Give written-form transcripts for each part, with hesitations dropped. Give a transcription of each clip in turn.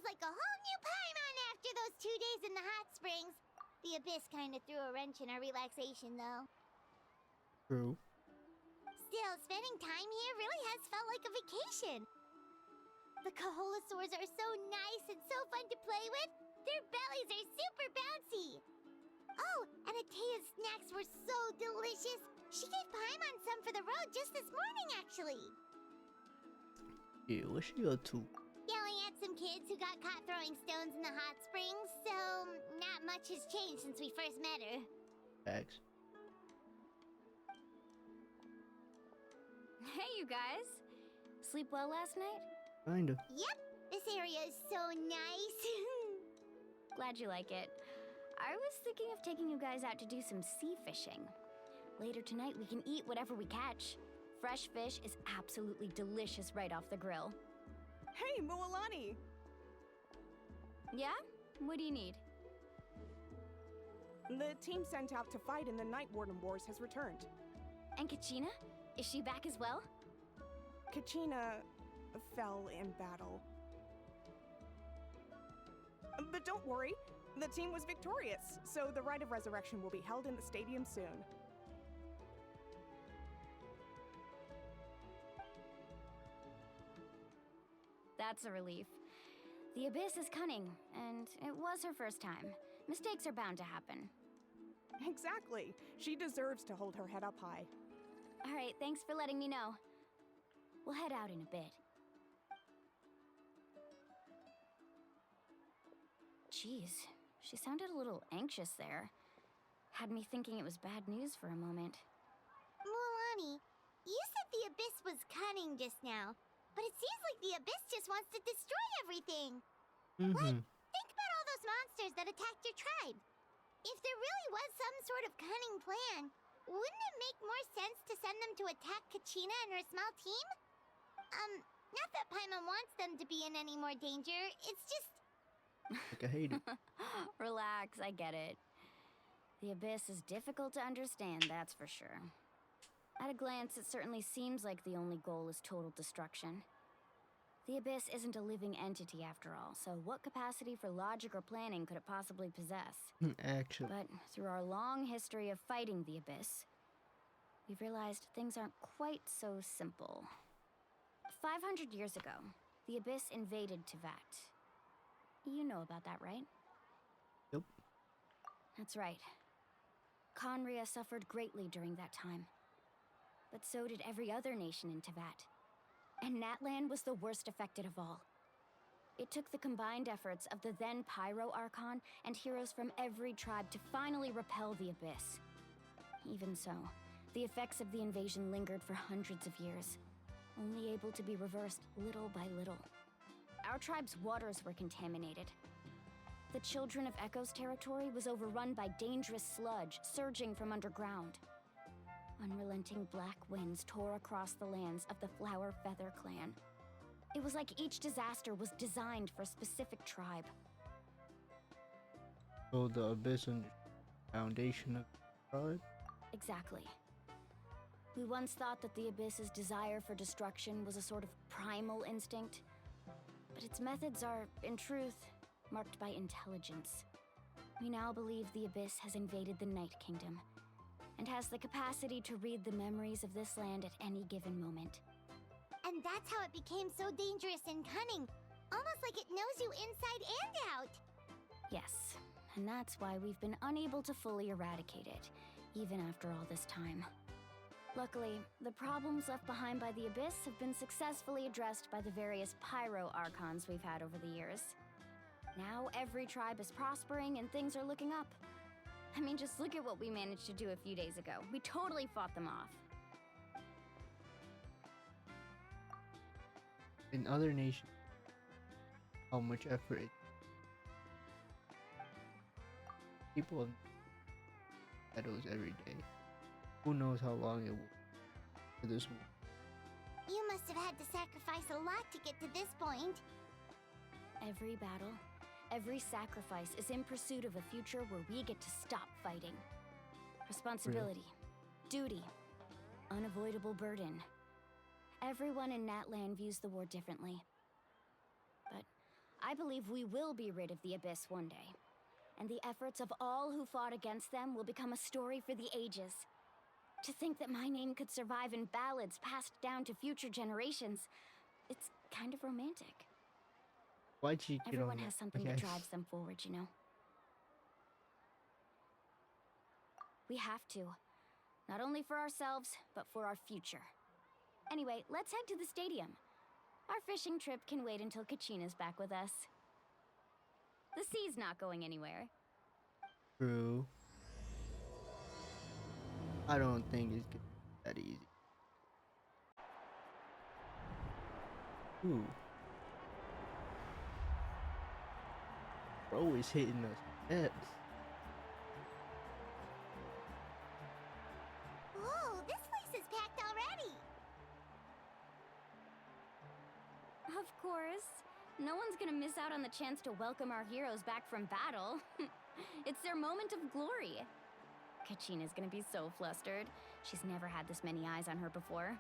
feels like a whole new Paimon after those 2 days in the hot springs. The Abyss kind of threw a wrench in our relaxation, though. True. Still, spending time here really has felt like a vacation. The Kaholosaurs are so nice and so fun to play with. Their bellies are super bouncy. Oh, and Atea's snacks were so delicious. She gave Paimon some for the road just this morning, actually. Yeah, what's she up to? Yelling at some kids who got caught throwing stones in the hot springs, so not much has changed since we first met her. Facts. Hey, you guys. Sleep well last night? Kinda. Yep, this area is so nice. Glad you like it. I was thinking of taking you guys out to do some sea fishing. Later tonight, we can eat whatever we catch. Fresh fish is absolutely delicious right off the grill. Hey, Mualani! Yeah? What do you need? The team sent out to fight in the Night Warden Wars has returned. And Kachina? Is she back as well? Kachina fell in battle. But don't worry, the team was victorious, so the Rite of Resurrection will be held in the stadium soon. That's a relief. The Abyss is cunning, and it was her first time. Mistakes are bound to happen. Exactly. She deserves to hold her head up high. All right, thanks for letting me know. We'll head out in a bit. Jeez, she sounded a little anxious there. Had me thinking it was bad news for a moment. Mualani, you said the Abyss was cunning just now, but it seems like the Abyss just wants to destroy everything. Like, think about all those monsters that attacked your tribe. If there really was some sort of cunning plan, wouldn't it make more sense to send them to attack Kachina and her small team? Not that Paimon wants them to be in any more danger, it's just... Like I hate it. Relax, I get it. The Abyss is difficult to understand, that's for sure. At a glance, it certainly seems like the only goal is total destruction. The Abyss isn't a living entity after all, so what capacity for logic or planning could it possibly possess? Actually. But through our long history of fighting the Abyss, we've realized things aren't quite so simple. 500 years ago, the Abyss invaded Teyvat. You know about that, right? Yep. That's right. Conria suffered greatly during that time. But so did every other nation in Teyvat. And Natlan was the worst affected of all. It took the combined efforts of the then Pyro Archon and heroes from every tribe to finally repel the Abyss. Even so, the effects of the invasion lingered for hundreds of years, only able to be reversed little by little. Our tribe's waters were contaminated. The Children of Echo's territory was overrun by dangerous sludge surging from underground. Unrelenting black winds tore across the lands of the Flower Feather clan. It was like each disaster was designed for a specific tribe. So the Abyss and foundation of the tribe? Exactly. We once thought that the Abyss's desire for destruction was a sort of primal instinct, but its methods are, in truth, marked by intelligence. We now believe the Abyss has invaded the Night Kingdom, and has the capacity to read the memories of this land at any given moment. And that's how it became so dangerous and cunning, almost like it knows you inside and out. Yes, and that's why we've been unable to fully eradicate it, even after all this time. Luckily, the problems left behind by the Abyss have been successfully addressed by the various pyro archons we've had over the years. Now every tribe is prospering and things are looking up. I mean, just look at what we managed to do a few days ago. We totally fought them off. In other nations, how much effort it people have battles every day. Who knows how long it will for this one. You must have had to sacrifice a lot to get to this point. Every battle, every sacrifice is in pursuit of a future where we get to stop fighting. Responsibility, duty, unavoidable burden. Everyone in Natlan views the war differently. But I believe we will be rid of the Abyss one day. And the efforts of all who fought against them will become a story for the ages. To think that my name could survive in ballads passed down to future generations, it's kind of romantic. Why'd you get on Everyone that? has something Okay. that drives them forward, you know? We have to. Not only for ourselves, but for our future. Anyway, let's head to the stadium. Our fishing trip can wait until Kachina's back with us. The sea's not going anywhere. True. I don't think it's gonna be that easy. Ooh. Bro is hitting us steps. Whoa, this place is packed already. Of course. No one's gonna miss out on the chance to welcome our heroes back from battle. It's their moment of glory. Kachina's gonna be so flustered. She's never had this many eyes on her before.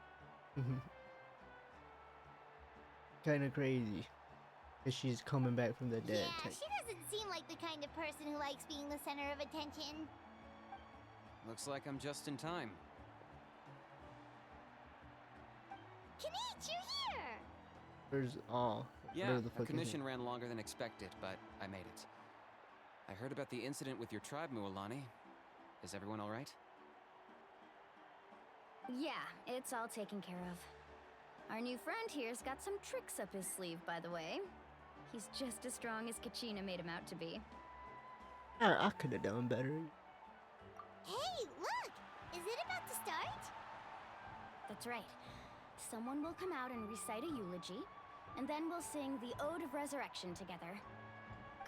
Kind of crazy. Cause she's coming back from the dead. Yeah, she doesn't seem like the kind of person who likes being the center of attention. Looks like I'm just in time. Kinich, you're here! There's Yeah, where the a fuck is commission it? ran longer than expected, but I made it. I heard about the incident with your tribe, Mualani. Is everyone all right? Yeah, it's all taken care of. Our new friend here's got some tricks up his sleeve, by the way. He's just as strong as Kachina made him out to be. I could have done better. Hey, look! Is it about to start? That's right. Someone will come out and recite a eulogy, and then we'll sing the Ode of Resurrection together.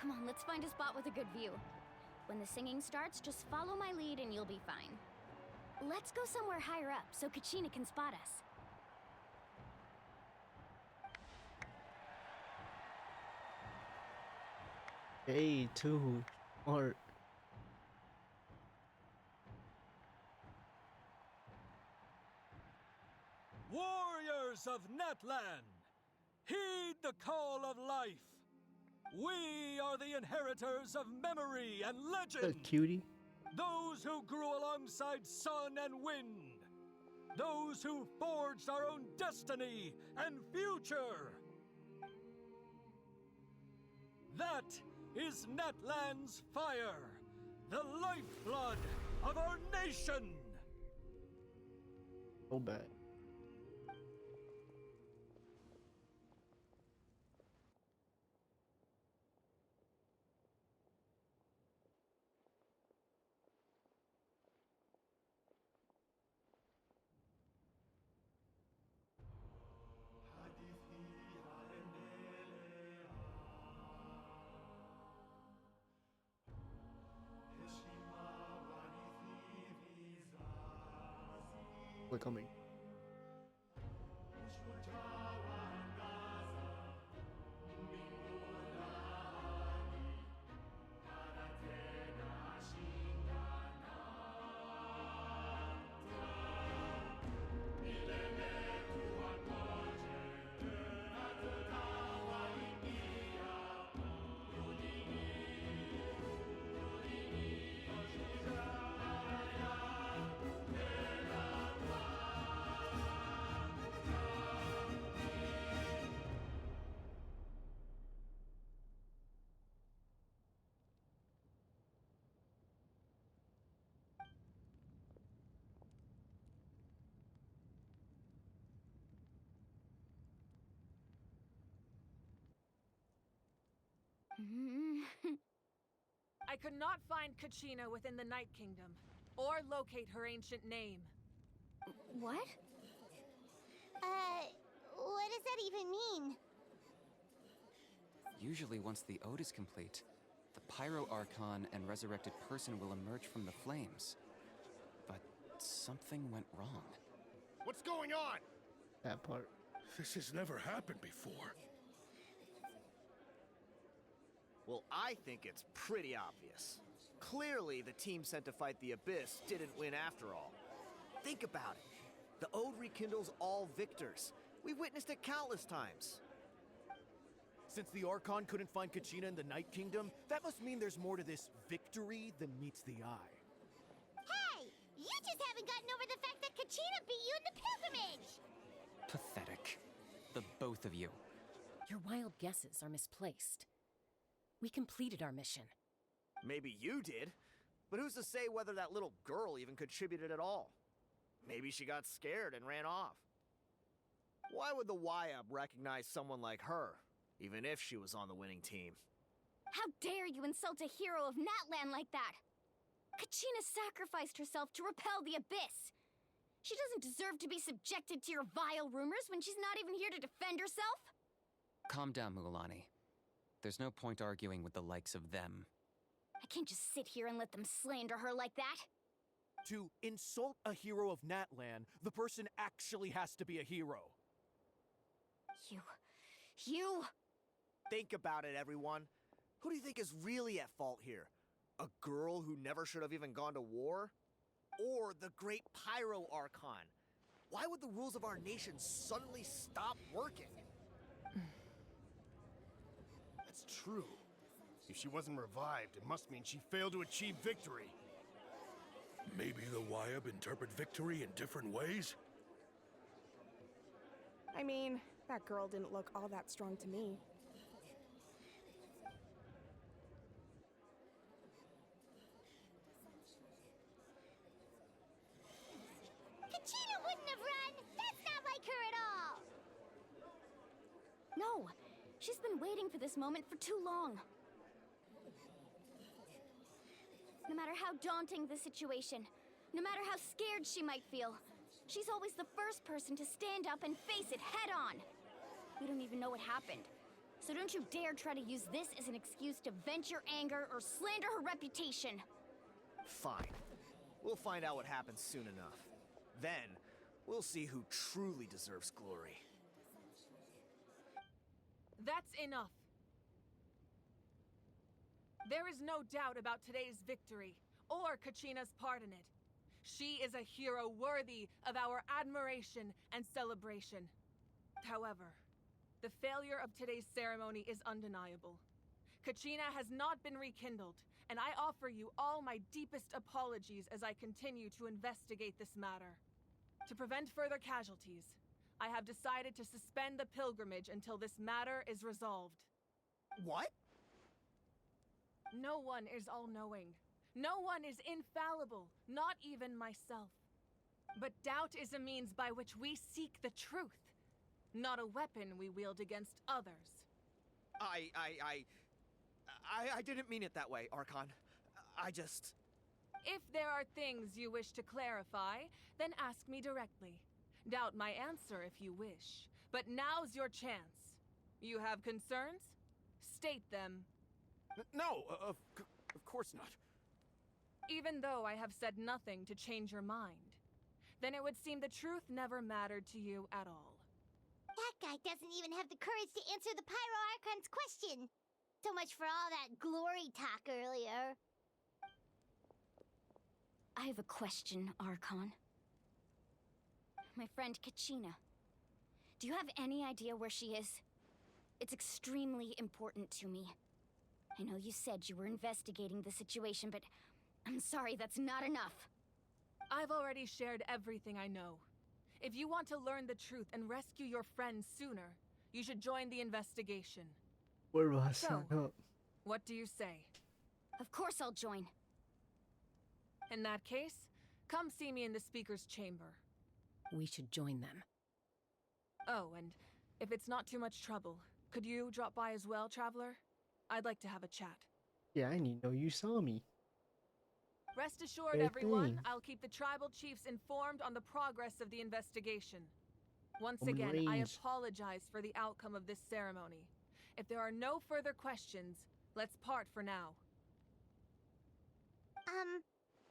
Come on, let's find a spot with a good view. When the singing starts, just follow my lead and you'll be fine. Let's go somewhere higher up so Kachina can spot us. Hey, too. Or Warriors of Natlan, heed the call of life. We are the inheritors of memory and a legend. cutie. Those who grew alongside sun and wind. Those who forged our own destiny and future. That is Natlan's fire, the lifeblood of our nation. So bad. We're coming. I could not find Kachina within the Night Kingdom, or locate her ancient name. What? What does that even mean? Usually once the ode is complete, the pyro Archon and resurrected person will emerge from the flames. But something went wrong. What's going on? That part. This has never happened before. Well, I think it's pretty obvious. Clearly, the team sent to fight the Abyss didn't win after all. Think about it. The Ode rekindles all victors. We've witnessed it countless times. Since the Archon couldn't find Kachina in the Night Kingdom, that must mean there's more to this victory than meets the eye. Hey! You just haven't gotten over the fact that Kachina beat you in the pilgrimage! Pathetic. The both of you. Your wild guesses are misplaced. We completed our mission. Maybe you did, but who's to say whether that little girl even contributed at all? Maybe she got scared and ran off. Why would the YUB recognize someone like her, even if she was on the winning team? How dare you insult a hero of Natlan like that? Kachina sacrificed herself to repel the Abyss. She doesn't deserve to be subjected to your vile rumors when she's not even here to defend herself. Calm down, Mualani. There's no point arguing with the likes of them. I can't just sit here and let them slander her like that. To insult a hero of Natlan, the person actually has to be a hero. You... Think about it, everyone. Who do you think is really at fault here? A girl who never should have even gone to war? Or the great Pyro Archon? Why would the rules of our nation suddenly stop working? That's true. If she wasn't revived, it must mean she failed to achieve victory. Maybe the YUB interpret victory in different ways? I mean, that girl didn't look all that strong to me. Kachina wouldn't have run! That's not like her at all! No, she's been waiting for this moment for too long. No matter how daunting the situation, no matter how scared she might feel, she's always the first person to stand up and face it head on. We don't even know what happened, so don't you dare try to use this as an excuse to vent your anger or slander her reputation. Fine. We'll find out what happens soon enough. Then, we'll see who truly deserves glory. That's enough. There is no doubt about today's victory, or Kachina's part in it. She is a hero worthy of our admiration and celebration. However, the failure of today's ceremony is undeniable. Kachina has not been rekindled, and I offer you all my deepest apologies as I continue to investigate this matter. To prevent further casualties, I have decided to suspend the pilgrimage until this matter is resolved. What? No one is all-knowing. No one is infallible, not even myself. But doubt is a means by which we seek the truth, not a weapon we wield against others. I didn't mean it that way, Archon. If there are things you wish to clarify, then ask me directly. Doubt my answer if you wish. But now's your chance. You have concerns? State them. No, of course not. Even though I have said nothing to change your mind, then it would seem the truth never mattered to you at all. That guy doesn't even have the courage to answer the Pyro Archon's question. So much for all that glory talk earlier. I have a question, Archon. My friend Kachina. Do you have any idea where she is? It's extremely important to me. I know you said you were investigating the situation, but I'm sorry, that's not enough. I've already shared everything I know. If you want to learn the truth and rescue your friends sooner, you should join the investigation. Where do I sign So, up? what do you say? Of course I'll join. In that case, come see me in the speaker's chamber. We should join them. Oh, and if it's not too much trouble, could you drop by as well, Traveler? I'd like to have a chat. Yeah, I didn't know you saw me. Rest assured, Sure everyone, thing. I'll keep the tribal chiefs informed on the progress of the investigation. Once I'm in again, I range. apologize for the outcome of this ceremony. If there are no further questions, let's part for now.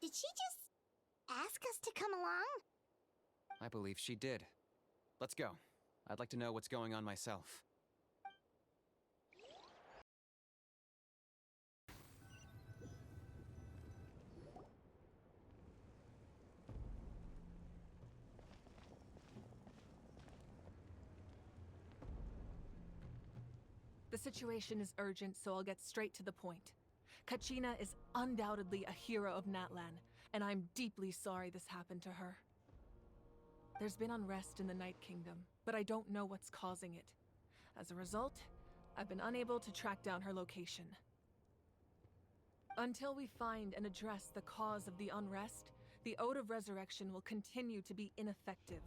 Did she just ask us to come along? I believe she did. Let's go. I'd like to know what's going on myself. The situation is urgent, so I'll get straight to the point. Kachina is undoubtedly a hero of Natlan, and I'm deeply sorry this happened to her. There's been unrest in the Night Kingdom, but I don't know what's causing it. As a result, I've been unable to track down her location. Until we find and address the cause of the unrest, the Ode of Resurrection will continue to be ineffective.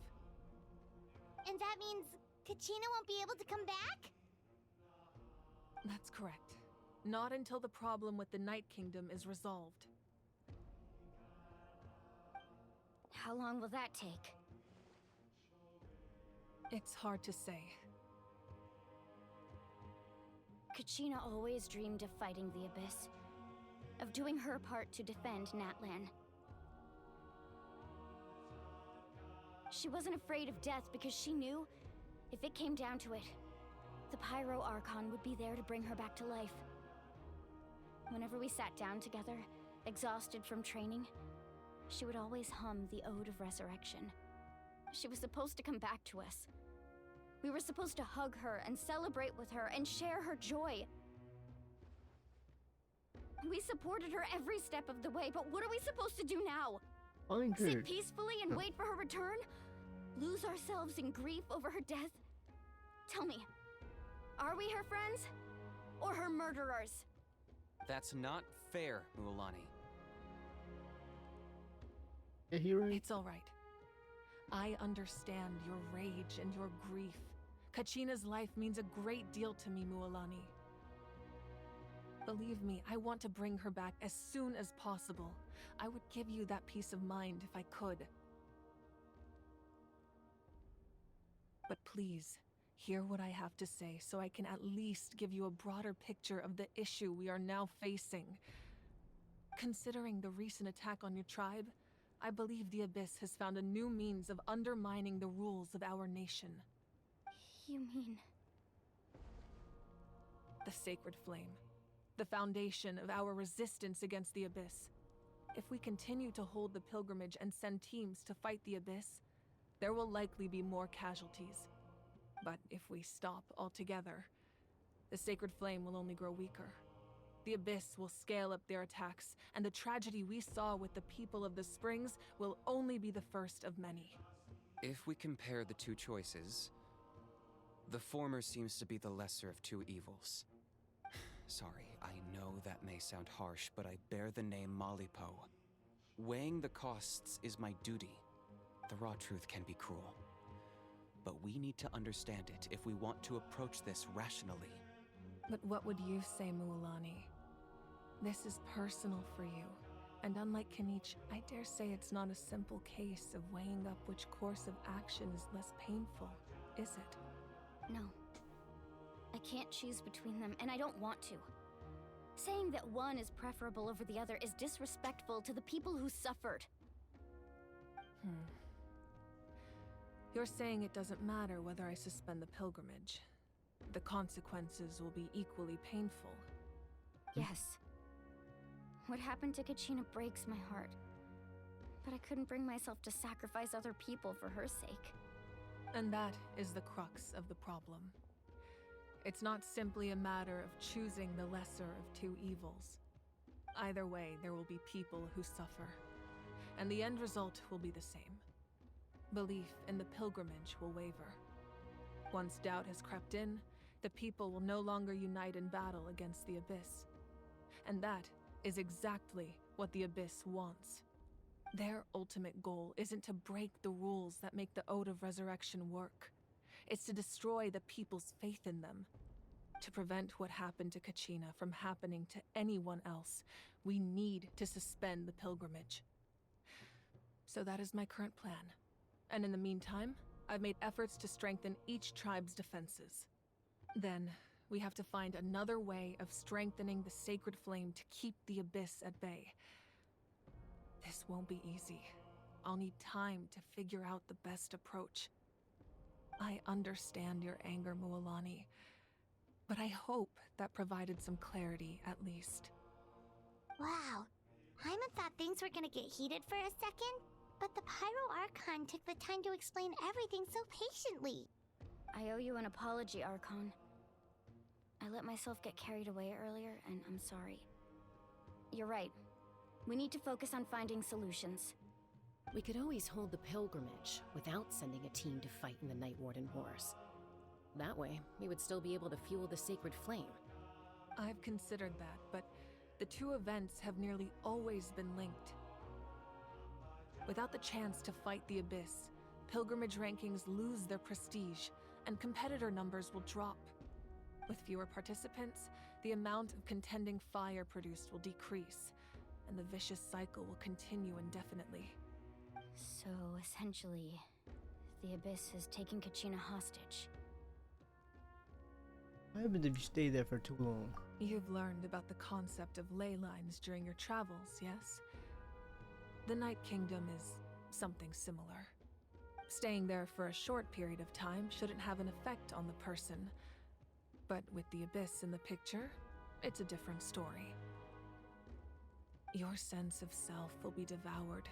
And that means Kachina won't be able to come back? That's correct. Not until the problem with the Night Kingdom is resolved. How long will that take? It's hard to say. Kachina always dreamed of fighting the Abyss, of doing her part to defend Natlan. She wasn't afraid of death because she knew, if it came down to it, the Pyro Archon would be there to bring her back to life. Whenever we sat down together, exhausted from training, she would always hum the Ode of Resurrection. She was supposed to come back to us. We were supposed to hug her and celebrate with her and share her joy. We supported her every step of the way, but what are we supposed to do now? Sit peacefully and wait for her return? Lose ourselves in grief over her death? Tell me, are we her friends? Or her murderers? That's not fair, Mualani. It's all right. I understand your rage and your grief. Kachina's life means a great deal to me, Mualani. Believe me, I want to bring her back as soon as possible. I would give you that peace of mind if I could. But please, hear what I have to say so I can at least give you a broader picture of the issue we are now facing. Considering the recent attack on your tribe, I believe the Abyss has found a new means of undermining the rules of our nation. You mean... The Sacred Flame. The foundation of our resistance against the Abyss. If we continue to hold the pilgrimage and send teams to fight the Abyss, there will likely be more casualties. But if we stop altogether, the Sacred Flame will only grow weaker. The Abyss will scale up their attacks, and the tragedy we saw with the people of the Springs will only be the first of many. If we compare the two choices, the former seems to be the lesser of two evils. Sorry, I know that may sound harsh, but I bear the name Malipo. Weighing the costs is my duty. The raw truth can be cruel. But we need to understand it if we want to approach this rationally. But what would you say, Mualani? This is personal for you. And unlike Kanich, I dare say it's not a simple case of weighing up which course of action is less painful, is it? No. I can't choose between them, and I don't want to. Saying that one is preferable over the other is disrespectful to the people who suffered. You're saying it doesn't matter whether I suspend the pilgrimage. The consequences will be equally painful. Yes. What happened to Kachina breaks my heart. But I couldn't bring myself to sacrifice other people for her sake. And that is the crux of the problem. It's not simply a matter of choosing the lesser of two evils. Either way, there will be people who suffer. And the end result will be the same. Belief in the pilgrimage will waver. Once doubt has crept in, the people will no longer unite in battle against the Abyss. And that is exactly what the Abyss wants. Their ultimate goal isn't to break the rules that make the Ode of Resurrection work. It's to destroy the people's faith in them. To prevent what happened to Kachina from happening to anyone else, we need to suspend the pilgrimage. So that is my current plan. And in the meantime, I've made efforts to strengthen each tribe's defenses. Then, we have to find another way of strengthening the Sacred Flame to keep the Abyss at bay. This won't be easy. I'll need time to figure out the best approach. I understand your anger, Mualani, but I hope that provided some clarity at least. Wow. Hyman thought things were gonna get heated for a second, but the Pyro Archon took the time to explain everything so patiently. I owe you an apology, Archon. I let myself get carried away earlier, and I'm sorry. You're right. We need to focus on finding solutions. We could always hold the pilgrimage without sending a team to fight in the Night Warden Wars. That way, we would still be able to fuel the sacred flame. I've considered that, but the two events have nearly always been linked. Without the chance to fight the Abyss, pilgrimage rankings lose their prestige, and competitor numbers will drop. With fewer participants, the amount of contending fire produced will decrease, and the vicious cycle will continue indefinitely. So, essentially, the Abyss has taken Kachina hostage. What happens if you stay there for too long? You've learned about the concept of ley lines during your travels, yes? The Night Kingdom is something similar. Staying there for a short period of time shouldn't have an effect on the person. But with the Abyss in the picture, it's a different story. Your sense of self will be devoured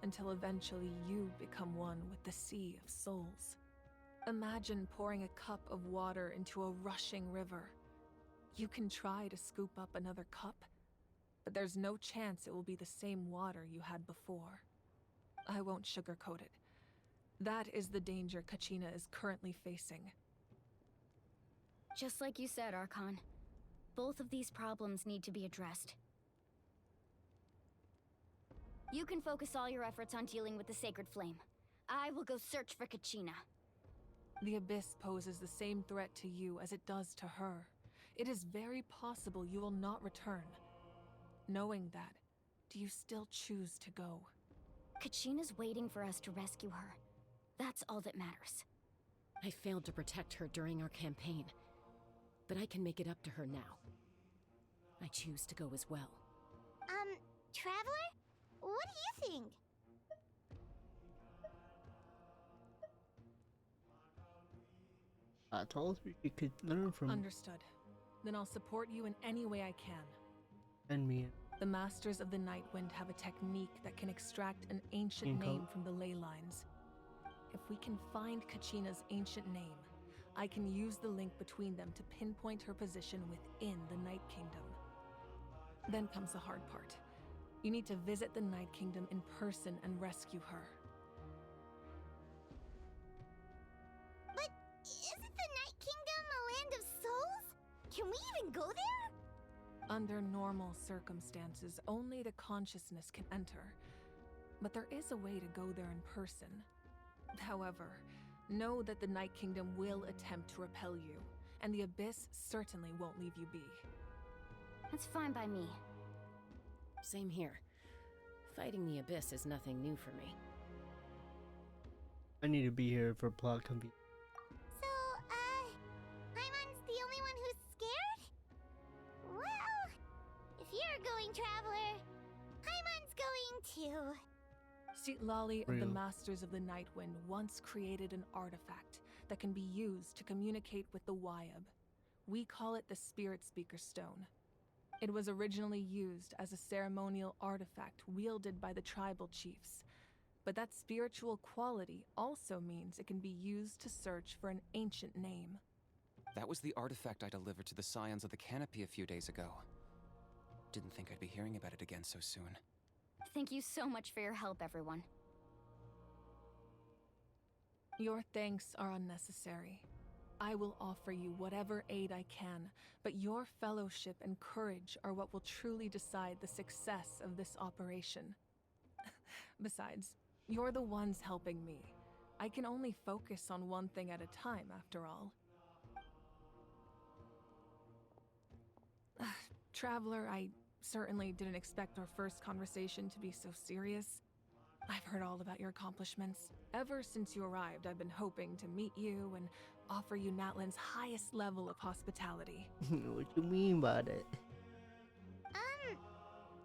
until eventually you become one with the Sea of Souls. Imagine pouring a cup of water into a rushing river. You can try to scoop up another cup, but there's no chance it will be the same water you had before. I won't sugarcoat it. That is the danger Kachina is currently facing. Just like you said, Archon. Both of these problems need to be addressed. You can focus all your efforts on dealing with the Sacred Flame. I will go search for Kachina. The Abyss poses the same threat to you as it does to her. It is very possible you will not return. Knowing that, do you still choose to go? Kachina's waiting for us to rescue her. That's all that matters. I failed to protect her during our campaign, but I can make it up to her now. I choose to go as well. Traveler? What do you think? I told her you could learn from Understood. Then I'll support you in any way I can. and me. The Masters of the Nightwind have a technique that can extract an ancient name from the ley lines. If we can find Kachina's ancient name, I can use the link between them to pinpoint her position within the Night Kingdom. Then comes the hard part. You need to visit the Night Kingdom in person and rescue her. But isn't the Night Kingdom a land of souls? Can we even go there? Under normal circumstances, only the consciousness can enter. But there is a way to go there in person. However, know that the Night Kingdom will attempt to repel you, and the Abyss certainly won't leave you be. That's fine by me. Same here. Fighting the Abyss is nothing new for me. I need to be here for plot convenience. So, Paimon's the only one who's scared? Well, if you're going, Traveler, Paimon's going too. Citlali of the Real. Masters of the Nightwind once created an artifact that can be used to communicate with the Wyab. We call it the Spirit Speaker Stone. It was originally used as a ceremonial artifact wielded by the tribal chiefs, but that spiritual quality also means it can be used to search for an ancient name. That was the artifact I delivered to the Scions of the Canopy a few days ago. Didn't think I'd be hearing about it again so soon. Thank you so much for your help, everyone. Your thanks are unnecessary. I will offer you whatever aid I can, but your fellowship and courage are what will truly decide the success of this operation. Besides, you're the ones helping me. I can only focus on one thing at a time, after all. Traveler, I certainly didn't expect our first conversation to be so serious. I've heard all about your accomplishments. Ever since you arrived, I've been hoping to meet you and offer you Natlan's highest level of hospitality. What you mean by that?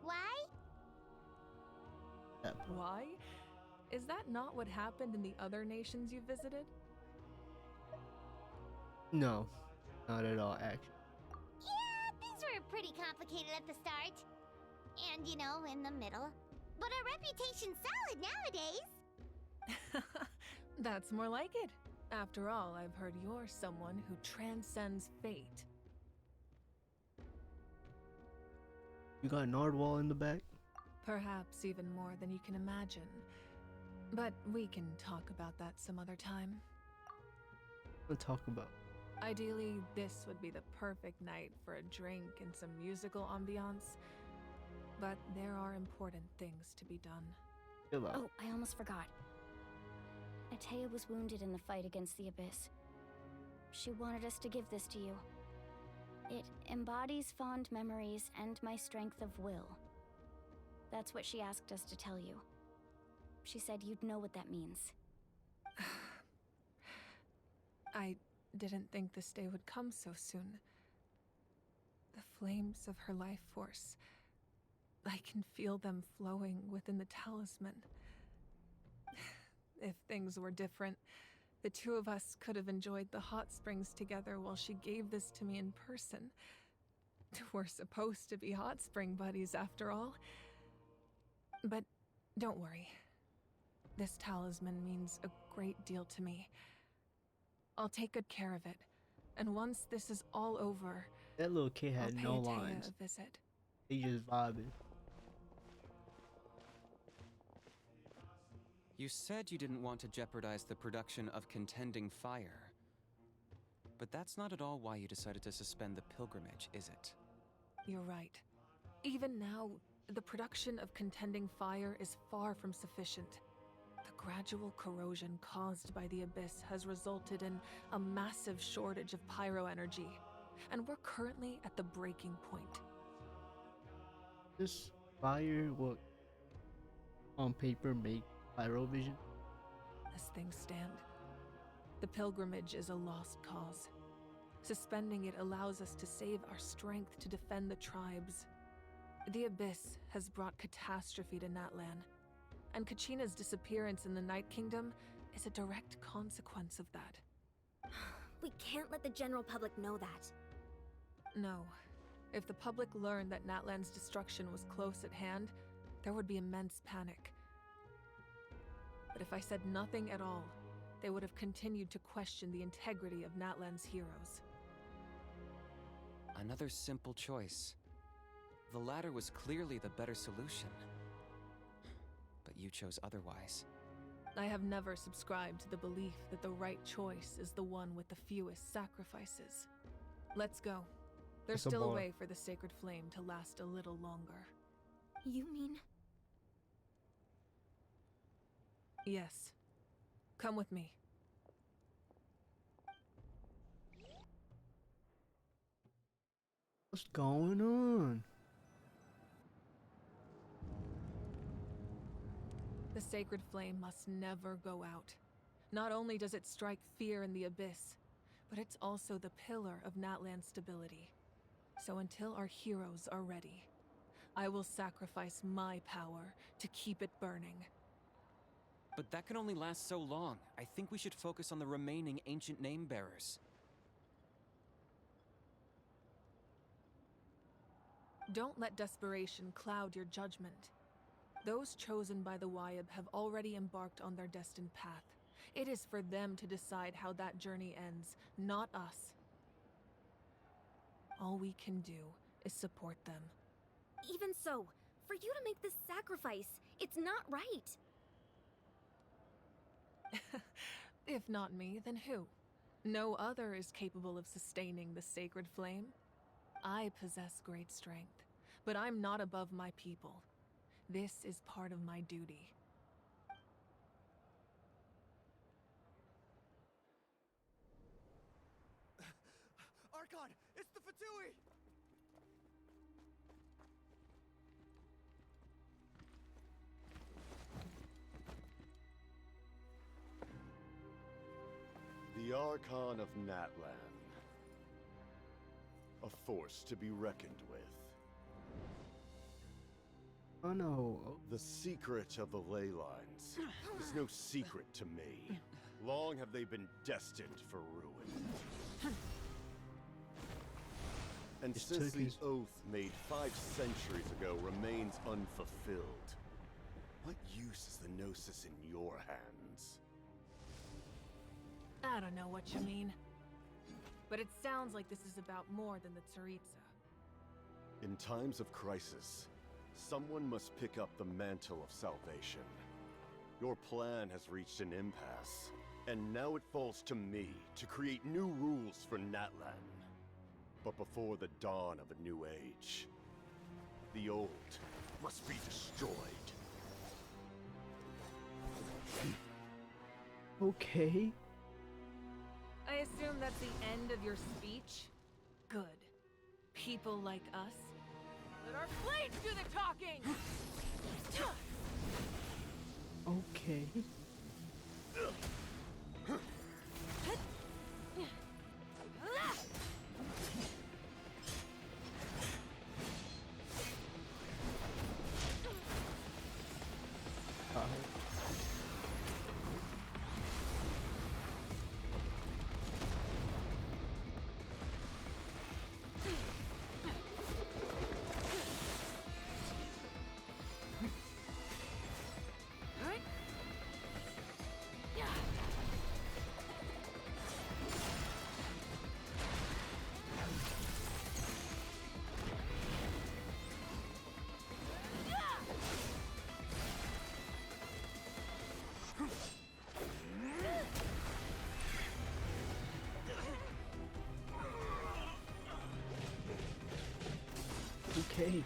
Why? Why? Is that not what happened in the other nations you visited? No, not at all, actually. Yeah, things were pretty complicated at the start. And, you know, in the middle. But our reputation's solid nowadays. That's more like it. After all, I've heard you're someone who transcends fate. You got Nardwall in the back? Perhaps even more than you can imagine. But we can talk about that some other time. What to talk about? Ideally, this would be the perfect night for a drink and some musical ambiance. But there are important things to be done. Chill out. Oh, I almost forgot. Atea was wounded in the fight against the Abyss. She wanted us to give this to you. It embodies fond memories and my strength of will. That's what she asked us to tell you. She said you'd know what that means. I didn't think this day would come so soon. The flames of her life force. I can feel them flowing within the talisman. If things were different, the two of us could have enjoyed the hot springs together while she gave this to me in person. We're supposed to be hot spring buddies after all. But don't worry. This talisman means a great deal to me. I'll take good care of it. And once this is all over, That little kid I'll had pay no Atea lines. a visit. He just vibing. You said you didn't want to jeopardize the production of Contending Fire. But that's not at all why you decided to suspend the pilgrimage, is it? You're right. Even now, the production of Contending Fire is far from sufficient. The gradual corrosion caused by the Abyss has resulted in a massive shortage of pyro energy, and we're currently at the breaking point. This fire will, on paper, make Pyrovision. As things stand, the pilgrimage is a lost cause. Suspending it allows us to save our strength to defend the tribes. The Abyss has brought catastrophe to Natlan, and Kachina's disappearance in the Night Kingdom is a direct consequence of that. We can't let the general public know that. No. If the public learned that Natlan's destruction was close at hand, there would be immense panic. But if I said nothing at all, they would have continued to question the integrity of Natlan's heroes. Another simple choice. The latter was clearly the better solution. But you chose otherwise. I have never subscribed to the belief that the right choice is the one with the fewest sacrifices. Let's go. There's It's a still a bar. way for the sacred flame to last a little longer. You mean? Yes. Come with me. What's going on? The sacred flame must never go out. Not only does it strike fear in the Abyss, but it's also the pillar of Natlan's stability. So until our heroes are ready, I will sacrifice my power to keep it burning. But that can only last so long. I think we should focus on the remaining ancient name bearers. Don't let desperation cloud your judgment. Those chosen by the Wyab have already embarked on their destined path. It is for them to decide how that journey ends, not us. All we can do is support them. Even so, for you to make this sacrifice, it's not right. If not me, then who? No other is capable of sustaining the sacred flame. I possess great strength, but I'm not above my people. This is part of my duty. Archon, it's the Fatui! The Archon of Natlan. A force to be reckoned with. Oh no. The secret of the ley lines is no secret to me. Long have they been destined for ruin. And This since the turkey's- oath made 5 centuries ago remains unfulfilled, what use is the Gnosis in your hands? I don't know what you mean. But it sounds like this is about more than the Tsaritsa. In times of crisis, someone must pick up the mantle of salvation. Your plan has reached an impasse, and now it falls to me to create new rules for Natlan. But before the dawn of a new age, the old must be destroyed. Okay. I assume that's the end of your speech? Good. People like us. Let our blades do the talking! Okay. Okay.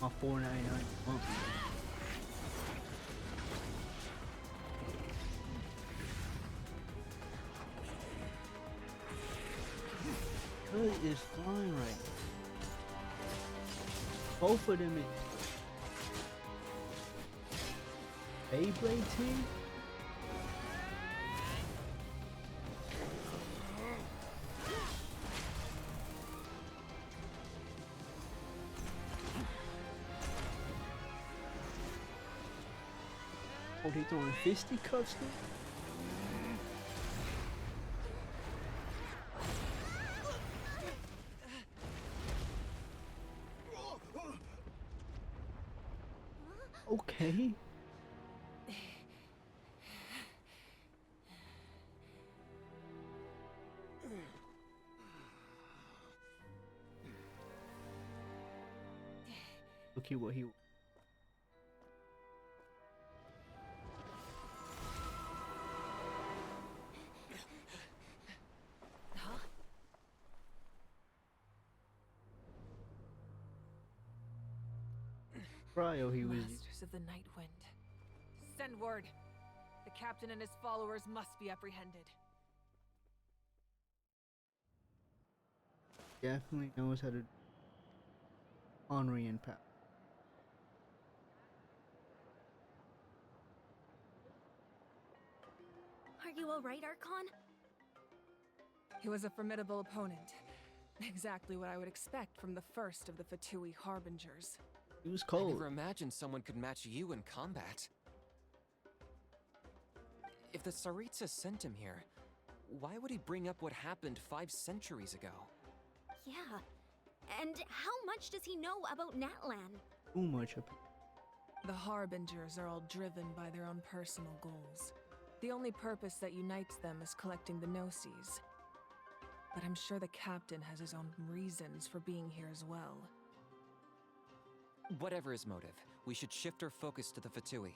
My $4.99 month. Good is flying right now. Both of them is Beyblade team? Oh, they throwing fisticuffs now? Okay. Okay, what he... Cryo, he was... Masters of the Night Wind. Send word. The captain and his followers must be apprehended. Definitely knows how to... Henri and Pat. Are you alright, Archon? He was a formidable opponent. Exactly what I would expect from the first of the Fatui Harbingers. He was I cold. never imagined someone could match you in combat. If the Tsaritsa sent him here, why would he bring up what happened 5 centuries ago? Yeah. And how much does he know about Natlan? Too much of The Harbingers are all driven by their own personal goals. The only purpose that unites them is collecting the Gnosis. But I'm sure the captain has his own reasons for being here as well. Whatever his motive, we should shift our focus to the Fatui.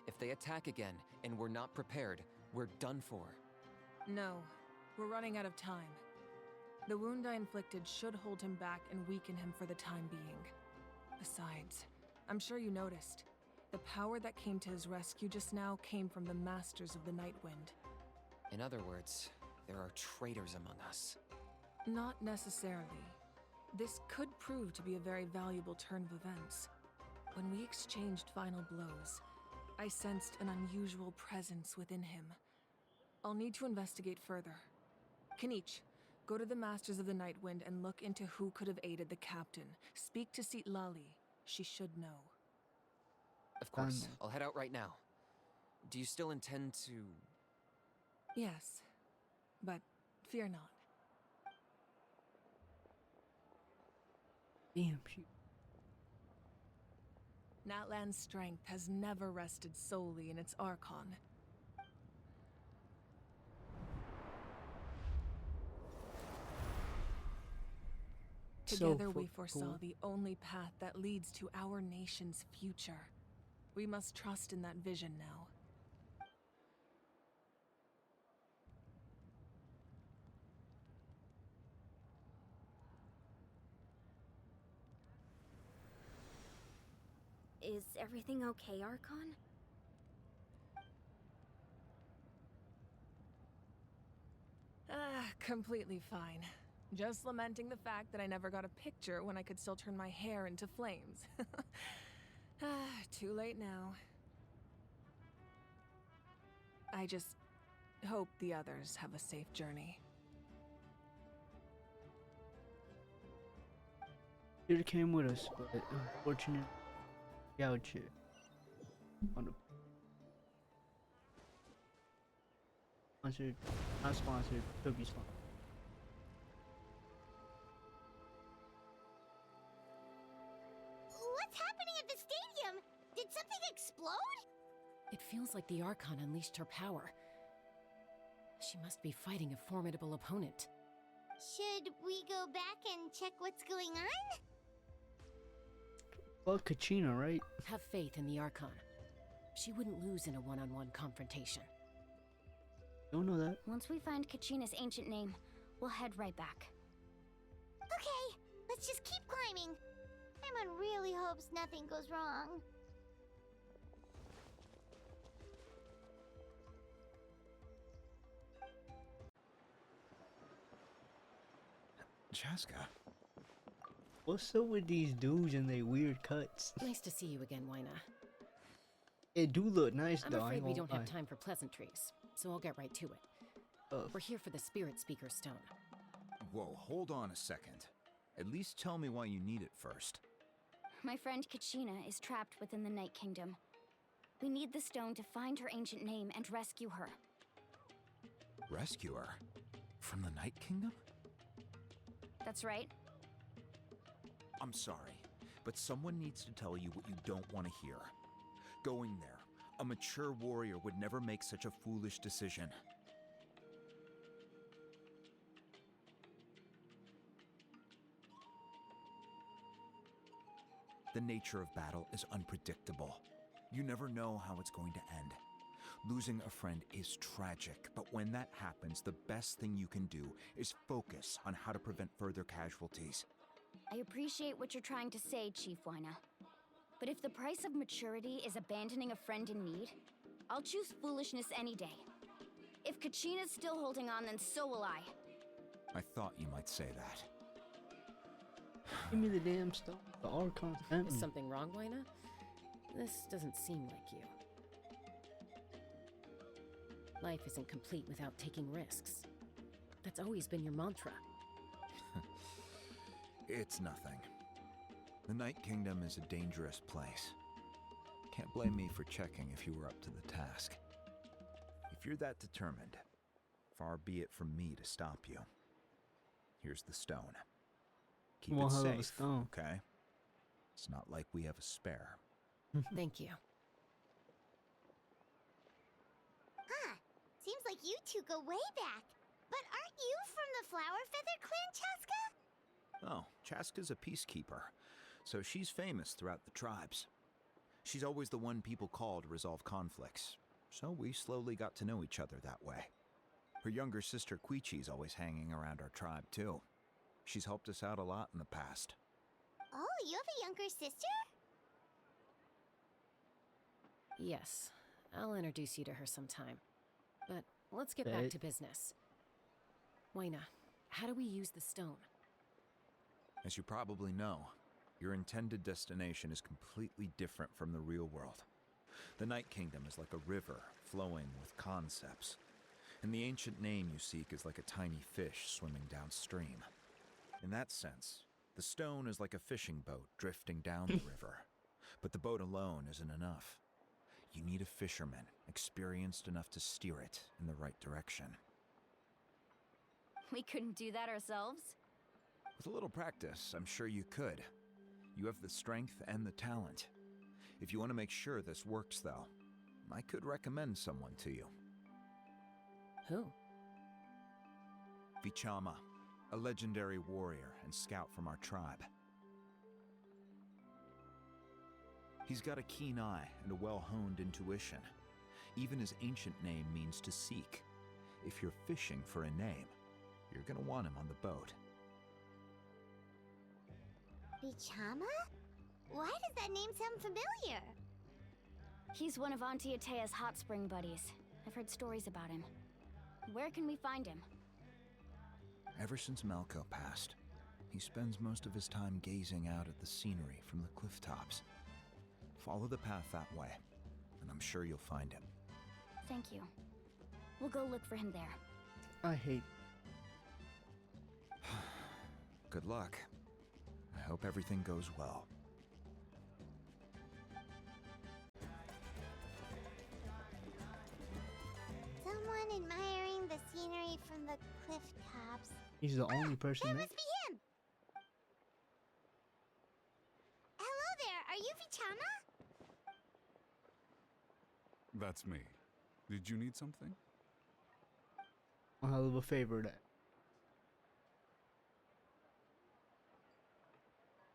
If they attack again and we're not prepared, we're done for. No, we're running out of time. The wound I inflicted should hold him back and weaken him for the time being. Besides, I'm sure you noticed, the power that came to his rescue just now came from the Masters of the Night Wind. In other words, there are traitors among us. Not necessarily. This could prove to be a very valuable turn of events. When we exchanged final blows, I sensed an unusual presence within him. I'll need to investigate further. Kanich, go to the Masters of the Night Wind and look into who could have aided the captain. Speak to Lali. She should know. Of course, I'll head out right now. Do you still intend to... Yes, but fear not. damn shoot. Natlan's strength has never rested solely in its Archon. Together we fucking foresaw cool. the only path that leads to our nation's future. We must trust in that vision now. Is everything okay, Archon? Completely fine. Just lamenting the fact that I never got a picture when I could still turn my hair into flames. Too late now. I just hope the others have a safe journey. Should have came with us, but unfortunately, out here. On the sponsored, not sponsored, could be sponsored. What's happening at the stadium? Did something explode? It feels like the Archon unleashed her power. She must be fighting a formidable opponent. Should we go back and check what's going on? Fuck Kachina, right? Have faith in the Archon. She wouldn't lose in a one-on-one confrontation. Don't know that. Once we find Kachina's ancient name, we'll head right back. Okay, let's just keep climbing. Paimon really hopes nothing goes wrong. Chaska. What's up with these dudes and they weird cuts? Nice to see you again, Wyna. It do look nice I'm though. I afraid ain't we gonna don't have lie. time for pleasantries, so I'll get right to it. We're here for the Spirit Speaker Stone. Whoa, hold on a second. At least tell me why you need it first. My friend Kachina is trapped within the Night Kingdom. We need the stone to find her ancient name and rescue her. Rescue her? From the Night Kingdom? That's right. I'm sorry, but someone needs to tell you what you don't want to hear. Going there, a mature warrior would never make such a foolish decision. The nature of battle is unpredictable. You never know how it's going to end. Losing a friend is tragic, but when that happens, the best thing you can do is focus on how to prevent further casualties. I appreciate what you're trying to say, Chief Wyna. But if the price of maturity is abandoning a friend in need, I'll choose foolishness any day. If Kachina's still holding on, then so will I. I thought you might say that. Give me the damn stuff. The Archon sent Is me. something wrong, Wyna? This doesn't seem like you. Life isn't complete without taking risks. That's always been your mantra. It's nothing. The Night Kingdom is a dangerous place. Can't blame me for checking if you were up to the task. If you're that determined, far be it from me to stop you. Here's the stone. Keep One it hell of a safe, stone. okay? It's not like we have a spare. Thank you. Huh. Seems like you two go way back. But aren't you from the Flower Feather Clan, Chaska? Oh, Chaska's a peacekeeper, so she's famous throughout the tribes. She's always the one people call to resolve conflicts, so we slowly got to know each other that way. Her younger sister Quichi's always hanging around our tribe, too. She's helped us out a lot in the past. Oh, you have a younger sister? Yes, I'll introduce you to her sometime. But let's get Okay. back to business. Wyna, how do we use the stone? As you probably know, your intended destination is completely different from the real world. The Night Kingdom is like a river flowing with concepts, and the ancient name you seek is like a tiny fish swimming downstream. In that sense, the stone is like a fishing boat drifting down the river, but the boat alone isn't enough. You need a fisherman experienced enough to steer it in the right direction. We couldn't do that ourselves? With a little practice, I'm sure you could. You have the strength and the talent. If you want to make sure this works, though, I could recommend someone to you. Who? Vichama. a legendary warrior and scout from our tribe. He's got a keen eye and a well-honed intuition. Even his ancient name means to seek. If you're fishing for a name, you're gonna want him on the boat. Bichama? Why does that name sound familiar? He's one of Auntie Atea's hot spring buddies. I've heard stories about him. Where can we find him? Ever since Malco passed, he spends most of his time gazing out at the scenery from the cliff tops. Follow the path that way, and I'm sure you'll find him. Thank you. We'll go look for him there. I hate. Good luck. I hope everything goes well. Someone admiring the scenery from the cliff tops. He's the only person That there. must be him! Hello there, are you Bichama? That's me. Did you need something? A hell of a favor that.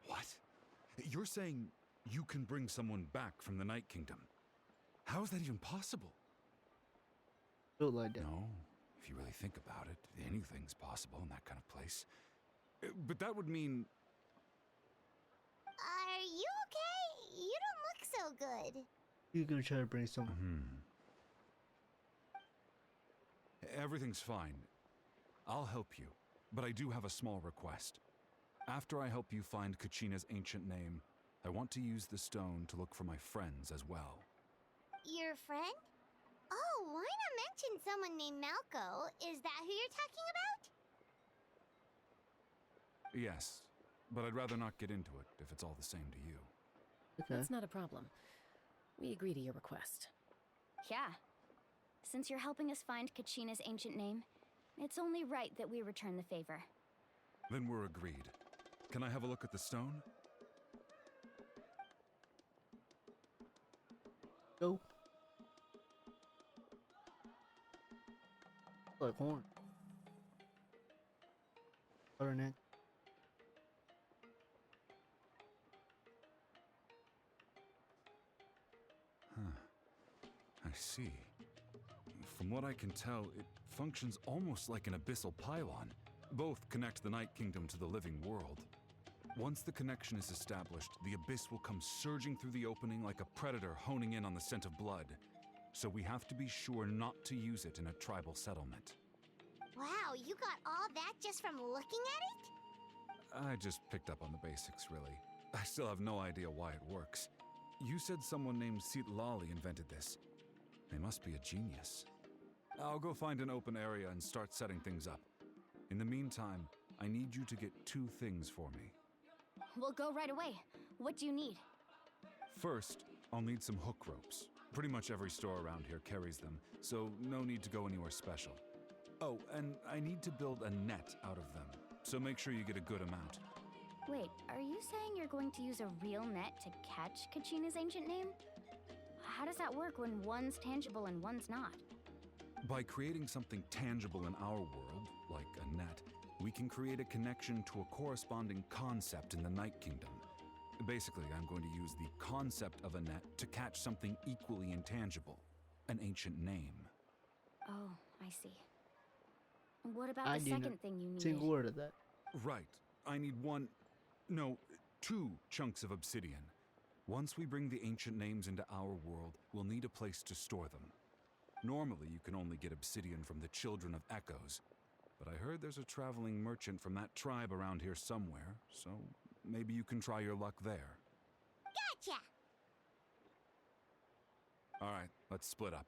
What? You're saying you can bring someone back from the Night Kingdom? How is that even possible? Built like that. No, if you really think about it, anything's possible in that kind of place. But that would mean... Are you okay? You don't look so good. You're gonna try to bring someone. Everything's fine. I'll help you, but I do have a small request. After I help you find Kachina's ancient name, I want to use the stone to look for my friends as well. Your friend? Oh, why not mention someone named Malco? Is that who you're talking about? Yes, but I'd rather not get into it if it's all the same to you. Okay. That's not a problem. We agree to your request. Yeah. Since you're helping us find Kachina's ancient name, it's only right that we return the favor. Then we're agreed. Can I have a look at the stone? Go. Like horn. Butternut. I see. From what I can tell, it functions almost like an abyssal pylon. Both connect the Night Kingdom to the living world. Once the connection is established, the abyss will come surging through the opening like a predator honing in on the scent of blood. So we have to be sure not to use it in a tribal settlement. Wow, you got all that just from looking at it? I just picked up on the basics, really. I still have no idea why it works. You said someone named Lali invented this. They must be a genius. I'll go find an open area and start setting things up. In the meantime, I need you to get 2 things for me. We'll go right away. What do you need? First, I'll need some hook ropes. Pretty much every store around here carries them, so no need to go anywhere special. Oh, and I need to build a net out of them, so make sure you get a good amount. Wait, are you saying you're going to use a real net to catch Kachina's ancient name? How does that work when one's tangible and one's not? By creating something tangible in our world, like a net, we can create a connection to a corresponding concept in the Night Kingdom. Basically, I'm going to use the concept of a net to catch something equally intangible, an ancient name. Oh, I see. What about I the didn't second thing you needed? Single word of that. Right. I need 2 chunks of obsidian. Once we bring the ancient names into our world, we'll need a place to store them. Normally, you can only get obsidian from the Children of Echoes, but I heard there's a traveling merchant from that tribe around here somewhere, so maybe you can try your luck there. Gotcha! Alright, let's split up.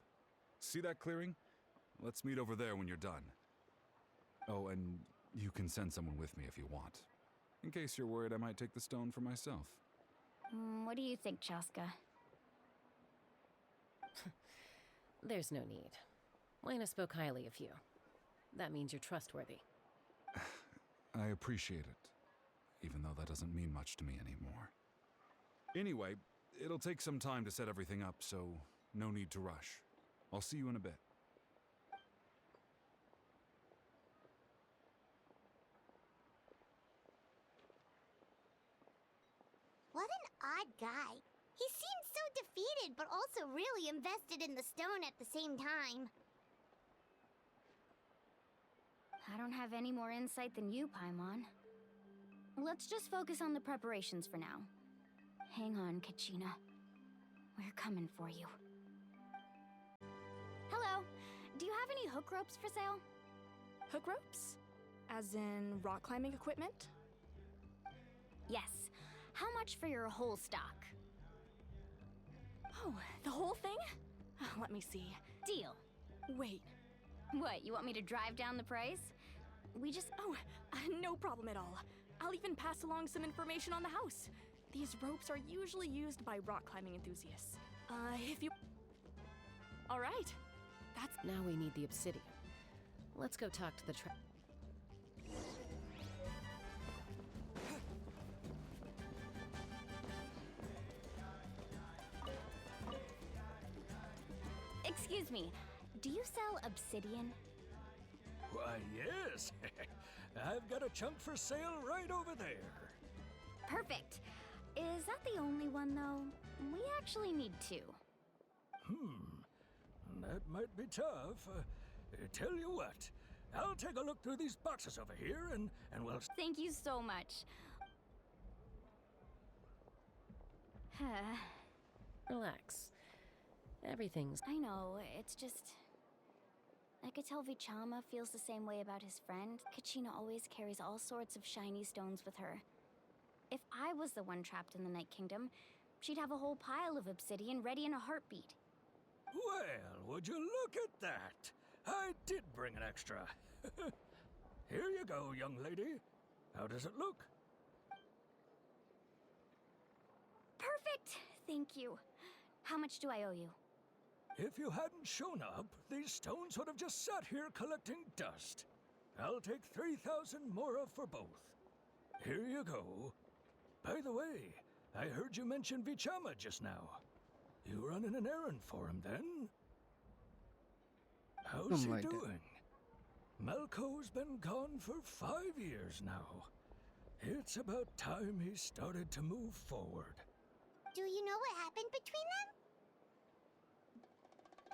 See that clearing? Let's meet over there when you're done. Oh, and you can send someone with me if you want. In case you're worried I might take the stone for myself. What do you think, Chaska? There's no need. Lena spoke highly of you. That means you're trustworthy. I appreciate it, even though that doesn't mean much to me anymore. Anyway, it'll take some time to set everything up, so no need to rush. I'll see you in a bit. What an odd guy. He seemed so defeated, but also really invested in the stone at the same time. I don't have any more insight than you, Paimon. Let's just focus on the preparations for now. Hang on, Kachina. We're coming for you. Hello. Do you have any hook ropes for sale? Hook ropes? As in rock climbing equipment? Yes. How much for your whole stock? Oh, the whole thing? Let me see. Deal. Wait. What, you want me to drive down the price? Oh, no problem at all. I'll even pass along some information on the house. These ropes are usually used by rock climbing enthusiasts. If you... All right. That's... Now we need the obsidian. Let's go talk to the Excuse me, do you sell obsidian? Why, yes. I've got a chunk for sale right over there. Perfect. Is that the only one, though? We actually need two. That might be tough. Tell you what, I'll take a look through these boxes over here, and we'll... Thank you so much. Relax. Everything's... I know, it's just... I could tell Vichama feels the same way about his friend. Kachina always carries all sorts of shiny stones with her. If I was the one trapped in the Night Kingdom, she'd have a whole pile of obsidian ready in a heartbeat. Well, would you look at that? I did bring an extra. Here you go, young lady. How does it look? Perfect! Thank you. How much do I owe you? If you hadn't shown up, these stones would have just sat here collecting dust. I'll take 3,000 mora for both. Here you go. By the way, I heard you mention Vichama just now. You running an errand for him, then? How's he doing? Malco's been gone for 5 years now. It's about time he started to move forward. Do you know what happened between them?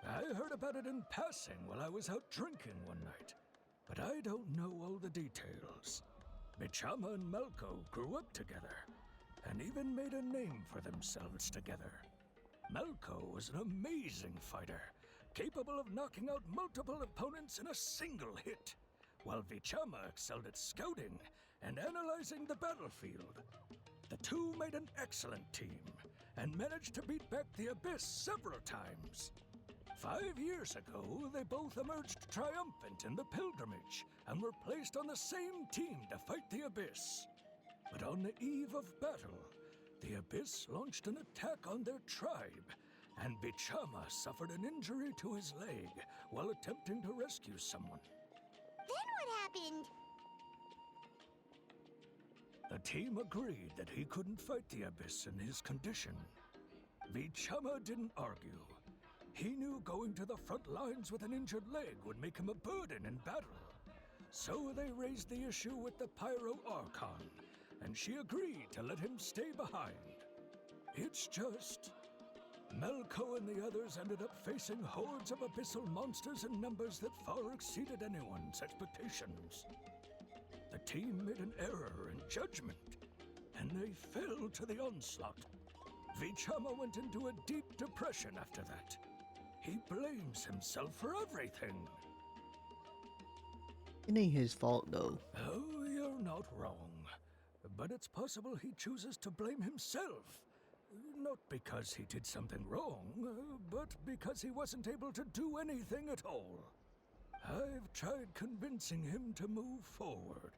I heard about it in passing while I was out drinking one night, but I don't know all the details. Vichama and Malco grew up together, and even made a name for themselves together. Malco was an amazing fighter, capable of knocking out multiple opponents in a single hit, while Vichama excelled at scouting and analyzing the battlefield. The two made an excellent team, and managed to beat back the Abyss several times. 5 years ago, they both emerged triumphant in the pilgrimage, and were placed on the same team to fight the Abyss. But on the eve of battle, the Abyss launched an attack on their tribe, and Vichama suffered an injury to his leg while attempting to rescue someone. Then what happened? The team agreed that he couldn't fight the Abyss in his condition. Vichama didn't argue. He knew going to the front lines with an injured leg would make him a burden in battle. So they raised the issue with the pyro Archon, and she agreed to let him stay behind. It's just... Malco and the others ended up facing hordes of abyssal monsters in numbers that far exceeded anyone's expectations. The team made an error in judgment, and they fell to the onslaught. Vichama went into a deep depression after that. He blames himself for everything. It ain't his fault, though. Oh, you're not wrong. But it's possible he chooses to blame himself. Not because he did something wrong, but because he wasn't able to do anything at all. I've tried convincing him to move forward,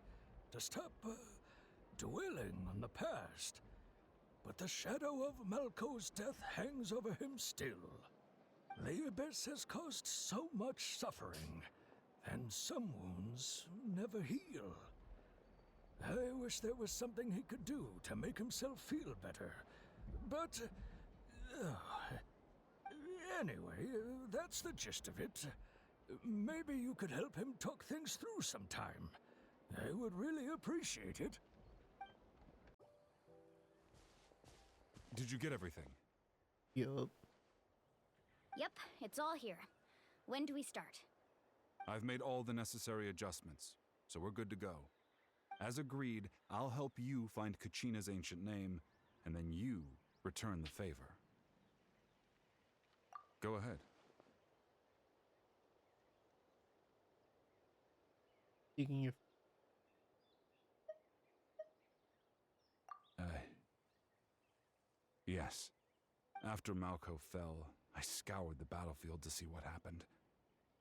to stop dwelling on the past. But the shadow of Malco's death hangs over him still. The Abyss has caused so much suffering, and some wounds never heal. I wish there was something he could do to make himself feel better. But... anyway, that's the gist of it. Maybe you could help him talk things through sometime. I would really appreciate it. did you get everything? Yup. Yep, it's all here. When do we start? I've made all the necessary adjustments, so we're good to go. As agreed, I'll help you find Kachina's ancient name, and then you return the favor. Go ahead. Taking your Yes. After Malco fell, I scoured the battlefield to see what happened.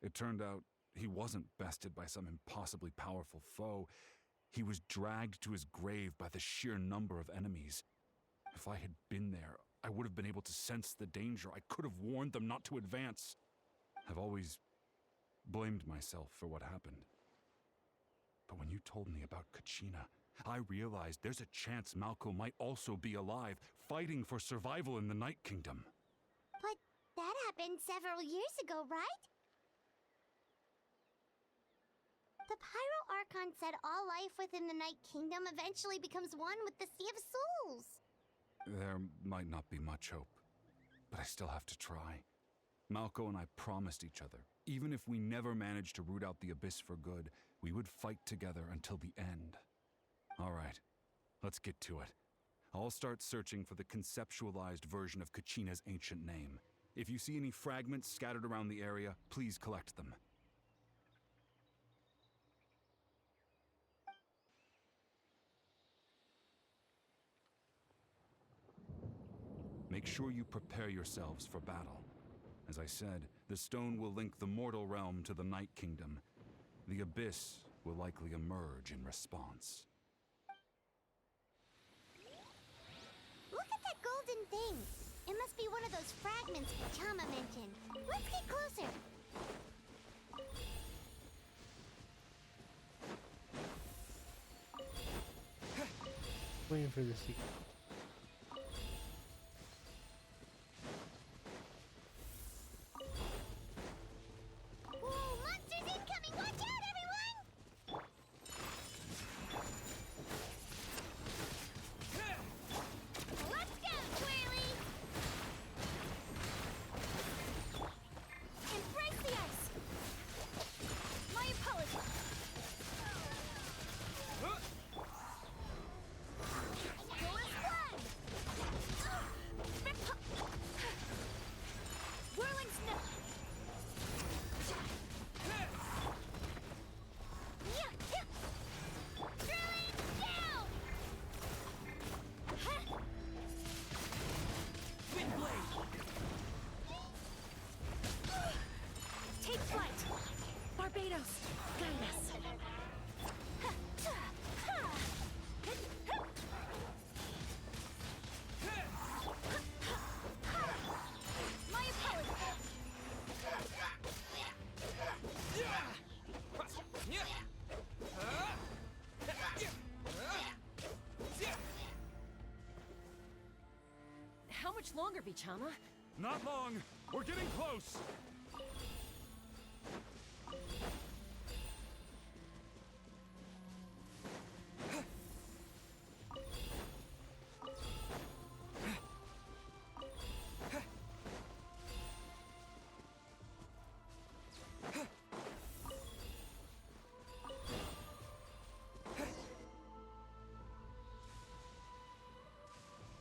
It turned out he wasn't bested by some impossibly powerful foe. He was dragged to his grave by the sheer number of enemies. If I had been there, I would have been able to sense the danger. I could have warned them not to advance. I've always blamed myself for what happened. But when you told me about Kachina, I realized there's a chance Malco might also be alive, fighting for survival in the Night Kingdom. But that happened several years ago, right? The Pyro Archon said all life within the Night Kingdom eventually becomes one with the Sea of Souls. There might not be much hope, but I still have to try. Malco and I promised each other, even if we never managed to root out the Abyss for good, we would fight together until the end. All right, let's get to it. I'll start searching for the conceptualized version of Kachina's ancient name. If you see any fragments scattered around the area, please collect them. Make sure you prepare yourselves for battle. As I said, the stone will link the mortal realm to the Night Kingdom. The Abyss will likely emerge in response. Look at that golden thing. It must be one of those fragments Chama mentioned. Let's get closer. waiting for the secret. Whoa, monsters incoming! Watch out, everyone! Let's go, Twirly! Embrace the ice! My apologies! Coolest blood! Whirling snow! Drilling down! Wind blade! Take flight! Barbados, guide us. My apologies! How much longer, Vichama? Not long! We're getting close!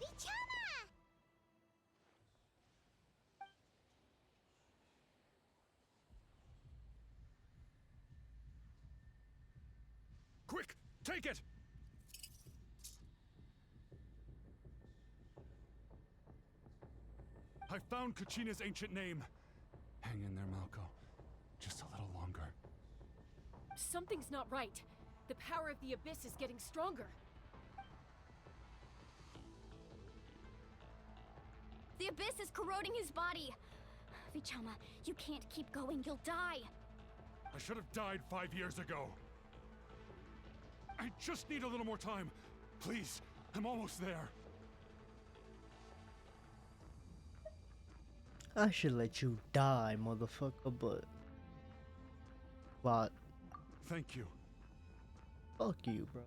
Vichama! Quick! Take it! I found Kachina's ancient name. Hang in there, Malco. Just a little longer. Something's not right. The power of the Abyss is getting stronger. The Abyss is corroding his body. Vichama, you can't keep going. You'll die. I should have died 5 years ago. I just need a little more time. Please, I'm almost there. I should let you die, motherfucker, but Thank you. fuck you, bro.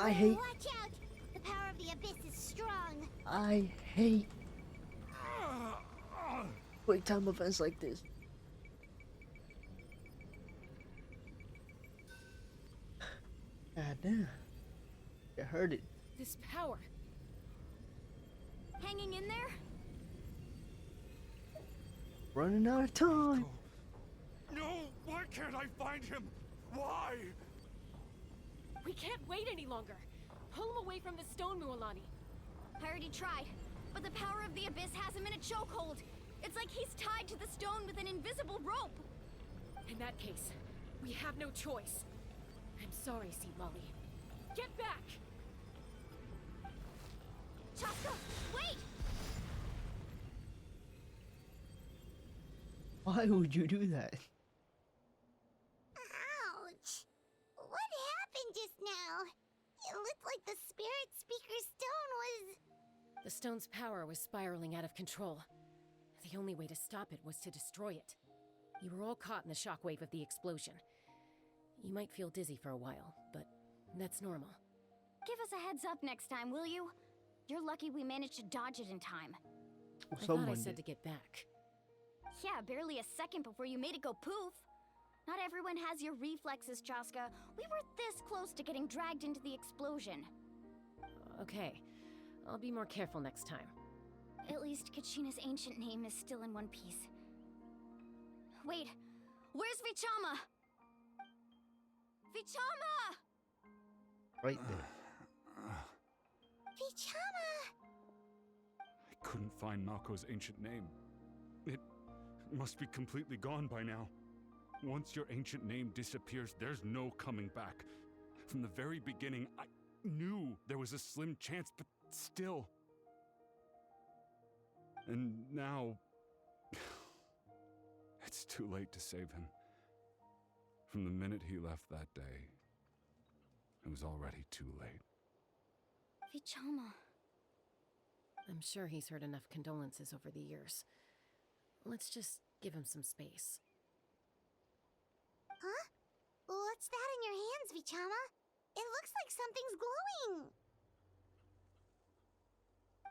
I hate. Watch out! The power of the abyss is strong. I hate quick time events like this. God damn. You heard it. This power. Hanging in there? Running out of time. No! Why can't I find him? Why? We can't wait any longer. Pull him away from the stone, Mualani. I already tried, but the power of the abyss has him in a chokehold. It's like he's tied to the stone with an invisible rope. In that case, we have no choice. I'm sorry, Sea Molly. Get back! Chaska, wait! Why would you do that? Ouch! What happened just now? It looked like the spirit speaker stone was... The stone's power was spiraling out of control. The only way to stop it was to destroy it. You were all caught in the shockwave of the explosion. You might feel dizzy for a while, but that's normal. Give us a heads up next time, will you? You're lucky we managed to dodge it in time. I thought I said to get back. Yeah, barely a second before you made it go poof. Not everyone has your reflexes, Chaska. We were this close to getting dragged into the explosion. Okay, I'll be more careful next time. At least Kachina's ancient name is still in one piece. Wait, where's Vichama? Vichama! Right there. Vichama! I couldn't find Mako's ancient name. It must be completely gone by now. Once your ancient name disappears, there's no coming back. From the very beginning, I knew there was a slim chance, but still. And now... it's too late to save him. From the minute he left that day, it was already too late. Vichama. I'm sure he's heard enough condolences over the years. Let's just give him some space. Huh? What's that in your hands, Vichama? It looks like something's glowing.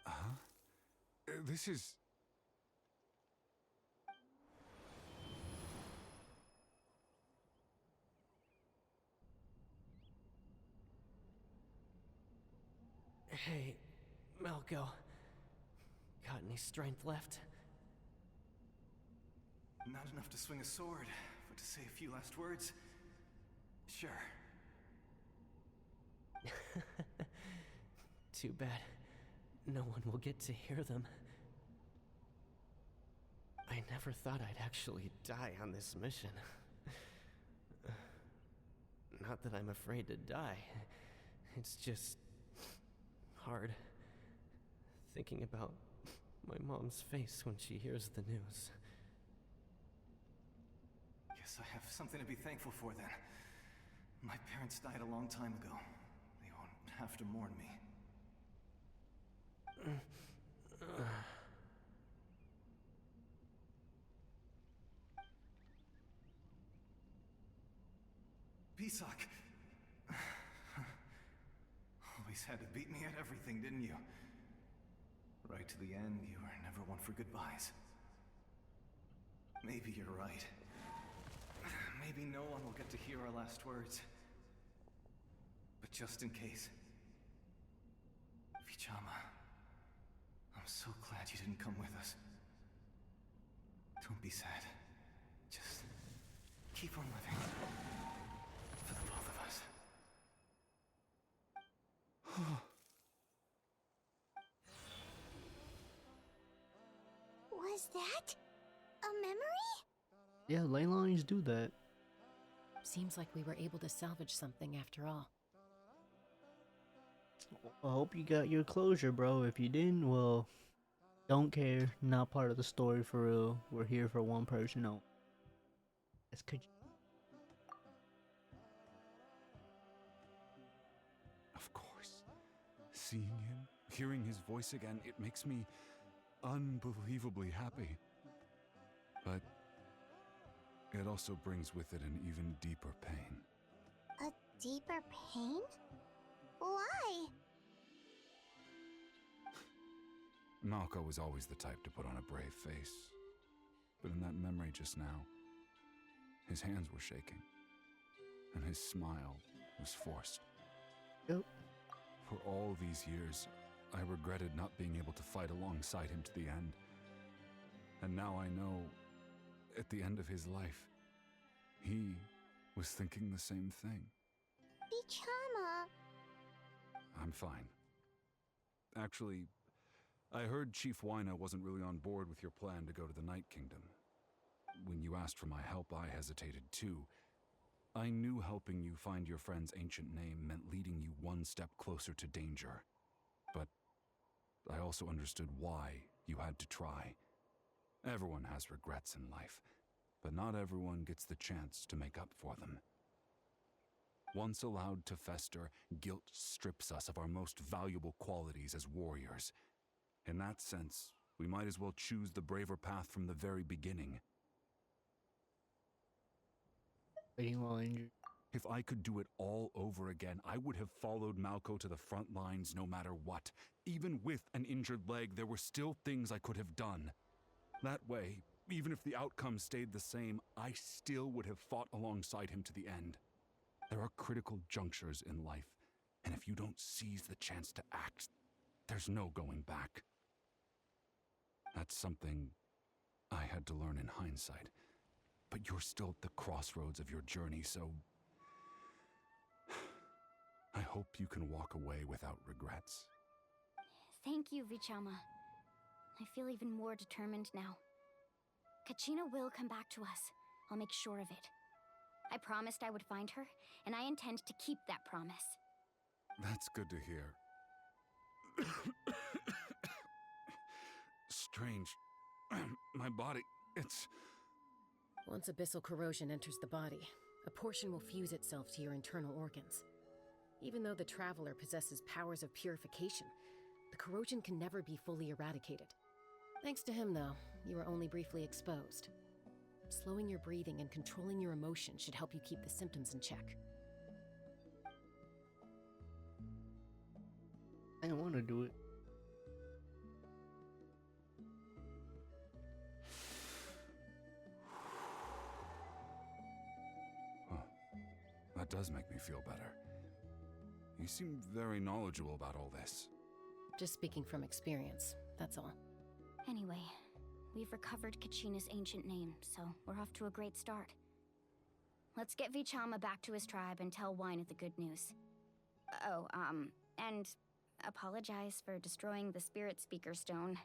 Huh? This is... Hey, Malco. Got any strength left? Not enough to swing a sword, but to say a few last words? Sure. Too bad. No one will get to hear them. I never thought I'd actually die on this mission. Not that I'm afraid to die. It's just... hard. Thinking about my mom's face when she hears the news. Guess I have something to be thankful for then. My parents died a long time ago. They won't have to mourn me. Pisak! Always had to beat me at everything, didn't you? Right to the end, you were never one for goodbyes. Maybe you're right. Maybe no one will get to hear our last words. But just in case... Vichama, I'm so glad you didn't come with us. Don't be sad. Just keep on living. For the both of us. Was that a memory? Yeah, ley lines do that. Seems like we were able to salvage something after all. I hope you got your closure, bro. If you didn't, well, don't care. Not part of the story for real. We're here for one person. No. That's could. Of course. Seeing him, hearing his voice again, it makes me unbelievably happy. But it also brings with it an even deeper pain. A deeper pain? Why? Malco was always the type to put on a brave face. But in that memory just now, his hands were shaking, and his smile was forced. Yep. For all these years, I regretted not being able to fight alongside him to the end. And now I know, at the end of his life, he was thinking the same thing. Vichama. I'm fine. Actually, I heard Chief Wyna wasn't really on board with your plan to go to the Night Kingdom. When you asked for my help, I hesitated too. I knew helping you find your friend's ancient name meant leading you one step closer to danger. But I also understood why you had to try. Everyone has regrets in life, but not everyone gets the chance to make up for them. Once allowed to fester, guilt strips us of our most valuable qualities as warriors. In that sense, we might as well choose the braver path from the very beginning. Waiting while injured. If I could do it all over again, I would have followed Malco to the front lines no matter what. Even with an injured leg, there were still things I could have done. That way, even if the outcome stayed the same, I still would have fought alongside him to the end. There are critical junctures in life, and if you don't seize the chance to act, there's no going back. That's something I had to learn in hindsight. But you're still at the crossroads of your journey, so I hope you can walk away without regrets. Thank you, Vichama. I feel even more determined now. Kachina will come back to us. I'll make sure of it. I promised I would find her, and I intend to keep that promise. That's good to hear. Strange. My body, it's... Once abyssal corrosion enters the body, a portion will fuse itself to your internal organs. Even though the Traveler possesses powers of purification, the corrosion can never be fully eradicated. Thanks to him, though, you were only briefly exposed. Slowing your breathing and controlling your emotions should help you keep the symptoms in check. I don't want to do it. That does make me feel better. You seem very knowledgeable about all this. Just speaking from experience, that's all. Anyway, we've recovered Kachina's ancient name, so we're off to a great start. Let's get Vichama back to his tribe and tell Wyna the good news. Oh, and apologize for destroying the Spirit Speaker Stone.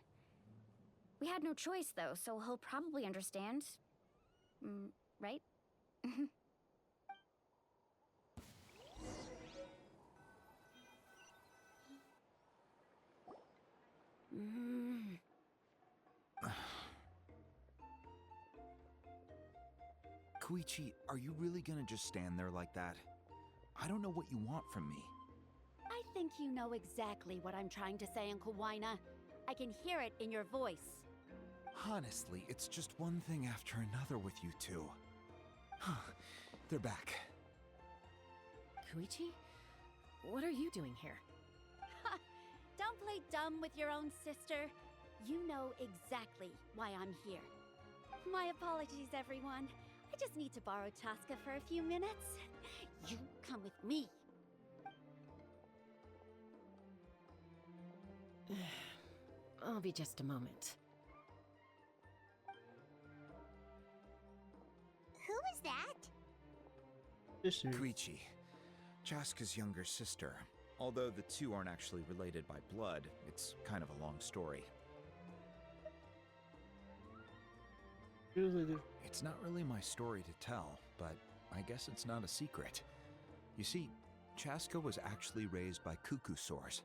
We had no choice, though, so he'll probably understand. Right? Koichi, are you really gonna just stand there like that? I don't know what you want from me. I think you know exactly what I'm trying to say, Uncle Wyna. I can hear it in your voice. Honestly, it's just one thing after another with you two. They're back. Koichi? What are you doing here? Don't play dumb with your own sister. You know exactly why I'm here. My apologies, everyone. I just need to borrow Chaska for a few minutes. You come with me. I'll be just a moment. Who is that? Sister. Koichi, Chaska's younger sister. Although the two aren't actually related by blood, it's kind of a long story. It's not really my story to tell, but I guess it's not a secret. You see, Chaska was actually raised by cuckoo sores.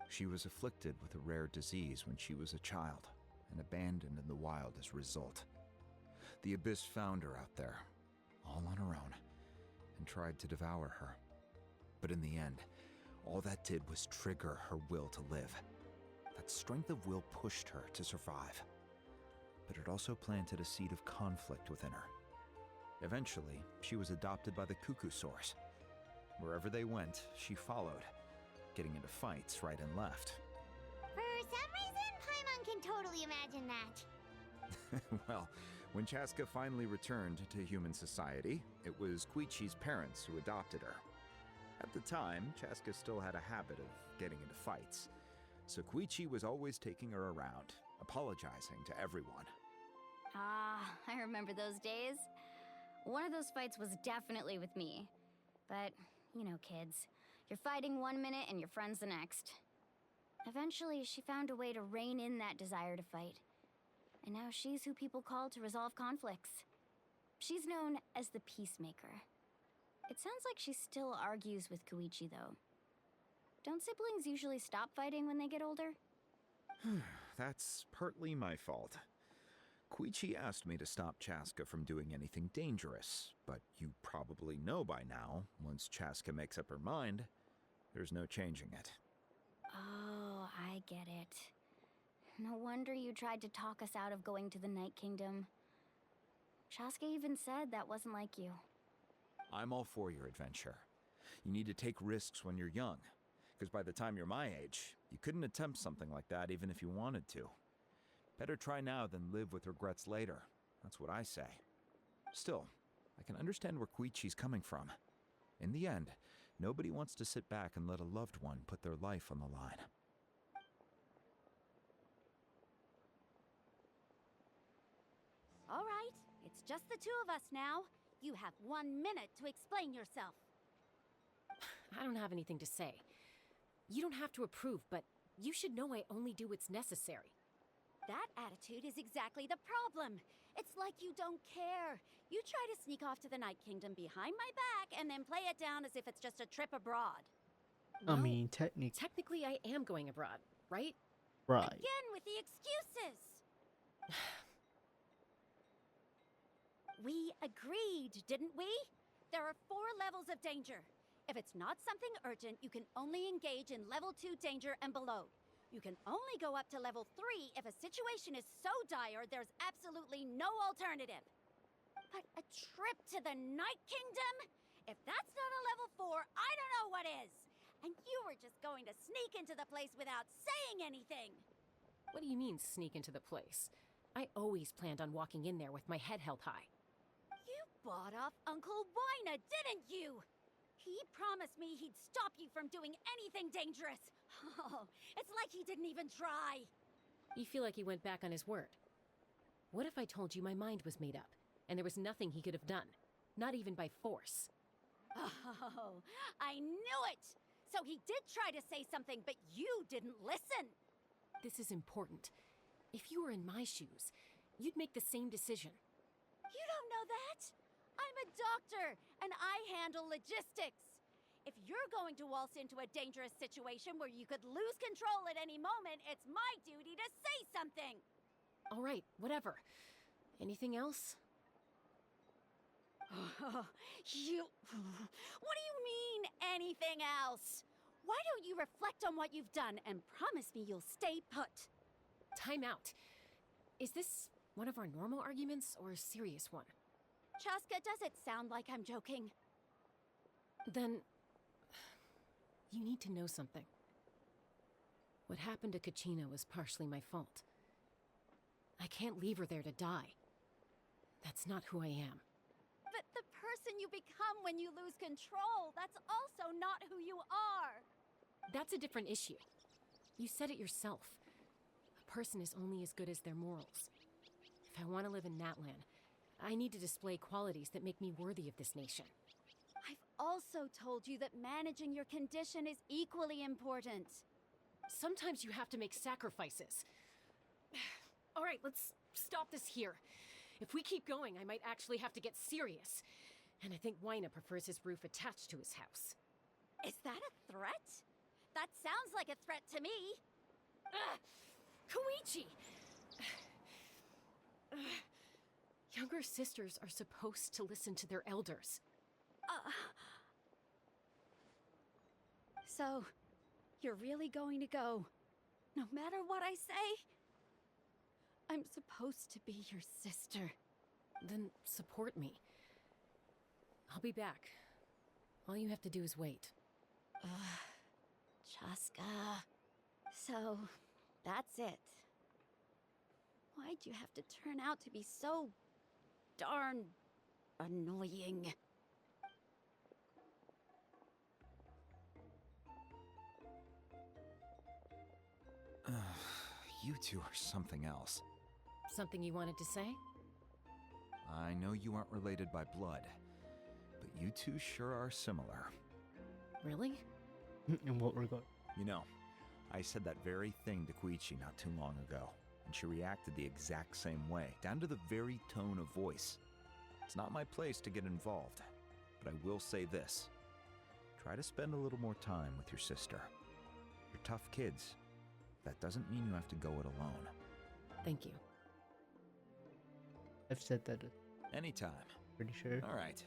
She was afflicted with a rare disease when she was a child, and abandoned in the wild as a result. The Abyss found her out there, all on her own, and tried to devour her. But in the end, all that did was trigger her will to live. That strength of will pushed her to survive. But it also planted a seed of conflict within her. Eventually, she was adopted by the cuckoo source. Wherever they went, she followed, getting into fights right and left. For some reason, Paimon can totally imagine that. Well, when Chaska finally returned to human society, it was Koichi's parents who adopted her. At the time, Chaska still had a habit of getting into fights, so Koichi was always taking her around, apologizing to everyone. Ah, I remember those days. One of those fights was definitely with me. But, you know, kids. You're fighting one minute and your friend's the next. Eventually, she found a way to rein in that desire to fight. And now she's who people call to resolve conflicts. She's known as the Peacemaker. It sounds like she still argues with Koichi, though. Don't siblings usually stop fighting when they get older? That's partly my fault. Koichi asked me to stop Chaska from doing anything dangerous, but you probably know by now, once Chaska makes up her mind, there's no changing it. Oh, I get it. No wonder you tried to talk us out of going to the Night Kingdom. Chaska even said that wasn't like you. I'm all for your adventure. You need to take risks when you're young, because by the time you're my age, you couldn't attempt something like that even if you wanted to. Better try now than live with regrets later. That's what I say. Still, I can understand where Koichi's coming from. In the end, nobody wants to sit back and let a loved one put their life on the line. All right, it's just the two of us now. You have 1 minute to explain yourself. I don't have anything to say. You don't have to approve, but you should know I only do what's necessary. That attitude is exactly the problem. It's like you don't care. You try to sneak off to the Night Kingdom behind my back and then play it down as if it's just a trip abroad. I Well, mean, technically I am going abroad, right? right. Again with the excuses. We agreed, didn't we? There are 4 levels of danger. If it's not something urgent, you can only engage in level 2 danger and below. You can only go up to level 3 if a situation is so dire there's absolutely no alternative. But a trip to the Night Kingdom? If that's not a level 4, I don't know what is. And you were just going to sneak into the place without saying anything. What do you mean, sneak into the place? I always planned on walking in there with my head held high. You bought off Uncle Wina, didn't you? He promised me he'd stop you from doing anything dangerous. Oh, it's like he didn't even try. You feel like he went back on his word. What if I told you my mind was made up, and there was nothing he could have done? Not even by force. Oh, I knew it! So he did try to say something, but you didn't listen. This is important. If you were in my shoes, you'd make the same decision. You don't know that? I'm a doctor, and I handle logistics. If you're going to waltz into a dangerous situation where you could lose control at any moment, it's my duty to say something. All right, whatever. Anything else? What do you mean, anything else? Why don't you reflect on what you've done and promise me you'll stay put? Time out. Is this one of our normal arguments or a serious one? Chaska, does it sound like I'm joking? Then, you need to know something. What happened to Kachina was partially my fault. I can't leave her there to die. That's not who I am. But the person you become when you lose control, that's also not who you are. That's a different issue. You said it yourself. A person is only as good as their morals. If I want to live in Natlan, I need to display qualities that make me worthy of this nation. I've also told you that managing your condition is equally important. Sometimes you have to make sacrifices. All right, let's stop this here. If we keep going, I might actually have to get serious. And I think Wina prefers his roof attached to his house. Is that a threat? That sounds like a threat to me. Koichi! Younger sisters are supposed to listen to their elders. So, you're really going to go, no matter what I say? I'm supposed to be your sister. Then support me. I'll be back. All you have to do is wait. Chaska. So, that's it. Why'd you have to turn out to be so darn annoying? You two are something else. Something you wanted to say? I know you aren't related by blood, but you two sure are similar. Really? In what regard? You know, I said that very thing to Koichi not too long ago, and she reacted the exact same way, down to the very tone of voice. It's not my place to get involved, but I will say this. Try to spend a little more time with your sister. You're tough kids. That doesn't mean you have to go it alone. Thank you. I've said that. Anytime. Pretty sure. All right.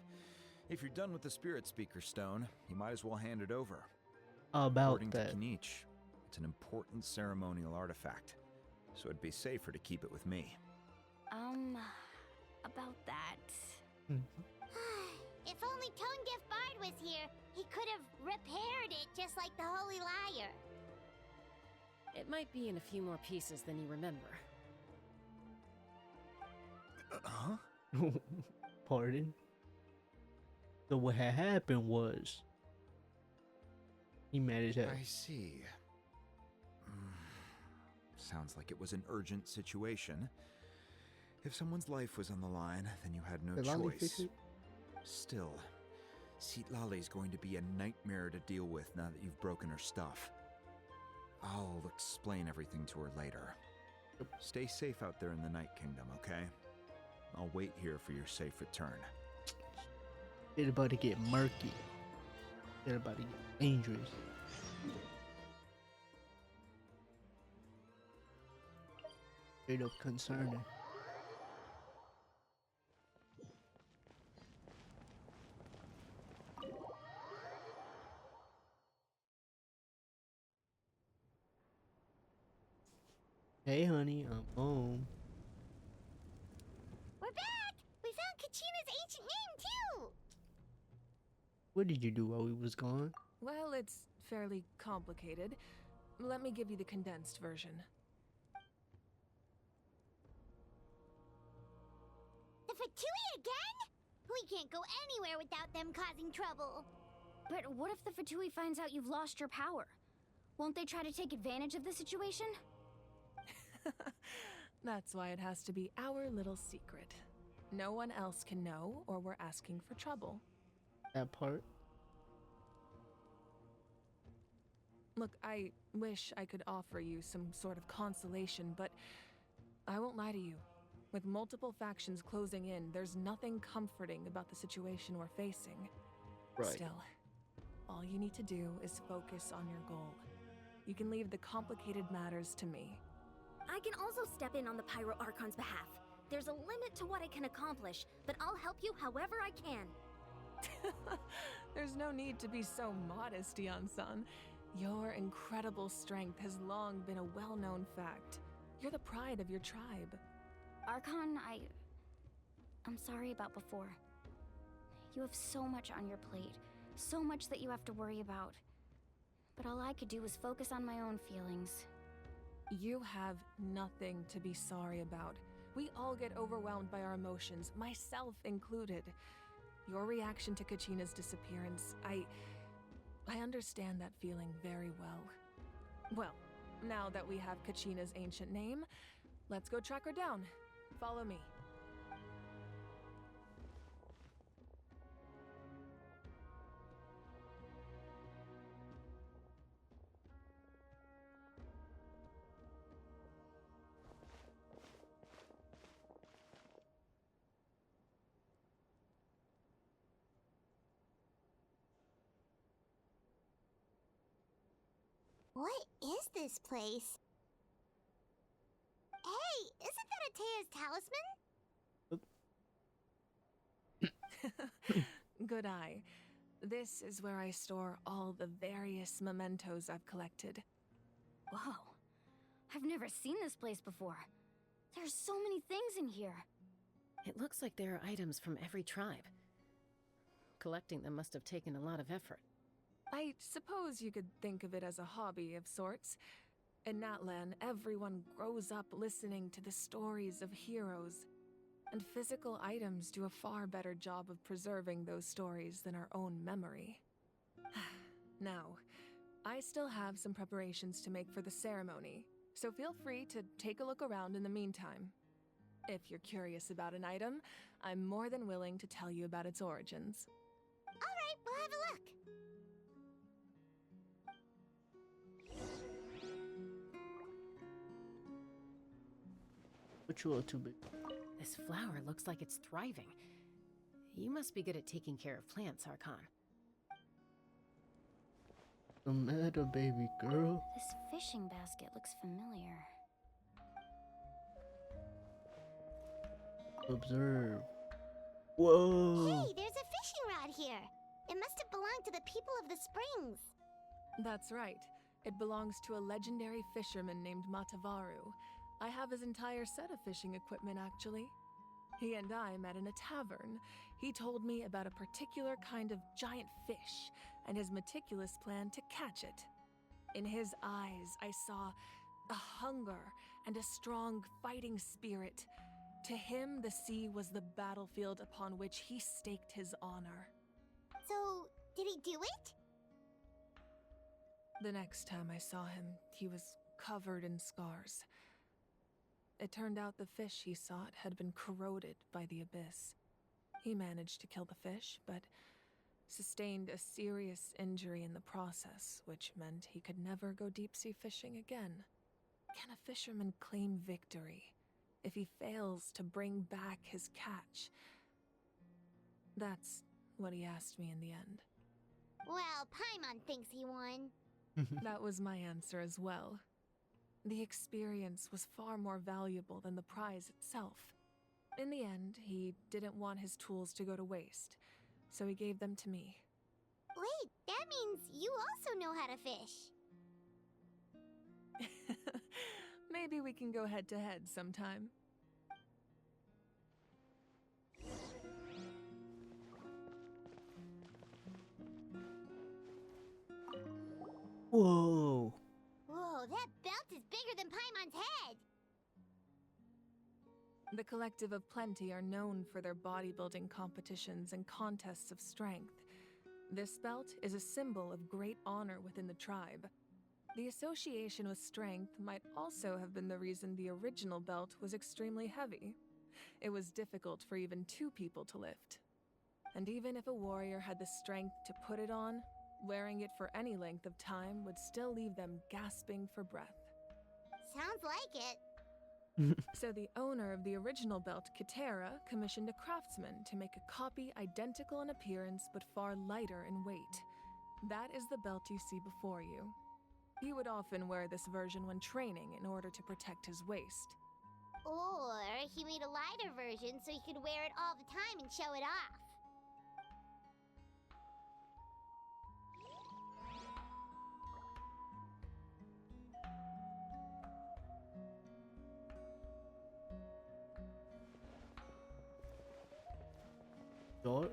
If you're done with the Spirit Speaker Stone, you might as well hand it over. About According that. to Kinich, it's an important ceremonial artifact, so it'd be safer to keep it with me. About that. If only Tonegif Bard was here, he could have repaired it just like the Holy Liar. It might be in a few more pieces than you remember. Huh? Pardon? So what had happened was he mad as hell. I see. Sounds like it was an urgent situation. If someone's life was on the line, then you had no Did Lolly fix choice. it? Still, Lali's going to be a nightmare to deal with now that you've broken her stuff. I'll explain everything to her later. Stay safe out there in the Night Kingdom, okay? I'll wait here for your safe return. It's about to get murky. It's about to get dangerous. Straight up concerning. Hey honey, I'm home. We're back! We found Kachina's ancient name, too! What did you do while we was gone? Well, it's fairly complicated. Let me give you the condensed version. The Fatui again? We can't go anywhere without them causing trouble. But what if the Fatui finds out you've lost your power? Won't they try to take advantage of the situation? That's why it has to be our little secret. No one else can know, or we're asking for trouble. That part? Look, I wish I could offer you some sort of consolation, but I won't lie to you. With multiple factions closing in, there's nothing comforting about the situation we're facing. Right. Still, all you need to do is focus on your goal. You can leave the complicated matters to me. I can also step in on the Pyro Archon's behalf. There's a limit to what I can accomplish, but I'll help you however I can. There's no need to be so modest, Yan-san. Your incredible strength has long been a well-known fact. You're the pride of your tribe. Archon, I'm sorry about before. You have so much on your plate, so much that you have to worry about. But all I could do was focus on my own feelings. You have nothing to be sorry about. We all get overwhelmed by our emotions, myself included. Your reaction to Kachina's disappearance, I understand that feeling very well. Well, now that we have Kachina's ancient name, let's go track her down. Follow me. What is this place? Hey, isn't that Atea's talisman? Good eye. This is where I store all the various mementos I've collected. Whoa. I've never seen this place before. There's so many things in here. It looks like there are items from every tribe. Collecting them must have taken a lot of effort. I suppose you could think of it as a hobby of sorts. In Natlan, everyone grows up listening to the stories of heroes, and physical items do a far better job of preserving those stories than our own memory. Now, I still have some preparations to make for the ceremony, so feel free to take a look around in the meantime. If you're curious about an item, I'm more than willing to tell you about its origins. All right, we'll have a look. What you up to, big? This flower looks like it's thriving. You must be good at taking care of plants, Archon. The matter, baby girl? This fishing basket looks familiar. Observe. Whoa! Hey, there's a fishing rod here. It must have belonged to the people of the springs. That's right. It belongs to a legendary fisherman named Matavaru. I have his entire set of fishing equipment, actually. He and I met in a tavern. He told me about a particular kind of giant fish and his meticulous plan to catch it. In his eyes, I saw a hunger and a strong fighting spirit. To him, the sea was the battlefield upon which he staked his honor. So, did he do it? The next time I saw him, he was covered in scars. It turned out the fish he sought had been corroded by the abyss. He managed to kill the fish, but sustained a serious injury in the process, which meant he could never go deep-sea fishing again. Can a fisherman claim victory if he fails to bring back his catch? That's what he asked me in the end. Well, Paimon thinks he won. That was my answer as well. The experience was far more valuable than the prize itself. In the end, he didn't want his tools to go to waste, so he gave them to me. Wait, that means you also know how to fish. Maybe we can go head-to-head sometime. Whoa! Whoa, that belt is bigger than Paimon's head! The Collective of Plenty are known for their bodybuilding competitions and contests of strength. This belt is a symbol of great honor within the tribe. The association with strength might also have been the reason the original belt was extremely heavy. It was difficult for even two people to lift. And even if a warrior had the strength to put it on, wearing it for any length of time would still leave them gasping for breath. Sounds like it. So the owner of the original belt, Kitera, commissioned a craftsman to make a copy identical in appearance but far lighter in weight. That is the belt you see before you. He would often wear this version when training in order to protect his waist. Or he made a lighter version so he could wear it all the time and show it off. Bro.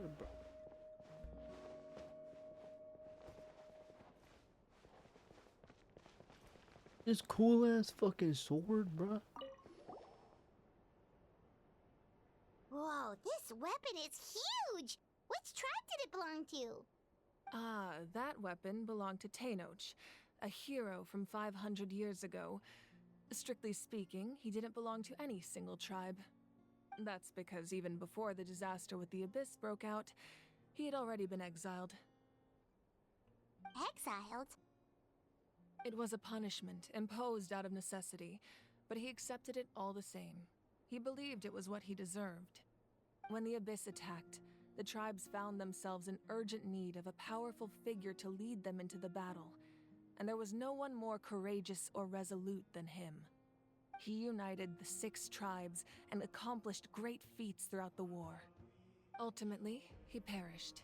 This cool ass fucking sword, bruh. Whoa, this weapon is huge! Which tribe did it belong to? Ah, that weapon belonged to Tenoch, a hero from 500 years ago. Strictly speaking, he didn't belong to any single tribe. That's because even before the disaster with the Abyss broke out, he had already been exiled. Exiled? It was a punishment imposed out of necessity, but he accepted it all the same. He believed it was what he deserved. When the Abyss attacked, the tribes found themselves in urgent need of a powerful figure to lead them into the battle, and there was no one more courageous or resolute than him. He united the 6 tribes and accomplished great feats throughout the war. Ultimately, he perished,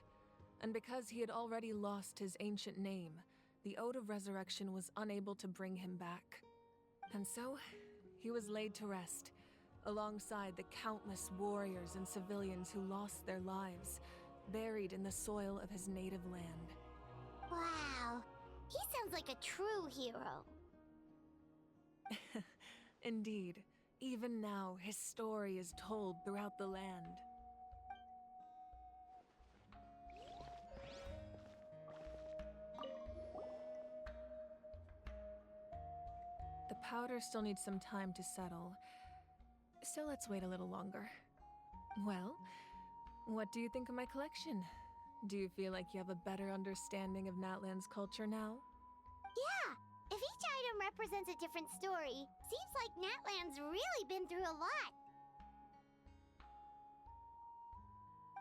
and because he had already lost his ancient name, the Ode of Resurrection was unable to bring him back. And so, he was laid to rest, alongside the countless warriors and civilians who lost their lives, buried in the soil of his native land. Wow. He sounds like a true hero. Indeed. Even now, his story is told throughout the land. The powder still needs some time to settle, so let's wait a little longer. Well, what do you think of my collection? Do you feel like you have a better understanding of Natlan's culture now? Yeah! If each item represents a different story, seems like Natlan's really been through a lot.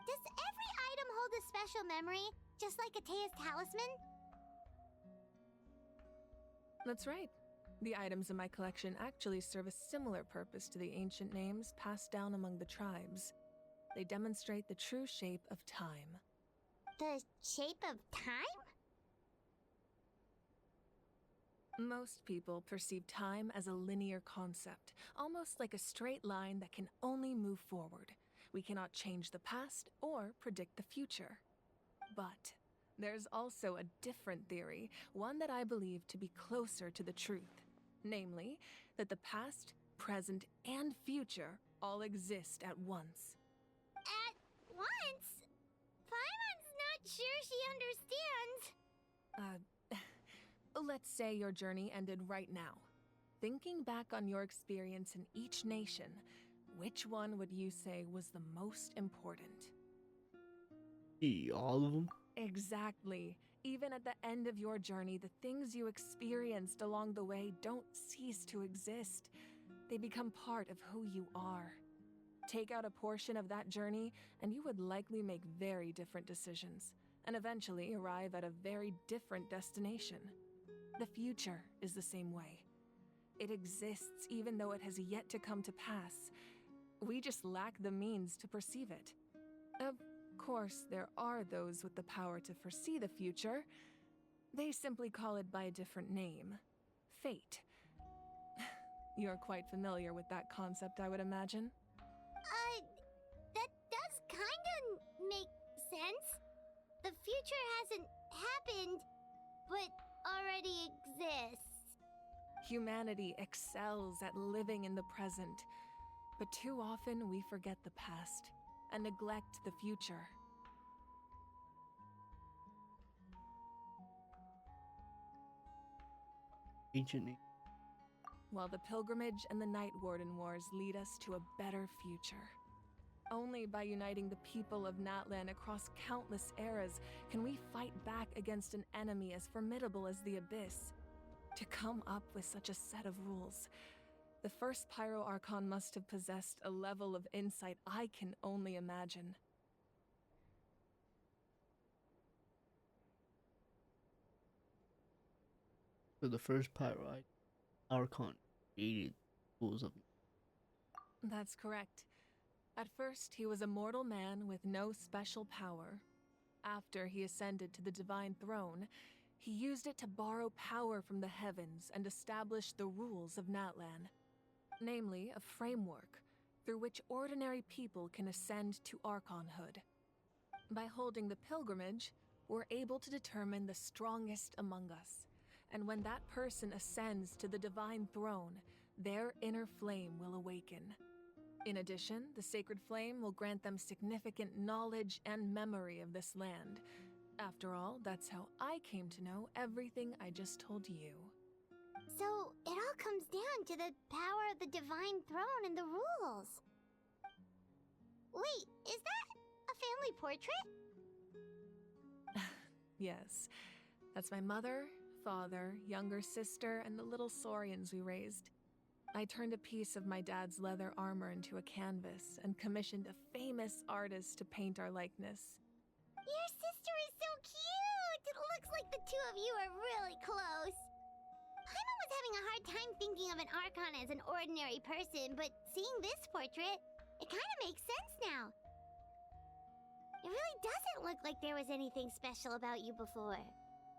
Does every item hold a special memory, just like Atea's talisman? That's right. The items in my collection actually serve a similar purpose to the ancient names passed down among the tribes. They demonstrate the true shape of time. The shape of time? Most people perceive time as a linear concept, almost like a straight line that can only move forward. We cannot change the past or predict the future. But there's also a different theory, one that I believe to be closer to the truth. Namely, that the past, present, and future all exist at once. At once? Paimon's not sure she understands. Let's say your journey ended right now. Thinking back on your experience in each nation, which one would you say was the most important? All of them? Exactly. Even at the end of your journey, the things you experienced along the way don't cease to exist. They become part of who you are. Take out a portion of that journey, and you would likely make very different decisions, and eventually arrive at a very different destination. The future is the same way. It exists even though it has yet to come to pass. We just lack the means to perceive it. Of course, there are those with the power to foresee the future. They simply call it by a different name. Fate. You're quite familiar with that concept, I would imagine. That does kinda make sense. The future hasn't happened, but already exists. Humanity excels at living in the present, but too often we forget the past and neglect the future. Ancient name. While the pilgrimage and the Night Warden Wars lead us to a better future. Only by uniting the people of Natlan across countless eras can we fight back against an enemy as formidable as the Abyss. To come up with such a set of rules, the first Pyro Archon must have possessed a level of insight I can only imagine. So the first pyro Archon created rules of. That's correct. At first, he was a mortal man with no special power. After he ascended to the divine throne, he used it to borrow power from the heavens and establish the rules of Natlan. Namely, a framework through which ordinary people can ascend to Archonhood. By holding the pilgrimage, we're able to determine the strongest among us. And when that person ascends to the divine throne, their inner flame will awaken. In addition, the sacred flame will grant them significant knowledge and memory of this land. After all, that's how I came to know everything I just told you. So, it all comes down to the power of the divine throne and the rules. Wait, is that a family portrait? Yes, that's my mother, father, younger sister, and the little saurians we raised. I turned a piece of my dad's leather armor into a canvas and commissioned a famous artist to paint our likeness. Your sister is so cute! It looks like the two of you are really close. Paimon was having a hard time thinking of an Archon as an ordinary person, but seeing this portrait, it kind of makes sense now. It really doesn't look like there was anything special about you before.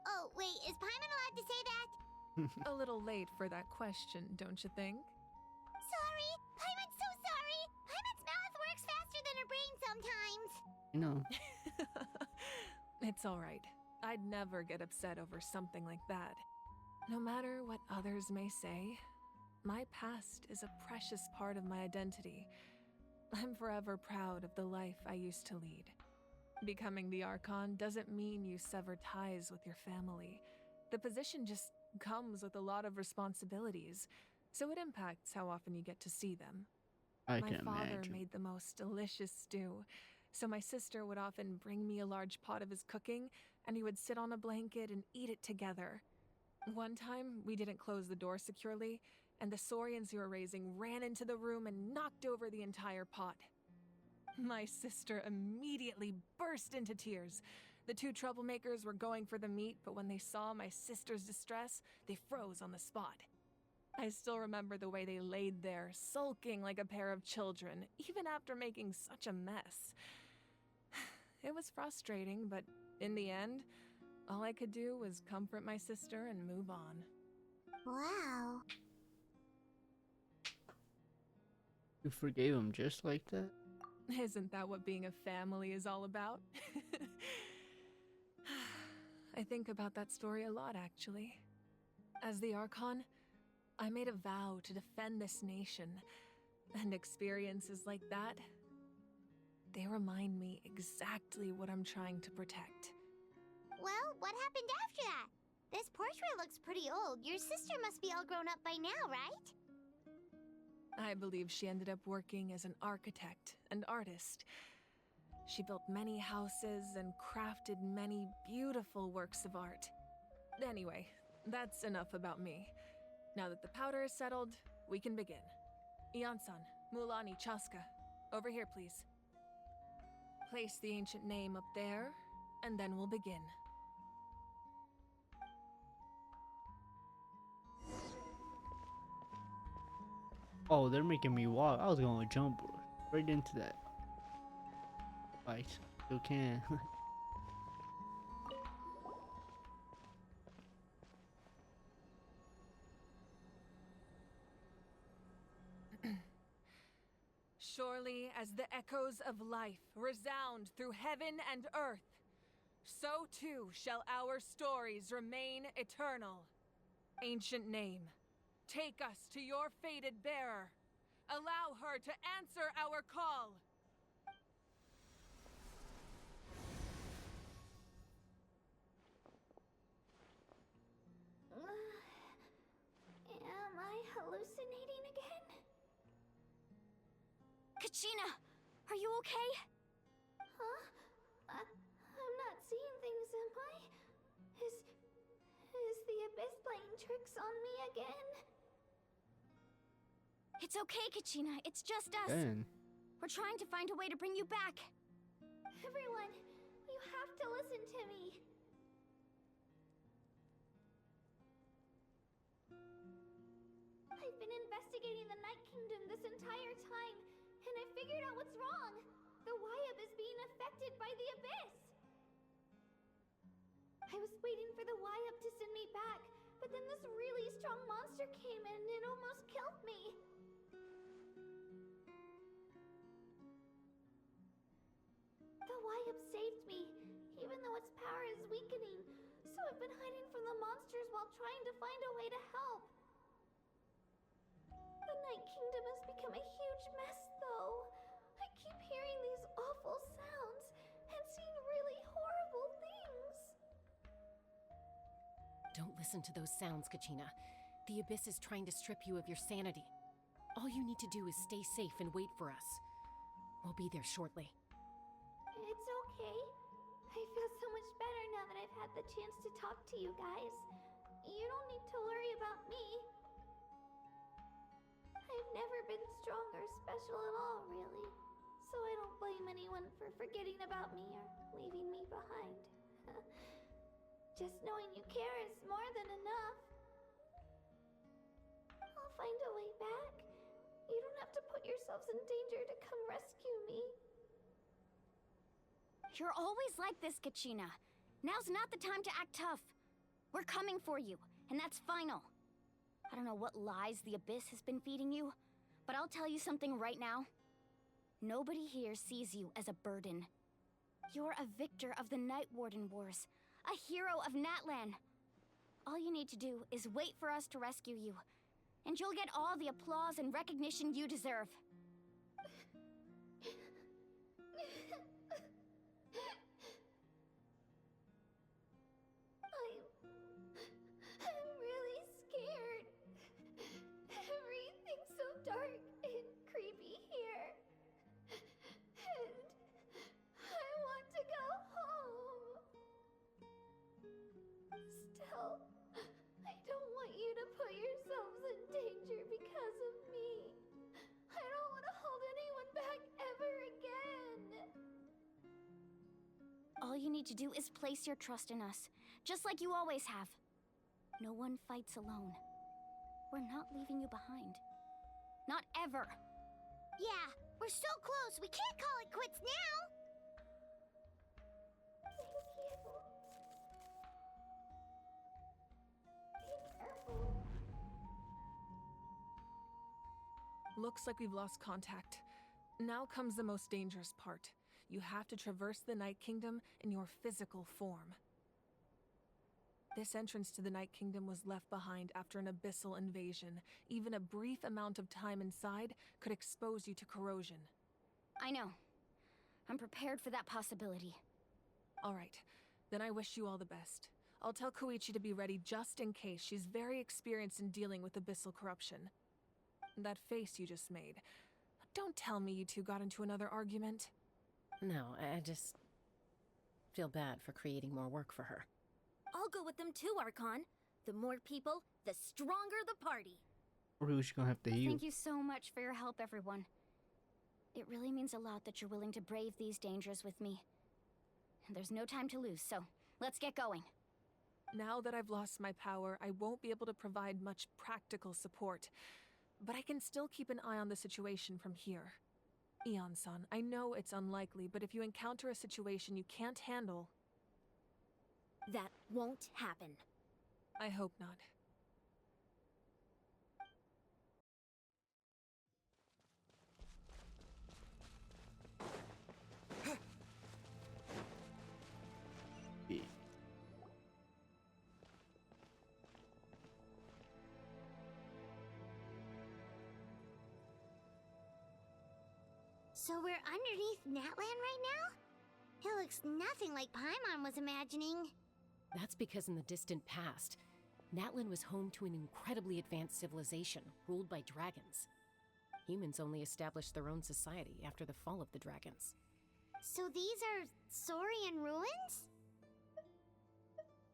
Oh, wait, is Paimon allowed to say that? A little late for that question, don't you think? Sorry! Paimon's so sorry! Paimon's mouth works faster than her brain sometimes! No. It's all right. I'd never get upset over something like that. No matter what others may say, my past is a precious part of my identity. I'm forever proud of the life I used to lead. Becoming the Archon doesn't mean you sever ties with your family. The position just comes with a lot of responsibilities, so it impacts how often you get to see them. I My can father imagine. made the most delicious stew, so my sister would often bring me a large pot of his cooking, and we would sit on a blanket and eat it together. One time, we didn't close the door securely, and the Saurians who were raising ran into the room and knocked over the entire pot. My sister immediately burst into tears. The two troublemakers were going for the meat, but when they saw my sister's distress, they froze on the spot. I still remember the way they laid there, sulking like a pair of children, even after making such a mess. It was frustrating, but in the end, all I could do was comfort my sister and move on. Wow. You forgave him just like that? Isn't that what being a family is all about? I think about that story a lot, actually. As the Archon, I made a vow to defend this nation, and experiences like that, they remind me exactly what I'm trying to protect. Well, what happened after that? This portrait looks pretty old. Your sister must be all grown up by now, right? I believe she ended up working as an architect and artist. She built many houses and crafted many beautiful works of art. Anyway, that's enough about me. Now that the powder is settled, we can begin. Iansan, Mulani, Chaska, over here, please. Place the ancient name up there, and then we'll begin. Oh, they're making me walk. I was gonna jump right into that fight. Still can. Surely as the echoes of life resound through heaven and earth, so too shall our stories remain eternal. Ancient name, take us to your fated bearer. Allow her to answer our call. Am I hallucinating again? Kachina, are you okay? Huh? I'm not seeing things, am I? Is the Abyss playing tricks on me again? It's okay, Kachina. It's just us. Then We're trying to find a way to bring you back. Everyone, you have to listen to me. I've been investigating the Night Kingdom this entire time, and I figured out what's wrong. The Wyab is being affected by the Abyss. I was waiting for the Wyab to send me back, but then this really strong monster came in and it almost killed me. The Wyab saved me, even though its power is weakening, so I've been hiding from the monsters while trying to find a way to help. The Night Kingdom has become a huge mess, though. I keep hearing these awful sounds and seeing really horrible things. Don't listen to those sounds, Kachina. The Abyss is trying to strip you of your sanity. All you need to do is stay safe and wait for us. We'll be there shortly. It's okay. I feel so much better now that I've had the chance to talk to you guys. You don't need to worry about me. I've never been strong or special at all, really. So I don't blame anyone for forgetting about me or leaving me behind. Just knowing you care is more than enough. I'll find a way back. You don't have to put yourselves in danger to come rescue me. You're always like this, Kachina. Now's not the time to act tough. We're coming for you, and that's final. I don't know what lies the Abyss has been feeding you, but I'll tell you something right now. Nobody here sees you as a burden. You're a victor of the Night Warden Wars, a hero of Natlan. All you need to do is wait for us to rescue you, and you'll get all the applause and recognition you deserve. I'm really scared. Everything's so dark and creepy here. And I want to go home. Still, I don't want you to put yourselves in danger because of me. I don't want to hold anyone back ever again. All you need to do is place your trust in us, just like you always have. No one fights alone. We're not leaving you behind. Not ever. Yeah, we're so close. We can't call it quits now. Thank you. Be careful. Looks like we've lost contact. Now comes the most dangerous part. You have to traverse the Night Kingdom in your physical form. This entrance to the Night Kingdom was left behind after an abyssal invasion. Even a brief amount of time inside could expose you to corrosion. I know. I'm prepared for that possibility. All right, then I wish you all the best. I'll tell Koichi to be ready just in case. She's very experienced in dealing with abyssal corruption. That face you just made. Don't tell me you two got into another argument. No, I just feel bad for creating more work for her. I'll go with them too, Archon. The more people, the stronger the party. Or who's gonna have to heal? Thank you so much for your help, everyone. It really means a lot that you're willing to brave these dangers with me. There's no time to lose, so let's get going. Now that I've lost my power, I won't be able to provide much practical support. But I can still keep an eye on the situation from here. Eon-san, I know it's unlikely, but if you encounter a situation you can't handle... That won't happen. I hope not. Yeah. So we're underneath Natlan right now? It looks nothing like Paimon was imagining. That's because in the distant past, Natlan was home to an incredibly advanced civilization ruled by dragons. Humans only established their own society after the fall of the dragons. So these are Saurian ruins?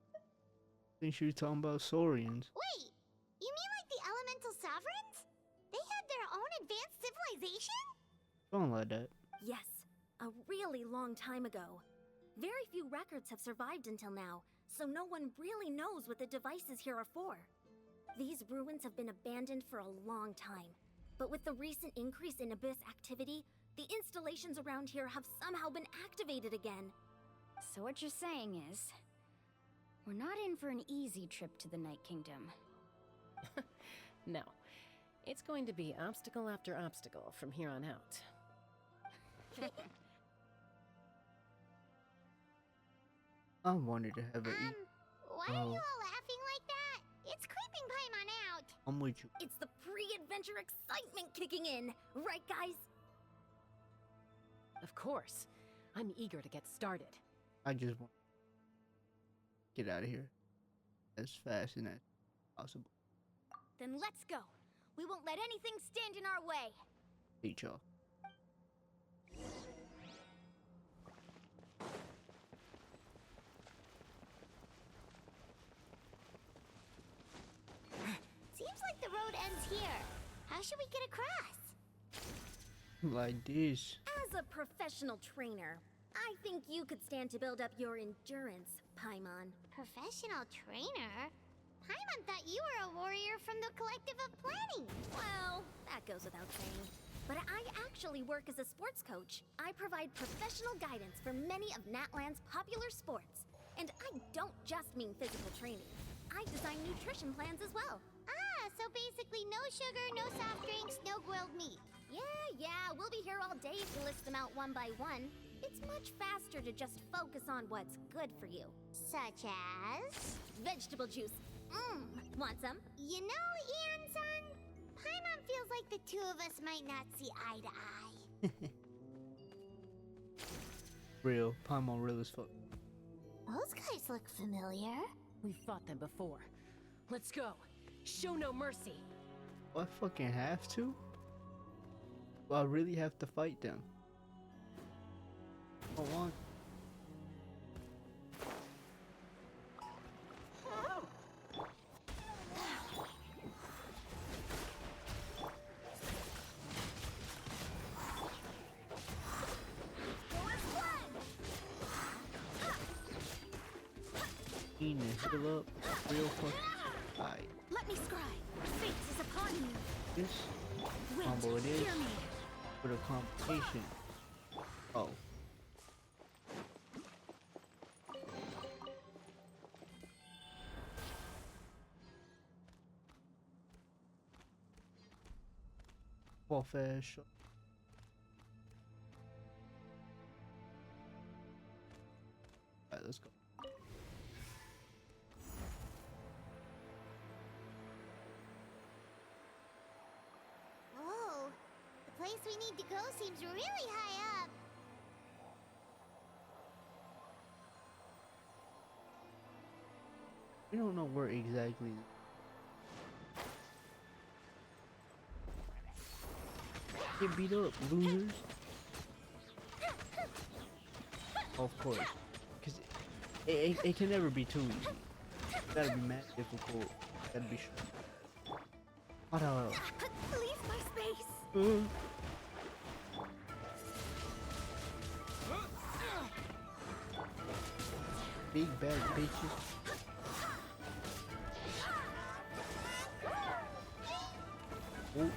I think she was talking about Saurians. Wait, you mean like the elemental sovereigns? They had their own advanced civilization? Something like that. Yes, a really long time ago. Very few records have survived until now, so no one really knows what the devices here are for. These ruins have been abandoned for a long time, but with the recent increase in Abyss activity, the installations around here have somehow been activated again. So what you're saying is, we're not in for an easy trip to the Night Kingdom. No, it's going to be obstacle after obstacle from here on out. I wanted to have a eat. Why are you all laughing like that? It's creeping Paimon out. I'm with you. It's the pre-adventure excitement kicking in, right guys? Of course. I'm eager to get started. I just want to get out of here as fast and as possible. Then let's go. We won't let anything stand in our way. Hate y'all. Seems like the road ends here. How should we get across? Like this. As a professional trainer, I think you could stand to build up your endurance, Paimon. Professional trainer? Paimon thought you were a warrior from the Collective of Planning. Well, that goes without saying. But I actually work as a sports coach. I provide professional guidance for many of Natlan's popular sports. And I don't just mean physical training. I design nutrition plans as well. Ah, so basically no sugar, no soft drinks, no grilled meat. Yeah, we'll be here all day if you list them out one by one. It's much faster to just focus on what's good for you. Such as? Vegetable juice. Want some? You know, Ian-san, Paimon feels like the two of us might not see eye to eye. Real. Paimon real as fuck. Those guys look familiar. We've fought them before. Let's go. Show no mercy. Do I fucking have to? Do I really have to fight them? I want. Need to heal up real fucking tight. Let me scry. Fate is upon you. This Wait, combo it is hear me. for the competition. Oh. Ball fish. Alright, let's go. Whoa, the place we need to go seems really high up. We don't know where exactly. Get beat up, losers. Of course. Because it can never be too easy. It's gotta be mad difficult. Gotta be sure. What else? Leave my space. Big bad bitches. Oh.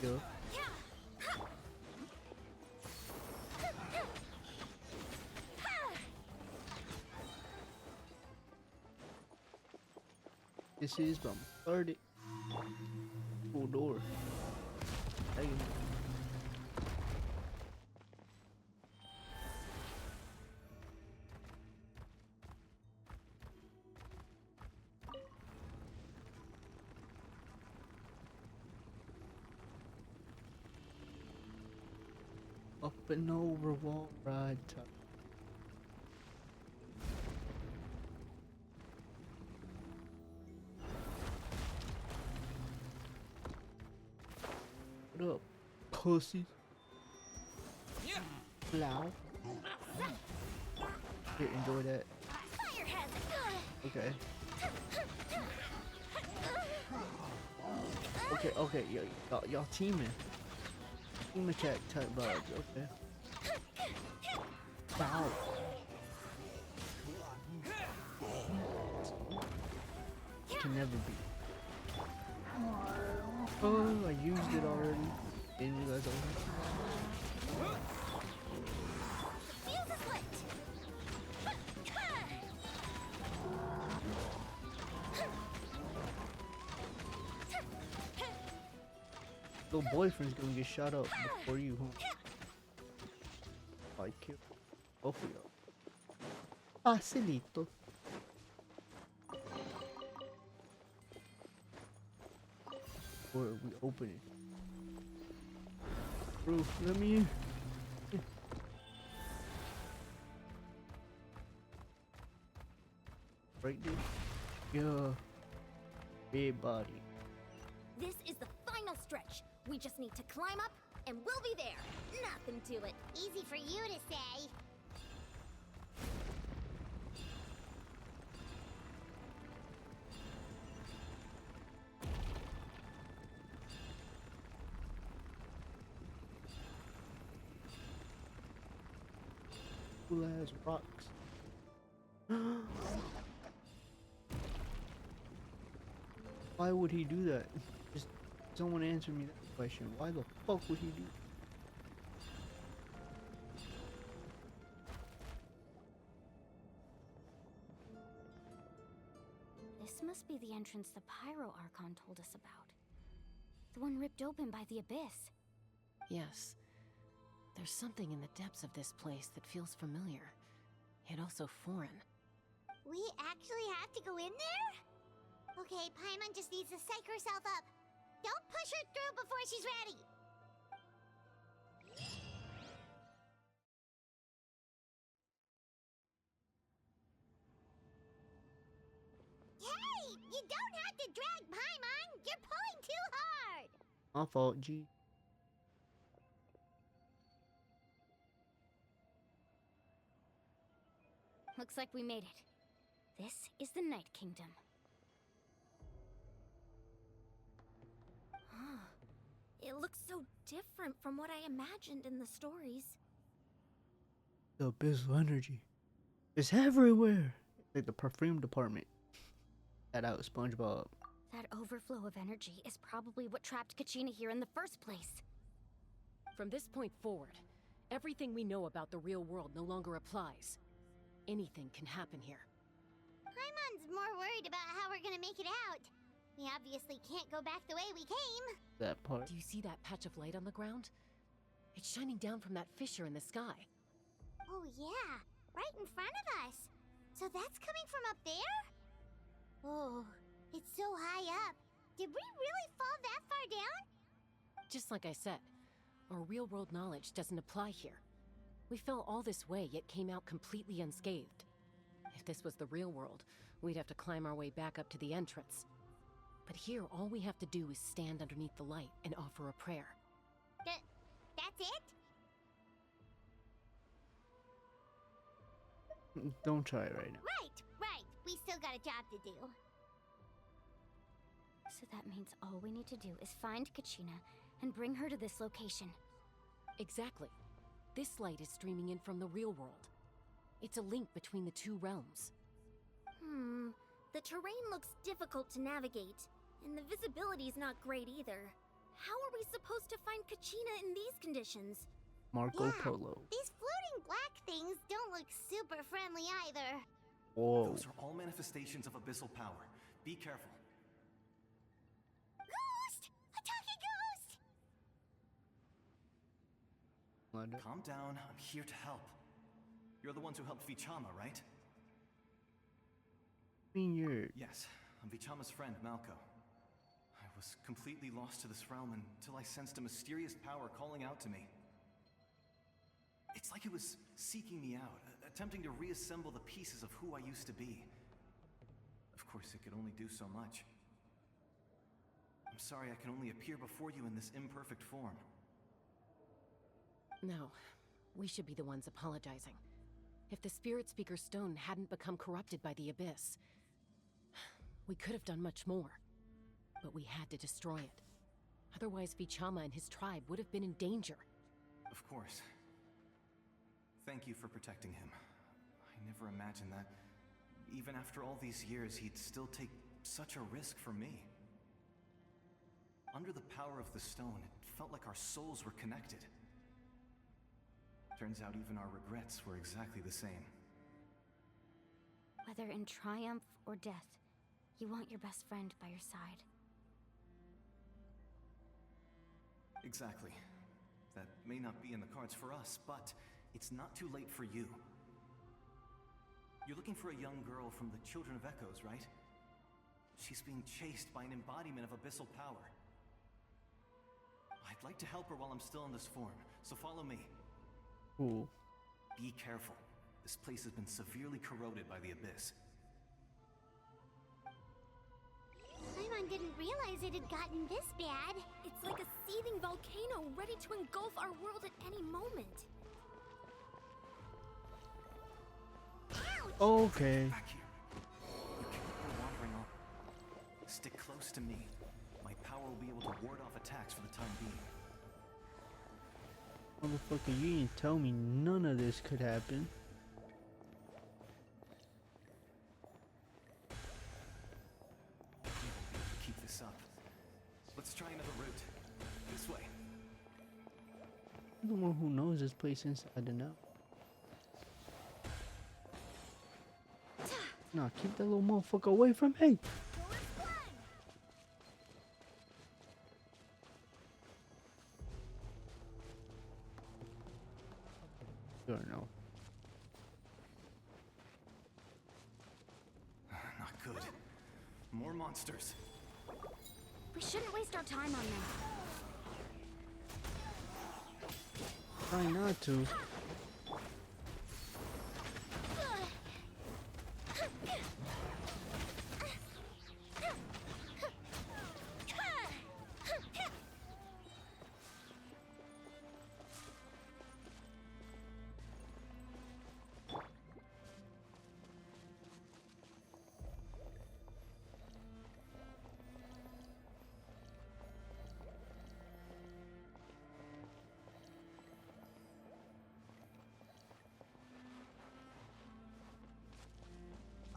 Yo. This is from 30. Full door. Hey. Up and over wall ride time. What up, pussy? Loud. Here, enjoy that. Okay. Okay, y'all teaming. Team attack type vibes, okay. Bow. Can never be. Oh, I used it already. Didn't realize I was. Fuse is lit. Little boyfriend's gonna get shot up before you, huh? I kill both of y'all. Facilito. Or we open it. Bro, let me in. Break this. Yeah. Big body. This is the final stretch. We just need to climb up, and we'll be there. Nothing to it. Easy for you to say. Cool ass rocks. Why would he do that? Just someone answer me that question. Why the fuck would he do that? This must must be the entrance the Pyro Archon told us about. The one ripped open by the Abyss. Yes. There's something in the depths of this place that feels familiar, yet also foreign. We actually have to go in there? Okay, Paimon just needs to psych herself up. Don't push her through before she's ready. Hey! You don't have to drag Paimon! You're pulling too hard! My fault, G. Looks like we made it. This is the Night Kingdom. It looks so different from what I imagined in the stories. The abyssal energy. It's everywhere. Like the perfume department. That out SpongeBob. That overflow of energy is probably what trapped Kachina here in the first place. From this point forward, everything we know about the real world no longer applies. Anything can happen here. Paimon's more worried about how we're gonna make it out. We obviously can't go back the way we came. That part. Do you see that patch of light on the ground? It's shining down from that fissure in the sky. Oh yeah, right in front of us. So that's coming from up there? Oh, it's so high up. Did we really fall that far down? Just like I said, our real-world knowledge doesn't apply here. We fell all this way, yet came out completely unscathed. If this was the real world, we'd have to climb our way back up to the entrance. But here, all we have to do is stand underneath the light and offer a prayer. That's it? Don't try it right now. Right. We still got a job to do. So that means all we need to do is find Kachina and bring her to this location. Exactly. This light is streaming in from the real world. It's a link between the two realms. The terrain looks difficult to navigate, and the visibility's not great either. How are we supposed to find Kachina in these conditions? Marco Polo. These floating black things don't look super friendly either. Whoa. Those are all manifestations of abyssal power. Be careful. Ghost! A talking ghost! Calm down, I'm here to help. You're the ones who helped Vichama, right? I mean, you're... Yes, I'm Vichama's friend, Malco. I was completely lost to this realm until I sensed a mysterious power calling out to me. It's like it was seeking me out, attempting to reassemble the pieces of who I used to be. Of course, it could only do so much. I'm sorry I can only appear before you in this imperfect form. No, we should be the ones apologizing. If the Spirit Speaker Stone hadn't become corrupted by the Abyss, we could have done much more. But we had to destroy it. Otherwise, Vichama and his tribe would have been in danger. Of course. Thank you for protecting him. I never imagined that, even after all these years, he'd still take such a risk for me. Under the power of the stone, it felt like our souls were connected. Turns out even our regrets were exactly the same. Whether in triumph or death, you want your best friend by your side. Exactly. That may not be in the cards for us, but it's not too late for you. You're looking for a young girl from the Children of Echoes, right? She's being chased by an embodiment of abyssal power. I'd like to help her while I'm still in this form, so follow me. Cool. Be careful. This place has been severely corroded by the Abyss. Paimon didn't realize it had gotten this bad. It's like a seething volcano ready to engulf our world at any moment. Okay. Back here. You can't go wandering on. Stick close to me. My power will be able to ward off attacks for the time being. Motherfucker, you didn't tell me none of this could happen. We won't be able to keep this up. Let's try another route. This way. I'm the one who knows this place inside and out. Nah, keep that little motherfucker away from me. Well, let's Sure, no. Not good. More monsters. We shouldn't waste our time on them. Try not to.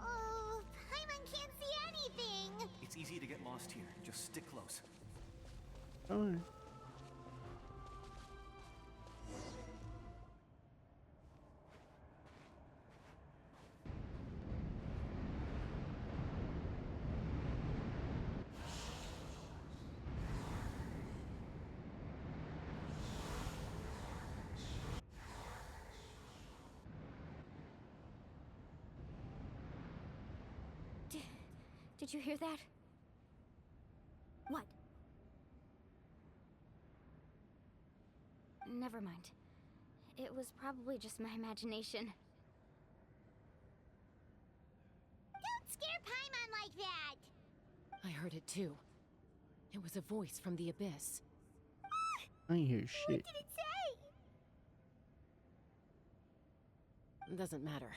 Oh, Paimon can't see anything. It's easy to get lost here. Just stick close. Alright. Did you hear that? What? Never mind. It was probably just my imagination. Don't scare Paimon like that. I heard it too. It was a voice from the abyss. I ain't hear shit. What did it say? Doesn't matter.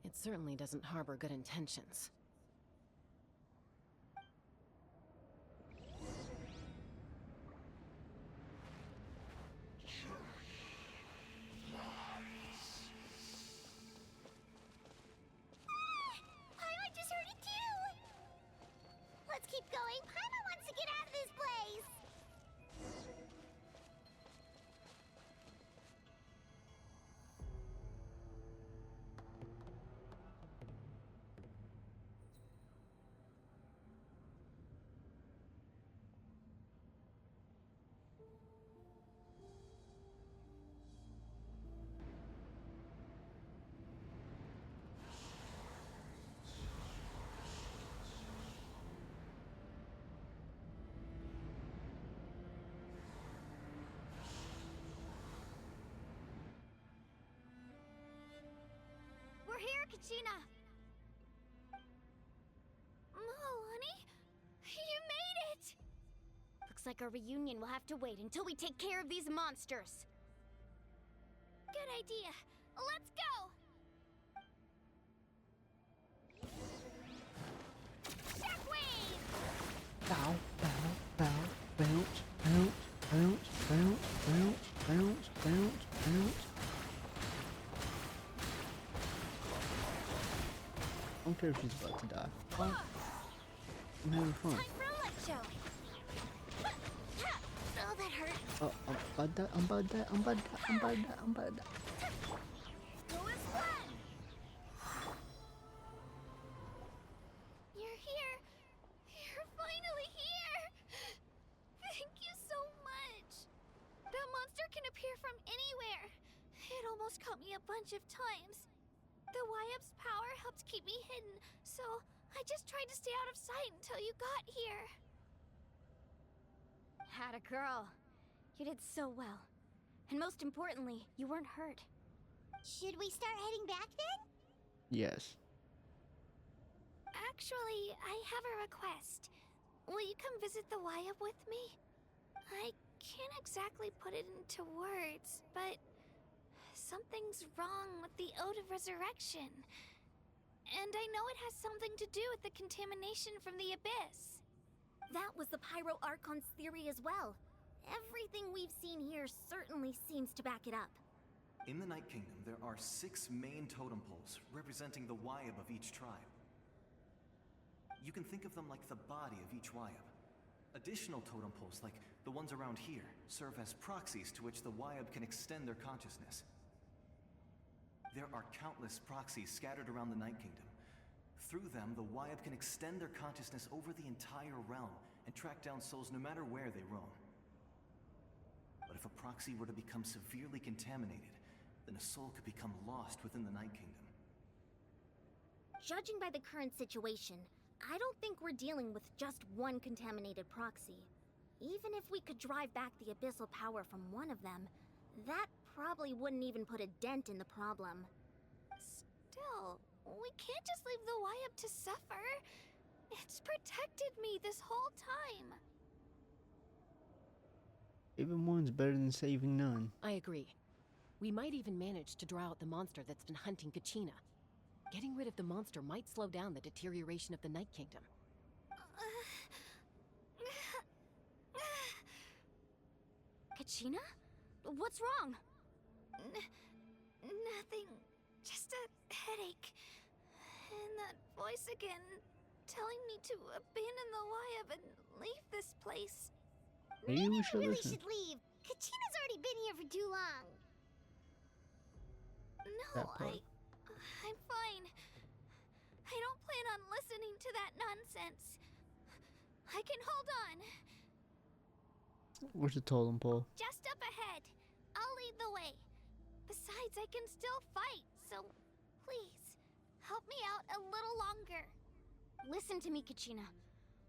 It certainly doesn't harbor good intentions. Paimon just heard it too. Let's keep going. Paimon wants to get out of this place. We're here, Kachina! Honey? You made it! Looks like our reunion will have to wait until we take care of these monsters. Good idea. Let's go! Shockwave! Bow, bow, bow, bounce, bounce, bounce, bounce, bounce, bounce, bounce, bounce. I don't care if she's about to die. Oh, I'm having fun. Time for a light show! Oh, that hurt. Oh, I'm about that, I'm about that, I'm about that, I'm about that, I'm about that. Go as one! You're here! You're finally here! Thank you so much! That monster can appear from anywhere. It almost caught me a bunch of times. The Wyab's power helped keep me hidden, so I just tried to stay out of sight until you got here. Had a girl. You did so well. And most importantly, you weren't hurt. Should we start heading back then? Yes. Actually, I have a request. Will you come visit the Wyab with me? I can't exactly put it into words, but something's wrong with the Ode of Resurrection. And I know it has something to do with the contamination from the Abyss. That was the Pyro Archon's theory as well. Everything we've seen here certainly seems to back it up. In the Night Kingdom, there are 6 main totem poles representing the Wyab of each tribe. You can think of them like the body of each Wyab. Additional totem poles, like the ones around here, serve as proxies to which the Wyab can extend their consciousness. There are countless proxies scattered around the Night Kingdom. Through them, the Wyab can extend their consciousness over the entire realm and track down souls no matter where they roam. But if a proxy were to become severely contaminated, then a soul could become lost within the Night Kingdom. Judging by the current situation, I don't think we're dealing with just one contaminated proxy. Even if we could drive back the abyssal power from one of them, that probably wouldn't even put a dent in the problem. Still, we can't just leave the Wyab to suffer. It's protected me this whole time. Saving one's better than saving none. I agree. We might even manage to draw out the monster that's been hunting Kachina. Getting rid of the monster might slow down the deterioration of the Night Kingdom. Kachina? What's wrong? Nothing. Just a headache. And that voice again, telling me to abandon the Wyab and leave this place. Maybe we should really listen. should leave. Kachina's already been here for too long. No, I'm fine. I don't plan on listening to that nonsense. I can hold on. Where's the totem pole? Just up ahead. I'll lead the way. Besides, I can still fight, so please, help me out a little longer. Listen to me, Kachina.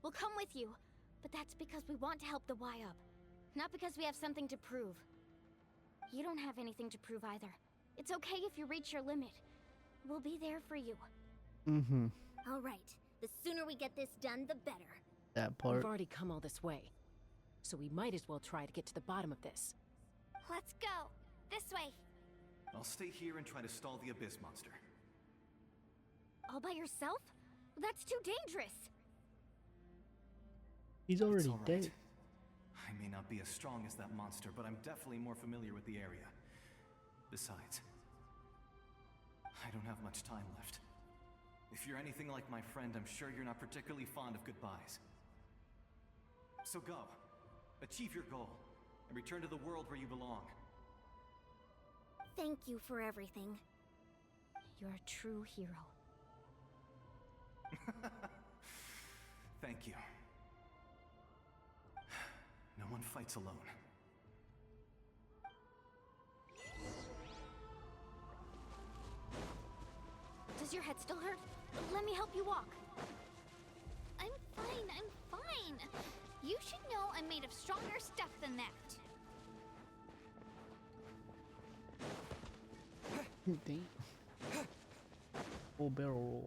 We'll come with you, but that's because we want to help the Wyab, not because we have something to prove. You don't have anything to prove either. It's okay if you reach your limit. We'll be there for you. Mm-hmm. All right. The sooner we get this done, the better. That part. We've already come all this way, so we might as well try to get to the bottom of this. Let's go. This way. I'll stay here and try to stall the Abyss monster. All by yourself? That's too dangerous. He's It's already all right. dead. I may not be as strong as that monster, but I'm definitely more familiar with the area. Besides, I don't have much time left. If you're anything like my friend, I'm sure you're not particularly fond of goodbyes. So go. Achieve your goal, and return to the world where you belong. Thank you for everything. You're a true hero. Thank you. No one fights alone. Does your head still hurt? Let me help you walk. I'm fine. You should know I'm made of stronger stuff than that. Damn. Full barrel roll.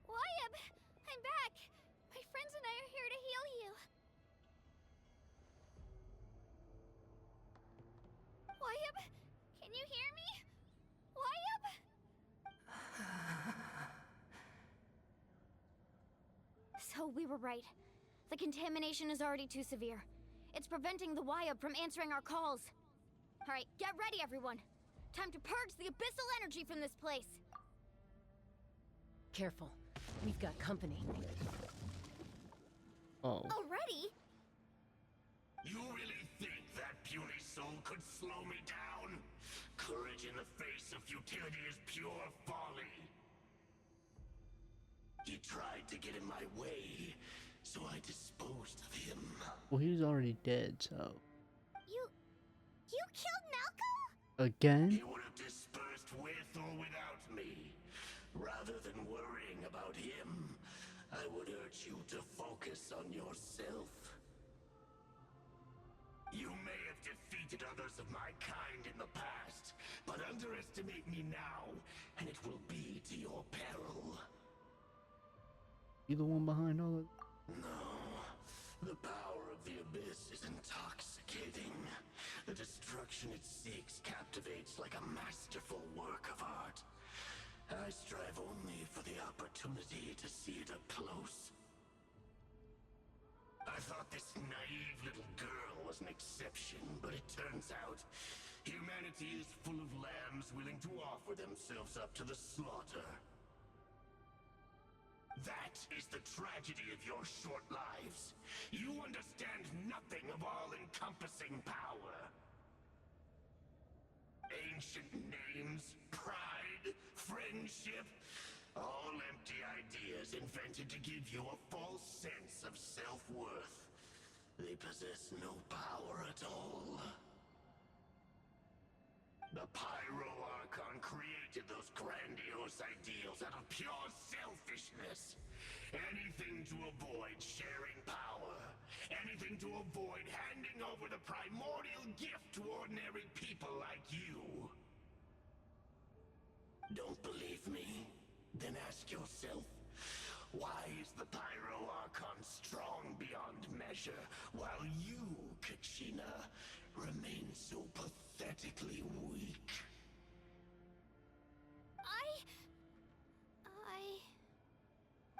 Wyab, I'm back. My friends and I are here to heal you. Wyab, can you hear me? Wyab? So we were right. The contamination is already too severe. It's preventing the Wyab from answering our calls. All right, get ready, everyone. Time to purge the abyssal energy from this place. Careful. We've got company. Oh. Already? You really think that puny soul could slow me down? Courage in the face of futility is pure folly. He tried to get in my way, so I disposed of him. Well, he was already dead, so. You killed Malco? Again? He would have dispersed with or without me. Rather than worrying about him, I would urge you to focus on yourself. You may have defeated others of my kind in the past, but underestimate me now, and it will be to your peril. You the one behind all of. No. The power of the Abyss is intoxicating. The destruction it seeks captivates like a masterful work of art. I strive only for the opportunity to see it up close. I thought this naive little girl was an exception, but it turns out humanity is full of lambs willing to offer themselves up to the slaughter. That is the tragedy of your short lives. You understand nothing of all-encompassing power. A ancient names, pride, friendship, all empty ideas invented to give you a false sense of self-worth. They possess no power at all. The Pyro Archon created those grandiose ideals out of pure selfishness. Anything to avoid sharing power. Anything to avoid handing over the primordial gift to ordinary people like you. Don't believe me? Then ask yourself, why is the Pyro Archon strong beyond measure, while you, Kachina, remain so pathetically weak?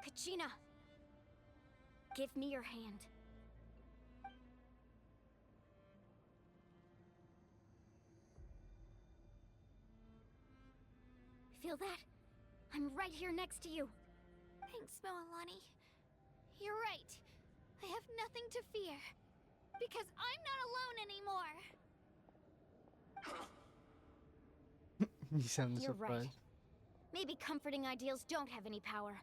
Kachina! Give me your hand. Feel that? I'm right here next to you. Thanks, Moalani. You're right. I have nothing to fear. Because I'm not alone anymore. You sound You're surprised. right. Maybe comforting ideals don't have any power.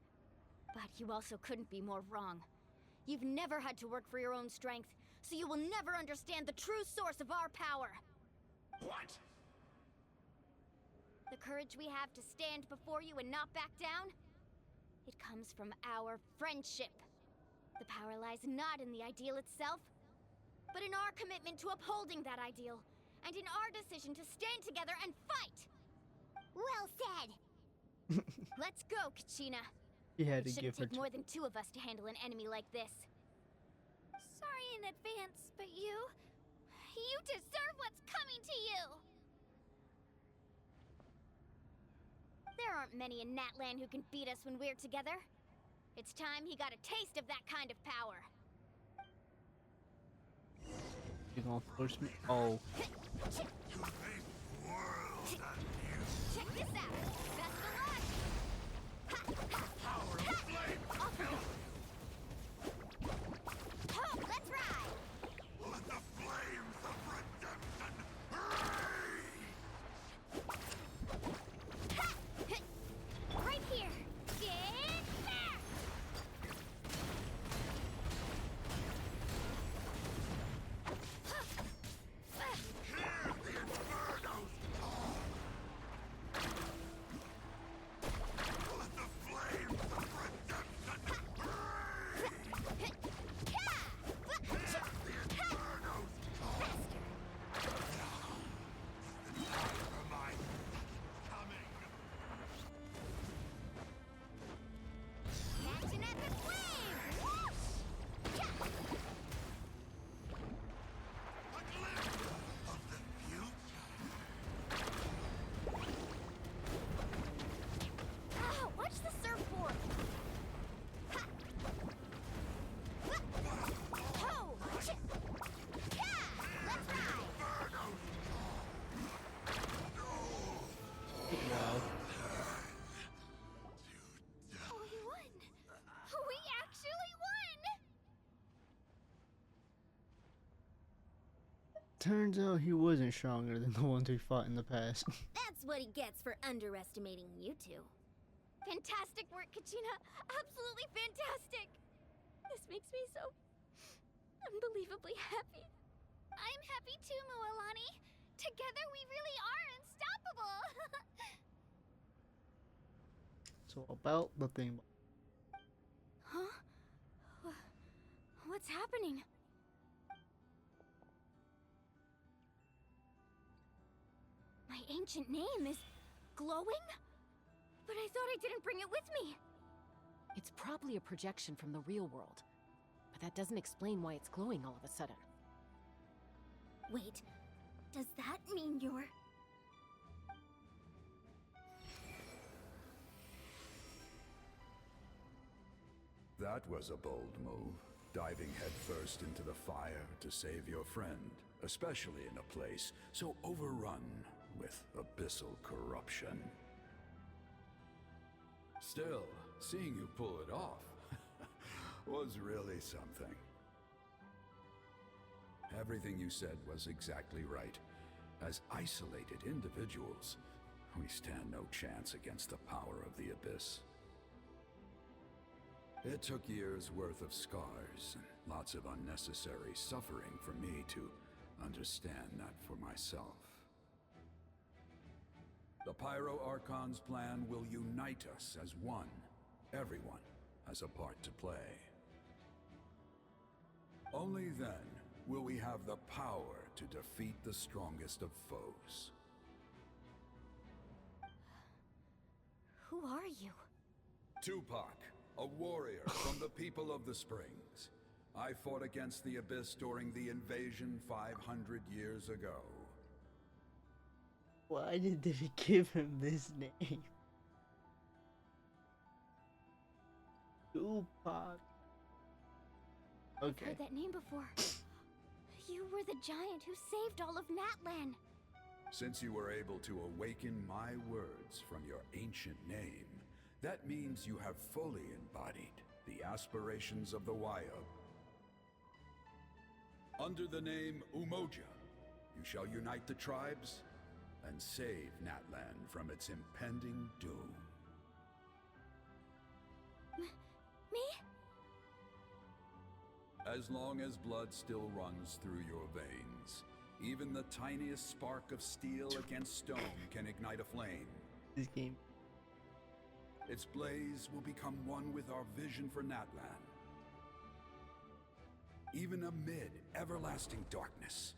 But you also couldn't be more wrong. You've never had to work for your own strength, so you will never understand the true source of our power. What? The courage we have to stand before you and not back down? It comes from our friendship. The power lies not in the ideal itself, but in our commitment to upholding that ideal, and in our decision to stand together and fight! Well said! Let's go, Kachina. You had to It give shouldn't her. take more than two of us to handle an enemy like this. Sorry in advance, but you deserve what's coming to you! There aren't many in Natlan who can beat us when we're together. It's time he got a taste of that kind of power. You gonna force me? Oh. Check this out! Best of luck! Power of flame! Oh, let's ride! Let the flames of redemption rage! Right here! Get back! Hear the infernos! Let the flames of redemption rage! Hear the infernos! The time for my coming! Catching at the flames! Whoosh! A glimpse of the future! Oh, watch the surfboard! Oh, shit! Let's ride! Oh, we won! We actually won! Turns out he wasn't stronger than the ones we fought in the past. That's what he gets for underestimating you two. Fantastic work, Kachina! Absolutely fantastic! This makes me so unbelievably happy. I'm happy too, Moalani. Together we really are unstoppable. So about the thing. Huh? What's happening? My ancient name is glowing? But I thought I didn't bring it with me. It's probably a projection from the real world. But that doesn't explain why it's glowing all of a sudden. Wait, does that mean you're... That was a bold move, diving headfirst into the fire to save your friend, especially in a place so overrun with abyssal corruption. Still, seeing you pull it off was really something. Everything you said was exactly right. As isolated individuals, we stand no chance against the power of the Abyss. It took years' worth of scars and lots of unnecessary suffering for me to understand that for myself. The Pyro Archon's plan will unite us as one. Everyone has a part to play. Only then will we have the power to defeat the strongest of foes. Who are you? Tupac, a warrior from the people of the Springs. I fought against the Abyss during the invasion 500 years ago. Why did they give him this name? Tupac. I've Okay. heard that name before. You were the giant who saved all of Natlan. Since you were able to awaken my words from your ancient name, that means you have fully embodied the aspirations of the Wayab. Under the name Umoja, you shall unite the tribes and save Natlan from its impending doom. Me? As long as blood still runs through your veins, even the tiniest spark of steel against stone can ignite a flame. This game. Its blaze will become one with our vision for Natlan. Even amid everlasting darkness,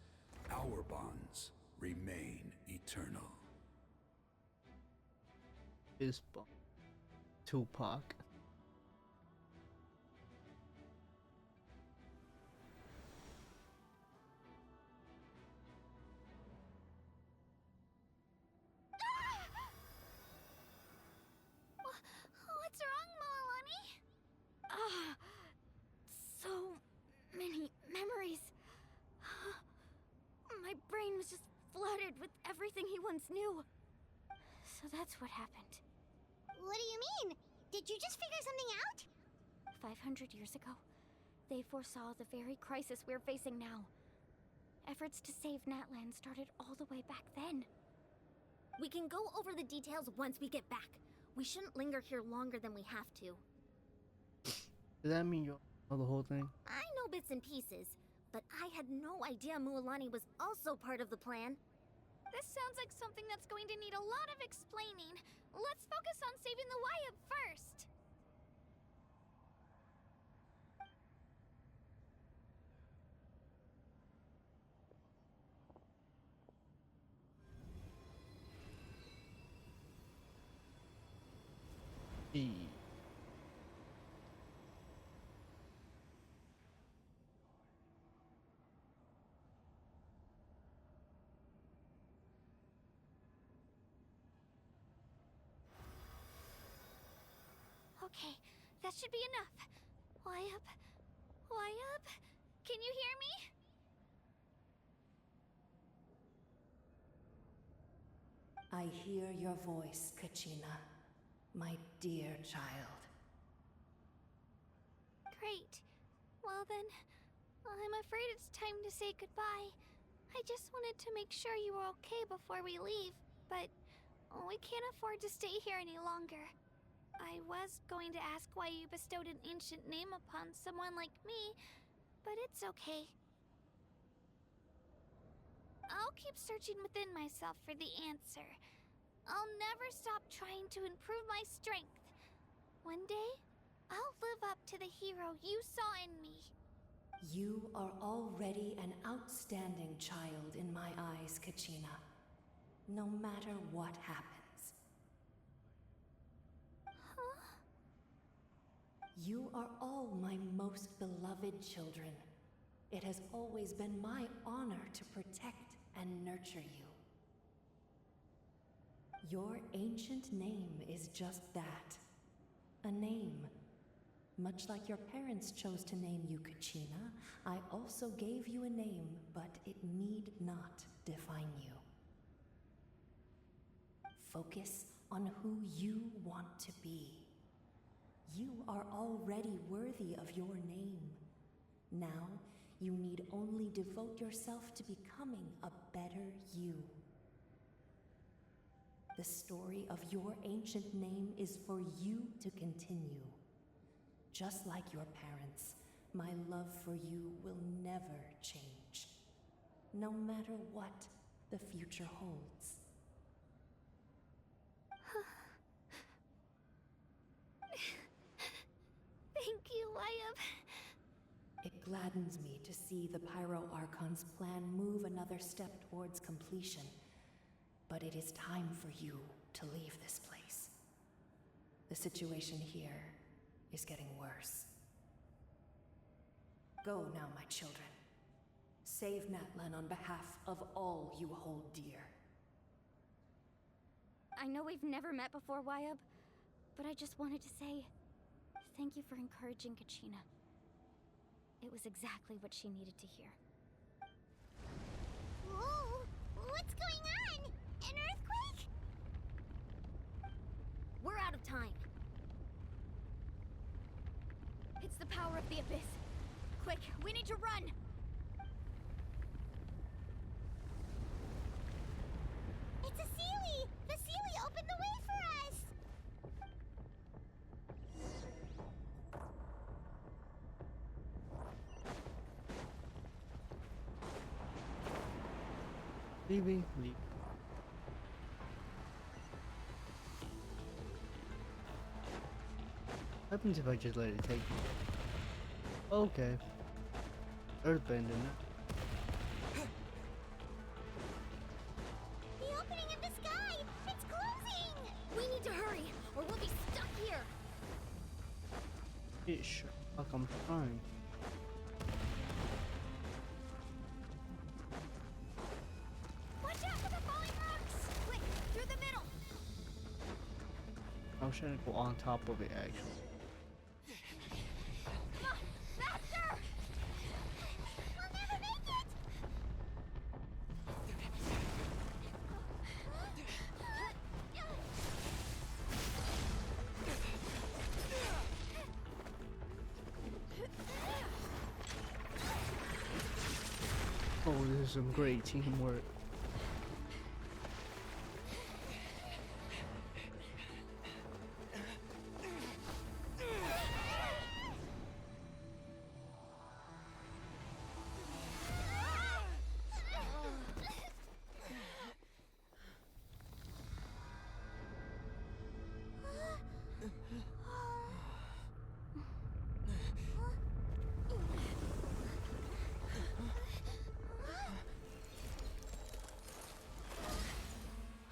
our bonds remain eternal. Fist bump. Tupac. What's wrong, Moalani? So many memories. My brain was just flooded with everything he once knew. So that's what happened. What do you mean? Did you just figure something out? 500 years ago, they foresaw the very crisis we're facing now. Efforts to save Natlan started all the way back then. We can go over the details once we get back. We shouldn't linger here longer than we have to. Does that mean you know the whole thing? I know bits and pieces, but I had no idea Mualani was also part of the plan. This sounds like something that's going to need a lot of explaining. Let's focus on saving the Wayab first. Gee. Okay, that should be enough. Wayab? Wayab? Can you hear me? I hear your voice, Kachina, my dear child. Great. Well then, I'm afraid it's time to say goodbye. I just wanted to make sure you were okay before we leave, but we can't afford to stay here any longer. I was going to ask why you bestowed an ancient name upon someone like me, but it's okay. I'll keep searching within myself for the answer. I'll never stop trying to improve my strength. One day, I'll live up to the hero you saw in me. You are already an outstanding child in my eyes, Kachina. No matter what happens. You are all my most beloved children. It has always been my honor to protect and nurture you. Your ancient name is just that. A name. Much like your parents chose to name you Kachina, I also gave you a name, but it need not define you. Focus on who you want to be. You are already worthy of your name. Now, you need only devote yourself to becoming becoming a better you. The story of your ancient name is for you to continue. Just like your parents, my love for you will never change, no matter what the future holds. Thank you, Wyatt. It gladdens me to see the Pyro Archon's plan move another step towards completion. But it is time for you to leave this place. The situation here is getting worse. Go now, my children. Save Natlan on behalf of all you hold dear. I know we've never met before, Wyatt, but I just wanted to say thank you for encouraging Kachina. It was exactly what she needed to hear. Whoa! What's going on? An earthquake? We're out of time. It's the power of the Abyss. Quick, we need to run! It's a Seelie! The Seelie opened the way for us! Leave. What happens if I just let it take me? Okay. Earthbending it. The opening in the sky! It's closing! We need to hurry, or we'll be stuck here! It sure fuck I'm trying. Watch out for the falling rocks! Quick, through the middle! I was trying to go on top of it actually. Come on, faster! We'll never make it! Oh, this is some great teamwork.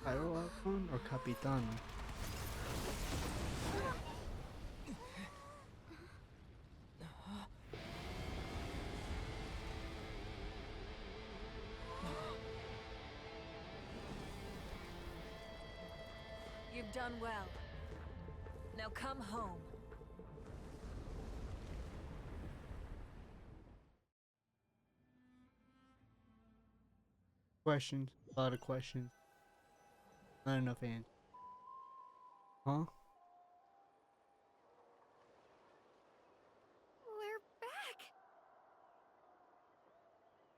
Pyro Archon or Capitan? You've done well. Now come home. Questions. A lot of questions. Not enough answers. Huh? We're back!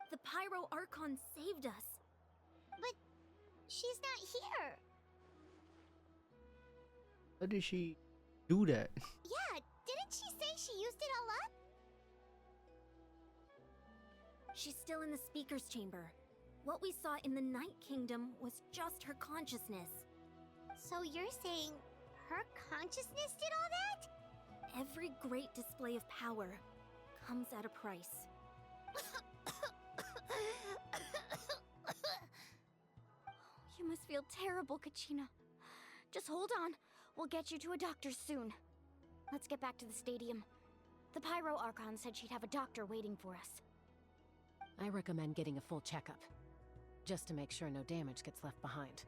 The Pyro Archon saved us. But she's not here. How did she do that? Yeah, didn't she say she used it all up? She's still in the speaker's chamber. What we saw in the Night Kingdom was just her consciousness. So you're saying her consciousness did all that? Every great display of power comes at a price. You must feel terrible, Kachina. Just hold on. We'll get you to a doctor soon. Let's get back to the stadium. The Pyro Archon said she'd have a doctor waiting for us. I recommend getting a full checkup, just to make sure no damage gets left behind.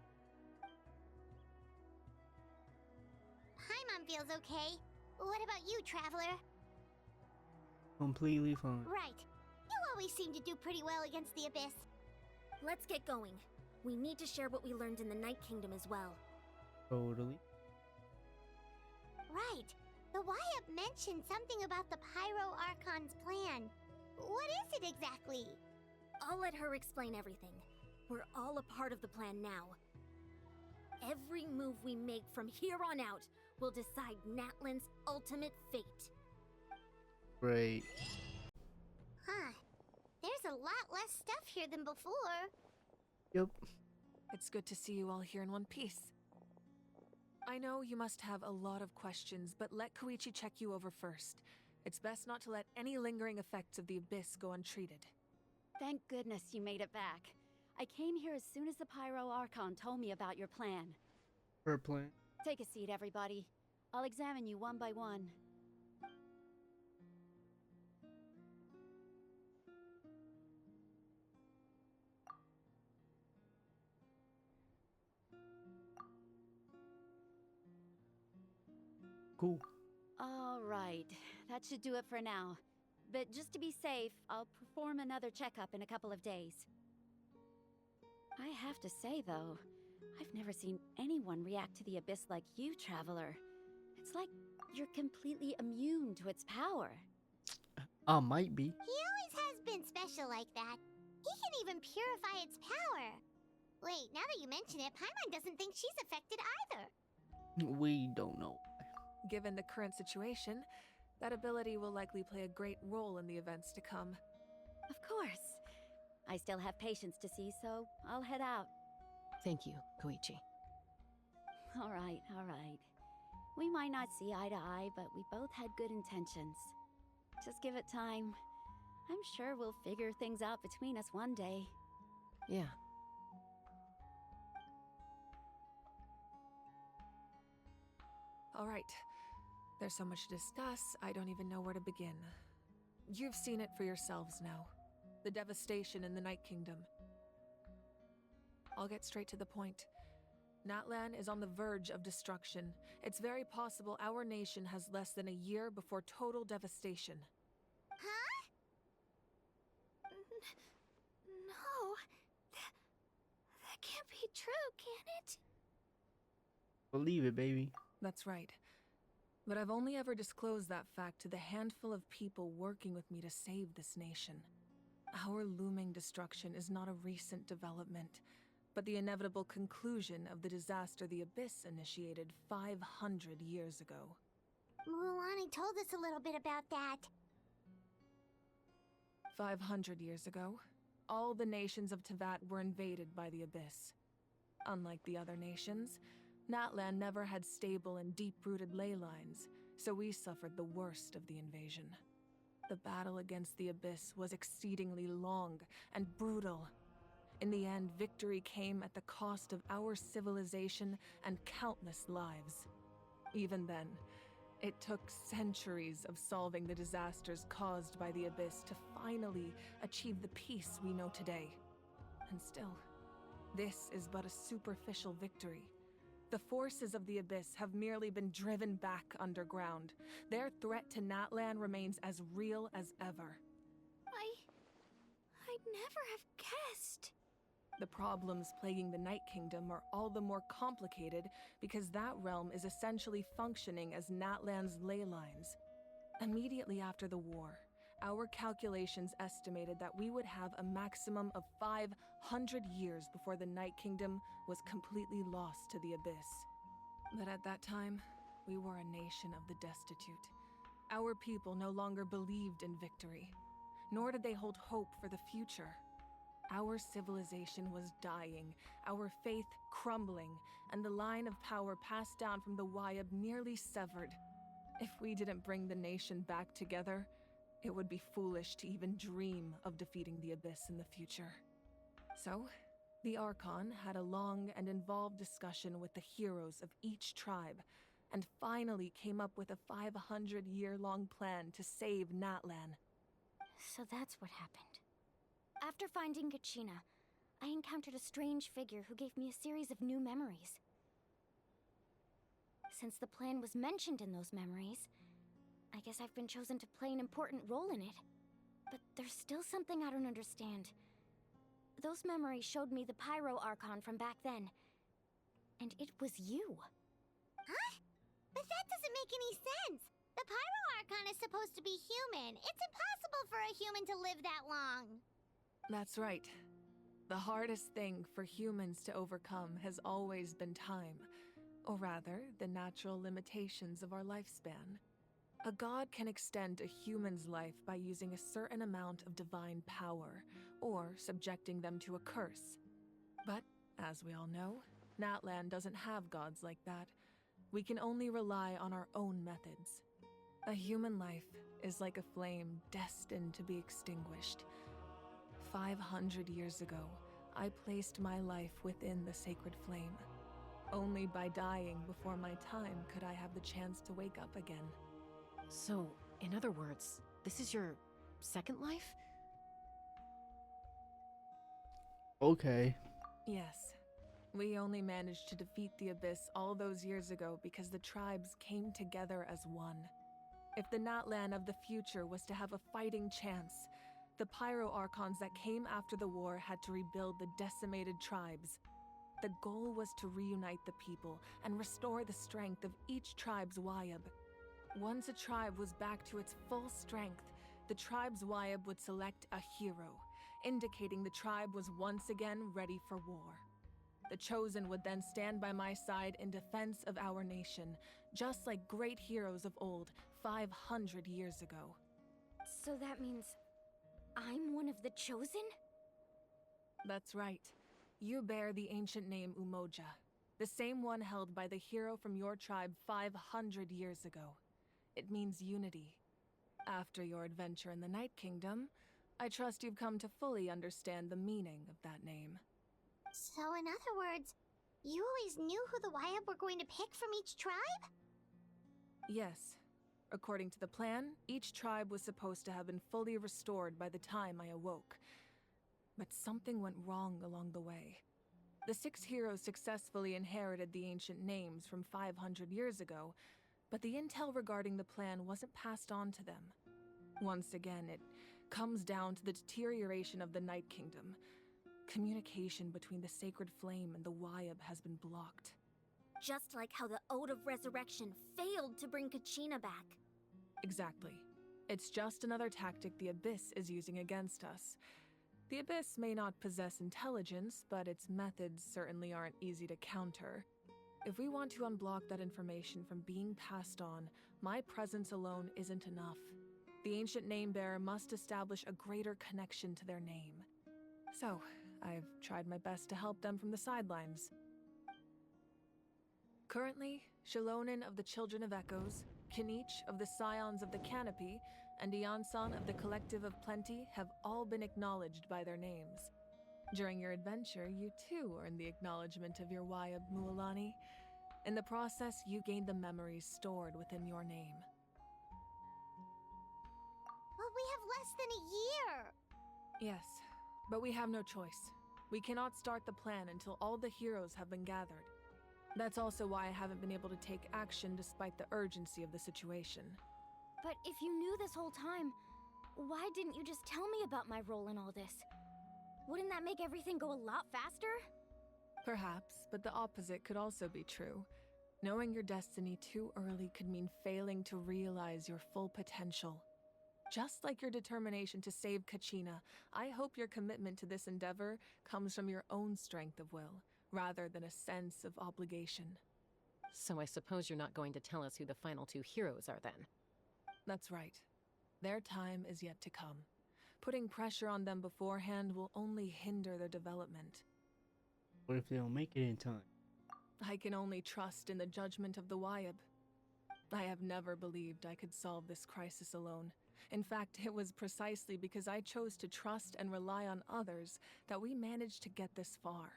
Paimon feels okay. What about you, Traveler? Completely fine. Right. You always seem to do pretty well against the Abyss. Let's get going. We need to share what we learned in the Night Kingdom as well. Totally. Right. The Wyatt mentioned something about the Pyro Archon's plan. What is it exactly? I'll let her explain everything. We're all a part of the plan now. Every move we make from here on out will decide Natlan's ultimate fate. Great. Huh. There's a lot less stuff here than before. Yep. It's good to see you all here in one piece. I know you must have a lot of questions, but let Koichi check you over first. It's best not to let any lingering effects of the Abyss go untreated. Thank goodness you made it back. I came here as soon as the Pyro Archon told me about your plan. Her plan. Take a seat, everybody. I'll examine you one by one. Cool. All right, that should do it for now. But just to be safe, I'll perform another checkup in a couple of days. I have to say, though, I've never seen anyone react to the Abyss like you, Traveler. It's like you're completely immune to its power. I might be. He always has been special like that. He can even purify its power. Wait, now that you mention it, Paimon doesn't think she's affected either. We don't know. Given the current situation, that ability will likely play a great role in the events to come. Of course. I still have patients to see, so I'll head out. Thank you, Koichi. All right, all right. We might not see eye to eye, but we both had good intentions. Just give it time. I'm sure we'll figure things out between us one day. Yeah. All right. There's so much to discuss, I don't even know where to begin. You've seen it for yourselves now. The devastation in the Night Kingdom. I'll get straight to the point. Natlan is on the verge of destruction. It's very possible our nation has less than a year before total devastation. Huh? No. That can't be true, can it? Believe it, baby. That's right. But I've only ever disclosed that fact to the handful of people working with me to save this nation. Our looming destruction is not a recent development, but the inevitable conclusion of the disaster the Abyss initiated 500 years ago. Mualani told us a little bit about that. 500 years ago, all the nations of Teyvat were invaded by the Abyss. Unlike the other nations, Natlan never had stable and deep-rooted ley lines, so we suffered the worst of the invasion. The battle against the Abyss was exceedingly long and brutal. In the end, victory came at the cost of our civilization and countless lives. Even then, it took centuries of solving the disasters caused by the Abyss to finally achieve the peace we know today. And still, this is but a superficial victory. The forces of the Abyss have merely been driven back underground. Their threat to Natlan remains as real as ever. I'd never have guessed. The problems plaguing the Night Kingdom are all the more complicated because that realm is essentially functioning as Natlan's ley lines. Immediately after the war, our calculations estimated that we would have a maximum of 500 years before the Night Kingdom was completely lost to the Abyss. But at that time, we were a nation of the destitute. Our people no longer believed in victory, nor did they hold hope for the future. Our civilization was dying, our faith crumbling, and the line of power passed down from the Wyab nearly severed. If we didn't bring the nation back together, it would be foolish to even dream of defeating the Abyss in the future. So, the Archon had a long and involved discussion with the heroes of each tribe, and finally came up with a 500-year-long plan to save Natlan. So that's what happened. After finding Kachina, I encountered a strange figure who gave me a series of new memories. Since the plan was mentioned in those memories, I guess I've been chosen to play an important role in it. But there's still something I don't understand. Those memories showed me the Pyro Archon from back then. And it was you. Huh? But that doesn't make any sense. The Pyro Archon is supposed to be human. It's impossible for a human to live that long. That's right. The hardest thing for humans to overcome has always been time, or rather, the natural limitations of our lifespan. A god can extend a human's life by using a certain amount of divine power, or subjecting them to a curse. But, as we all know, Natlan doesn't have gods like that. We can only rely on our own methods. A human life is like a flame destined to be extinguished. 500 years ago, I placed my life within the sacred flame. Only by dying before my time could I have the chance to wake up again. So, in other words, this is your second life? Okay. Yes. We only managed to defeat the Abyss all those years ago because the tribes came together as one. If the Natlan of the future was to have a fighting chance, the pyro Archons that came after the war had to rebuild the decimated tribes. The goal was to reunite the people and restore the strength of each tribe's Wayab. Once a tribe was back to its full strength, the tribe's Wayab would select a hero, indicating the tribe was once again ready for war. The Chosen would then stand by my side in defense of our nation, just like great heroes of old 500 years ago. So that means I'm one of the Chosen? That's right. You bear the ancient name Umoja, the same one held by the hero from your tribe 500 years ago. It means unity. After your adventure in the Night Kingdom, I trust you've come to fully understand the meaning of that name. So in other words, you always knew who the Wayab were going to pick from each tribe? Yes. According to the plan, each tribe was supposed to have been fully restored by the time I awoke. But something went wrong along the way. The 6 heroes successfully inherited the ancient names from 500 years ago, but the intel regarding the plan wasn't passed on to them. Once again, it comes down to the deterioration of the Night Kingdom. Communication between the Sacred Flame and the Wayab has been blocked. Just like how the Ode of Resurrection failed to bring Kachina back. Exactly. It's just another tactic the Abyss is using against us. The Abyss may not possess intelligence, but its methods certainly aren't easy to counter. If we want to unblock that information from being passed on, my presence alone isn't enough. The ancient name-bearer must establish a greater connection to their name. So, I've tried my best to help them from the sidelines. Currently, Shilonen of the Children of Echoes, Kinich of the Scions of the Canopy, and Iansan of the Collective of Plenty have all been acknowledged by their names. During your adventure, you too earned the acknowledgement of your Wayab, Mualani. In the process, you gained the memories stored within your name. But we have less than a year! Yes, but we have no choice. We cannot start the plan until all the heroes have been gathered. That's also why I haven't been able to take action despite the urgency of the situation. But if you knew this whole time, why didn't you just tell me about my role in all this? Wouldn't that make everything go a lot faster? Perhaps, but the opposite could also be true. Knowing your destiny too early could mean failing to realize your full potential. Just like your determination to save Kachina, I hope your commitment to this endeavor comes from your own strength of will, rather than a sense of obligation. So I suppose you're not going to tell us who the final 2 heroes are then? That's right. Their time is yet to come. Putting pressure on them beforehand will only hinder their development. What if they don't make it in time? I can only trust in the judgment of the Wayab. I have never believed I could solve this crisis alone. In fact, it was precisely because I chose to trust and rely on others that we managed to get this far.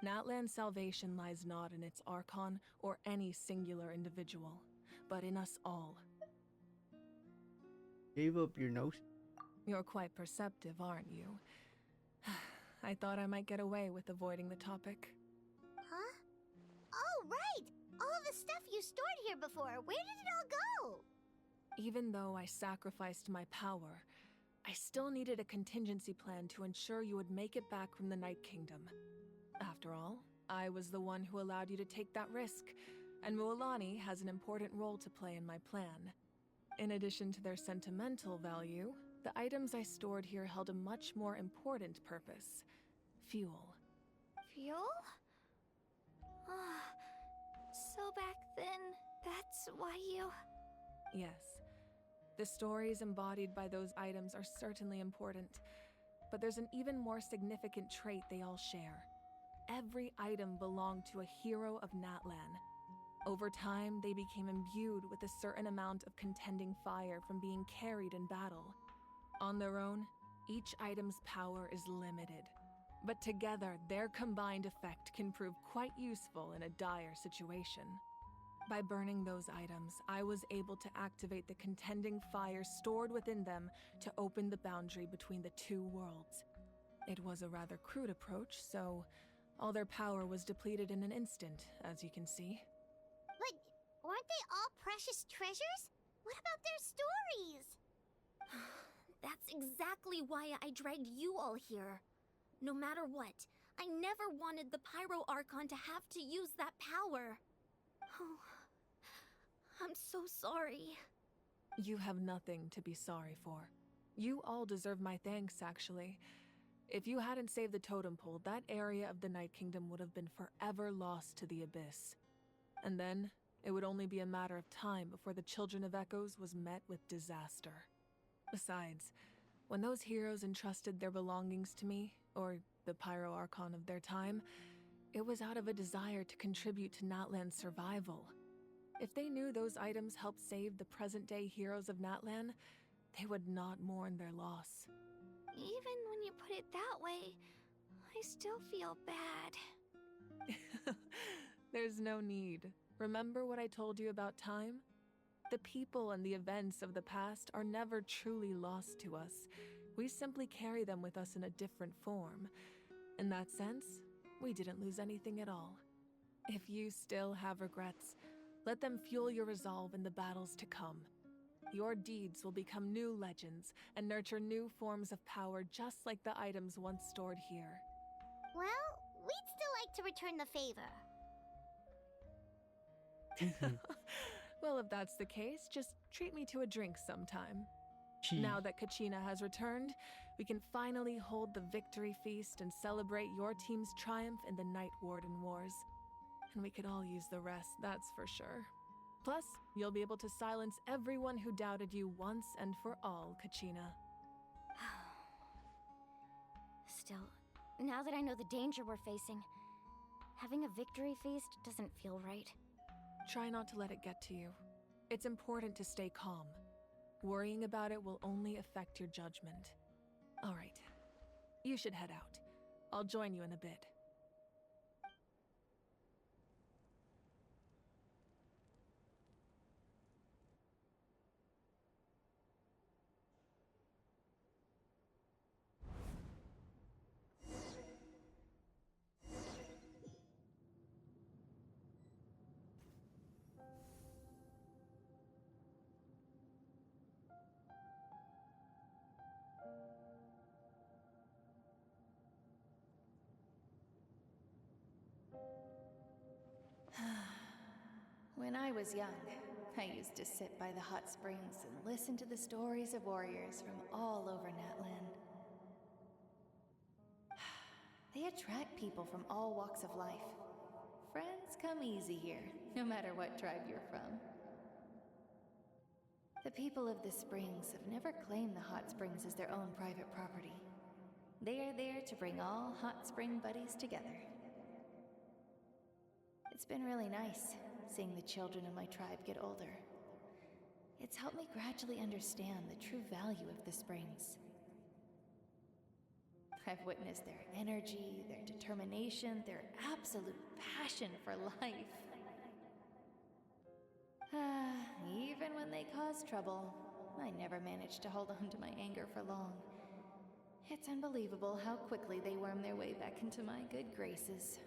Natlan's salvation lies not in its Archon or any singular individual, but in us all. Gave up your notion? You're quite perceptive, aren't you? I thought I might get away with avoiding the topic. Huh? Oh, right! All of the stuff you stored here before, where did it all go? Even though I sacrificed my power, I still needed a contingency plan to ensure you would make it back from the Night Kingdom. After all, I was the one who allowed you to take that risk, and Mualani has an important role to play in my plan. In addition to their sentimental value, The items I stored here held a much more important purpose. Fuel. Fuel? So back then, that's why you... Yes. The stories embodied by those items are certainly important, but there's an even more significant trait they all share. Every item belonged to a hero of Natlan. Over time, they became imbued with a certain amount of contending fire from being carried in battle. On their own, each item's power is limited, but together, their combined effect can prove quite useful in a dire situation. By burning those items, I was able to activate the contending fire stored within them to open the boundary between the two worlds. It was a rather crude approach, so all their power was depleted in an instant, as you can see. But weren't they all precious treasures? What about their stories? That's exactly why I dragged you all here. No matter what, I never wanted the Pyro Archon to have to use that power. Oh, I'm so sorry. You have nothing to be sorry for. You all deserve my thanks, actually. If you hadn't saved the totem pole, that area of the Night Kingdom would have been forever lost to the Abyss. And then, it would only be a matter of time before the Children of Echoes was met with disaster. Besides, when those heroes entrusted their belongings to me, or the Pyro Archon of their time, it was out of a desire to contribute to Natlan's survival. If they knew those items helped save the present-day heroes of Natlan, they would not mourn their loss. Even when you put it that way, I still feel bad. There's no need. Remember what I told you about time? The people and the events of the past are never truly lost to us. We simply carry them with us in a different form. In that sense, we didn't lose anything at all. If you still have regrets, let them fuel your resolve in the battles to come. Your deeds will become new legends and nurture new forms of power just like the items once stored here. Well, we'd still like to return the favor. Well, if that's the case, just treat me to a drink sometime. Gee. Now that Kachina has returned, we can finally hold the victory feast and celebrate your team's triumph in the Night Warden Wars. And we could all use the rest, that's for sure. Plus, you'll be able to silence everyone who doubted you once and for all, Kachina. Still, now that I know the danger we're facing, having a victory feast doesn't feel right. Try not to let it get to you. It's important to stay calm. Worrying about it will only affect your judgment. All right, you should head out. I'll join you in a bit. When I was young, I used to sit by the hot springs and listen to the stories of warriors from all over Natlan. They attract people from all walks of life. Friends come easy here, no matter what tribe you're from. The people of the springs have never claimed the hot springs as their own private property. They are there to bring all hot spring buddies together. It's been really nice, seeing the children of my tribe get older. It's helped me gradually understand the true value of the springs. I've witnessed their energy, their determination, their absolute passion for life. Even when they cause trouble, I never managed to hold on to my anger for long. It's unbelievable how quickly they worm their way back into my good graces.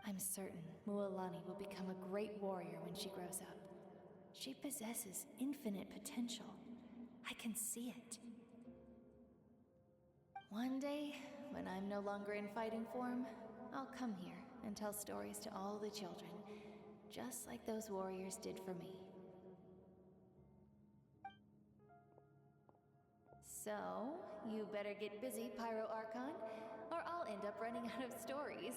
I'm certain Mualani will become a great warrior when she grows up. She possesses infinite potential. I can see it. One day, when I'm no longer in fighting form, I'll come here and tell stories to all the children, just like those warriors did for me. So, you better get busy, Pyro Archon, or I'll end up running out of stories.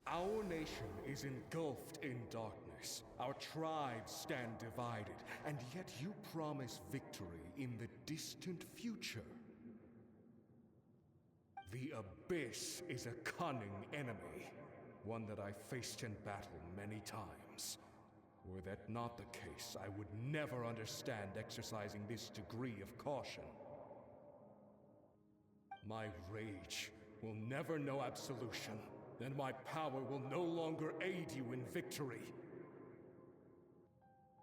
Our nation is engulfed in darkness. Our tribes stand divided, and yet you promise victory in the distant future. The Abyss is a cunning enemy, one that I faced in battle many times. Were that not the case, I would never understand exercising this degree of caution. My rage will never know absolution, and my power will no longer aid you in victory.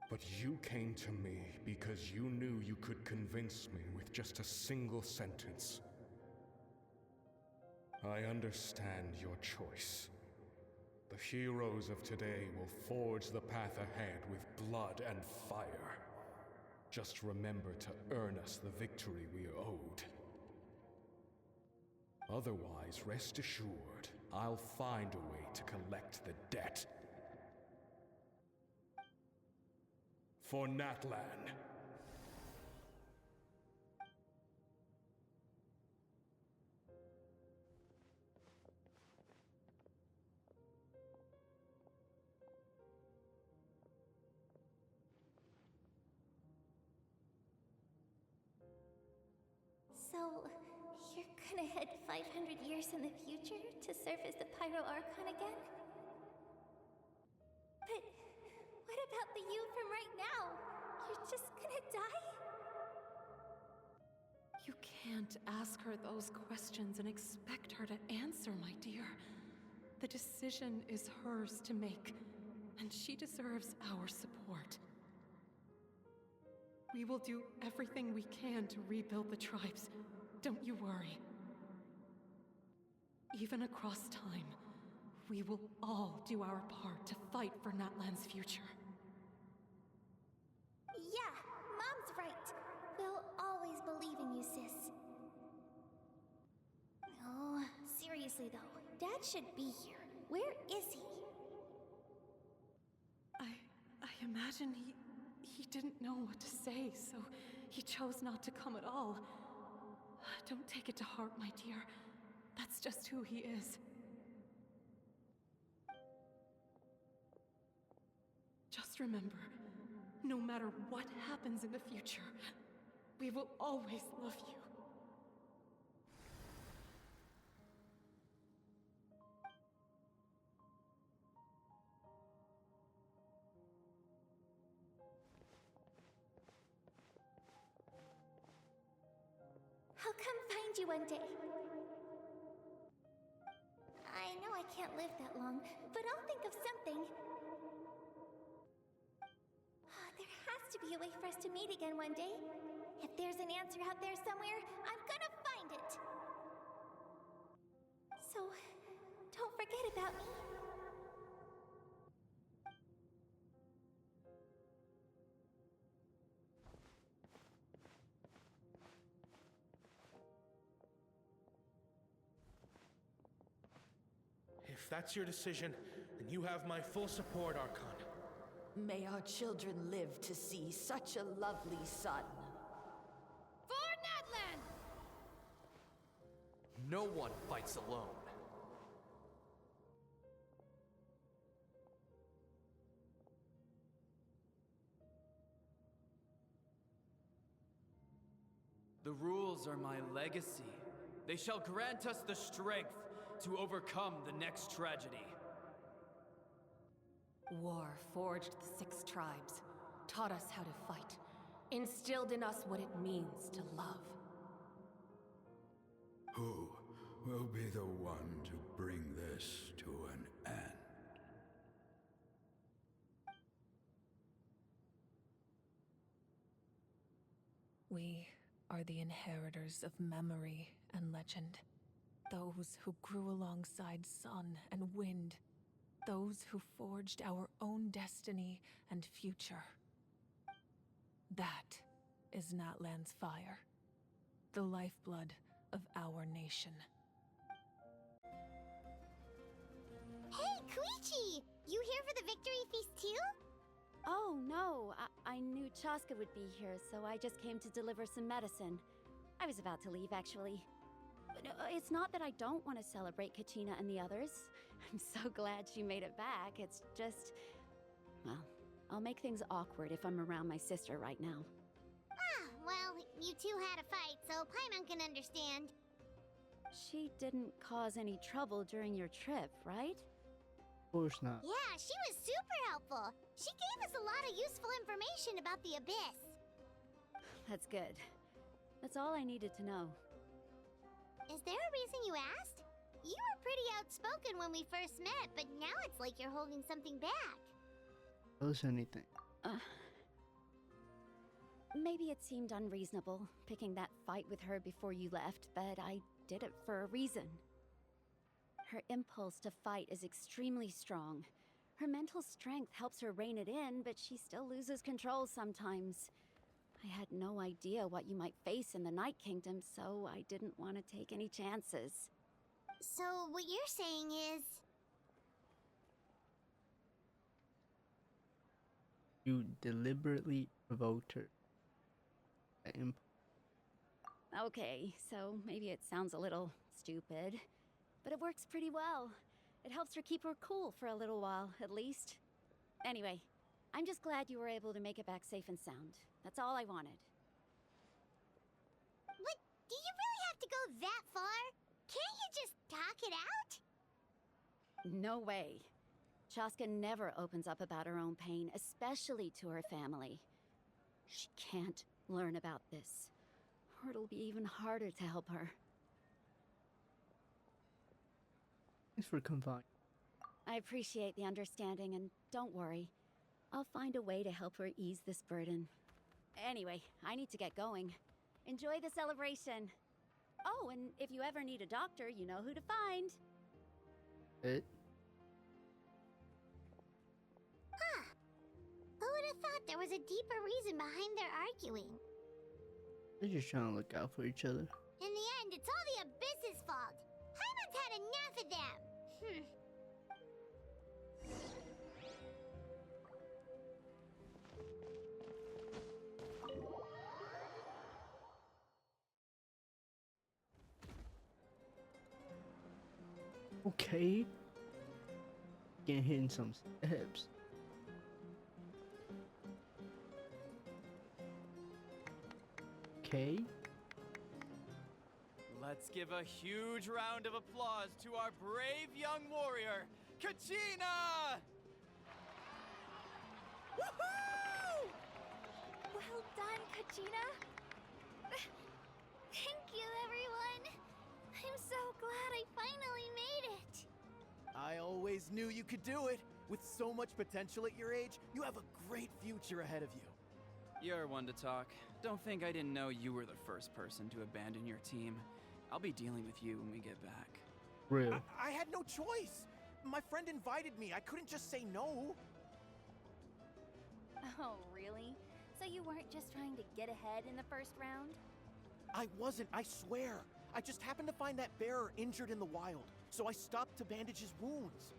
But you came to me because you knew you could convince me with just a single sentence. I understand your choice. The heroes of today will forge the path ahead with blood and fire. Just remember to earn us the victory we are owed. Otherwise, rest assured, I'll find a way to collect the debt. For Natlan. So, you're gonna head 500 years in the future to serve as the Pyro Archon again? But what about the you from right now? You're just gonna die? You can't ask her those questions and expect her to answer, my dear. The decision is hers to make, and she deserves our support. We will do everything we can to rebuild the tribes. Don't you worry. Even across time, we will all do our part to fight for Natlan's future. Yeah, Mom's right. We'll always believe in you, sis. No, seriously though, Dad should be here. Where is he? I imagine he didn't know what to say, so he chose not to come at all. Don't take it to heart, my dear. That's just who he is. Just remember, no matter what happens in the future, we will always love you. I'll come find you one day. I know I can't live that long, but I'll think of something. There has to be a way for us to meet again one day. If there's an answer out there somewhere, I'm gonna find it. So, don't forget about me. If that's your decision, then you have my full support, Archon. May our children live to see such a lovely son. For Natlan! No one fights alone. The rules are my legacy. They shall grant us the strength to overcome the next tragedy. War forged the 6 tribes, taught us how to fight, instilled in us what it means to love. Who will be the one to bring this to an end? are the inheritors of memory and legend. Those who grew alongside sun and wind. Those who forged our own destiny and future. That is Natlan's fire. The lifeblood of our nation. Hey, Koichi! You here for the victory feast too? Oh, no. I knew Chaska would be here, so I just came to deliver some medicine. I was about to leave, actually. But it's not that I don't want to celebrate Kachina and the others. I'm so glad she made it back. It's just... well, I'll make things awkward if I'm around my sister right now. Ah, well, you two had a fight, so Paimon can understand. She didn't cause any trouble during your trip, right? Of course not. Yeah, she was super helpful. She gave us a lot of useful information about the Abyss. That's good. That's all I needed to know. Is there a reason you asked? You were pretty outspoken when we first met, but now it's like you're holding something back. Tell us anything. Maybe it seemed unreasonable, picking that fight with her before you left, but I did it for a reason. Her impulse to fight is extremely strong. Her mental strength helps her rein it in, but she still loses control sometimes. I had no idea what you might face in the Night Kingdom, so I didn't want to take any chances. So, what you're saying is... You deliberately provoked her. Okay, so maybe it sounds a little stupid, but it works pretty well. It helps her keep her cool for a little while, at least. Anyway, I'm just glad you were able to make it back safe and sound. That's all I wanted. But do you really have to go that far? Can't you just talk it out? No way. Chaska never opens up about her own pain, especially to her family. She can't learn about this, or it'll be even harder to help her. Thanks for confiding. I appreciate the understanding, and don't worry. I'll find a way to help her ease this burden. Anyway, I need to get going. Enjoy the celebration. Oh, and if you ever need a doctor, you know who to find. It? Huh. Who would have thought there was a deeper reason behind their arguing? They're just trying to look out for each other. In the end, it's all the Abyss's fault. Paimon's had enough of them. Okay. Getting hit in some steps. Okay. Let's give a huge round of applause to our brave young warrior, Kachina! Woohoo! Well done, Kachina. Thank you, everyone. I'm so glad I finally made it. I always knew you could do it. With so much potential at your age, you have a great future ahead of you. You're one to talk. Don't think I didn't know you were the first person to abandon your team. I'll be dealing with you when we get back. Real. I had no choice. My friend invited me. I couldn't just say no. Oh, really? So you weren't just trying to get ahead in the first round? I wasn't, I swear. I just happened to find that bearer injured in the wild, so I stopped to bandage his wounds.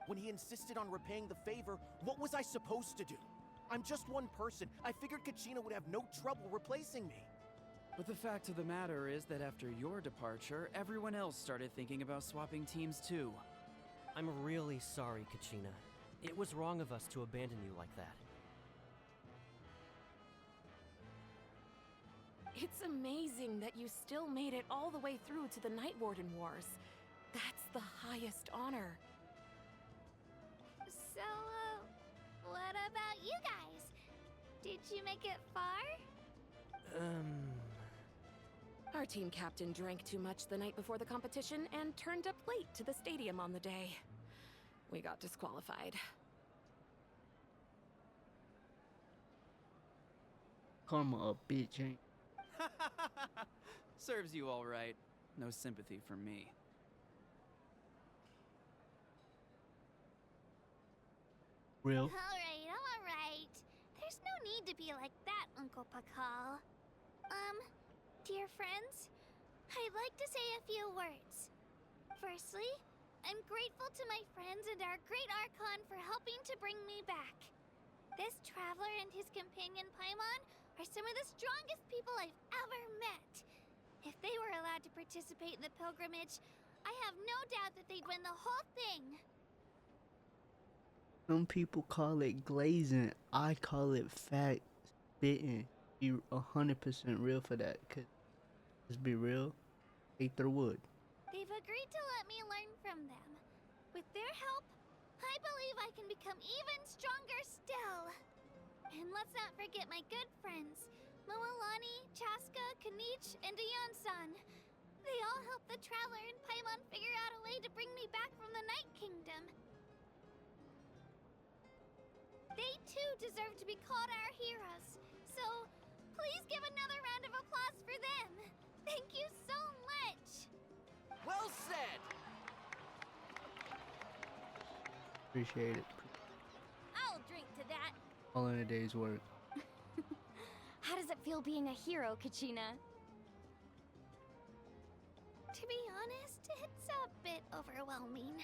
When he insisted on repaying the favor, what was I supposed to do? I'm just one person. I figured Kachina would have no trouble replacing me. But the fact of the matter is that after your departure, everyone else started thinking about swapping teams too. I'm really sorry, Kachina. It was wrong of us to abandon you like that. It's amazing that you still made it all the way through to the Night Warden Wars. That's the highest honor. So, what about you guys? Did you make it far? Our team captain drank too much the night before the competition and turned up late to the stadium on the day. We got disqualified. Karma a bitch, ain't? Serves you all right. No sympathy for me. Real? Alright. There's no need to be like that, Uncle Pakal. Dear friends, I'd like to say a few words. Firstly, I'm grateful to my friends and our great Archon for helping to bring me back. This traveler and his companion Paimon are some of the strongest people I've ever met. If they were allowed to participate in the pilgrimage, I have no doubt that they'd win the whole thing. Some people call it glazing. I call it fat spitting. Be 100% real for that. Cause let's be real. Take their wood. They've agreed to let me learn from them. With their help, I believe I can become even stronger still. And let's not forget my good friends, Moalani, Chaska, Kanich, and Dion-san. They all helped the Traveler and Paimon figure out a way to bring me back from the Night Kingdom. They too deserve to be called our heroes. So, please give another round of applause for them. Thank you so much. Well said! Appreciate it. I'll drink to that. All in a day's work. How does it feel being a hero, Kachina? To be honest, it's a bit overwhelming.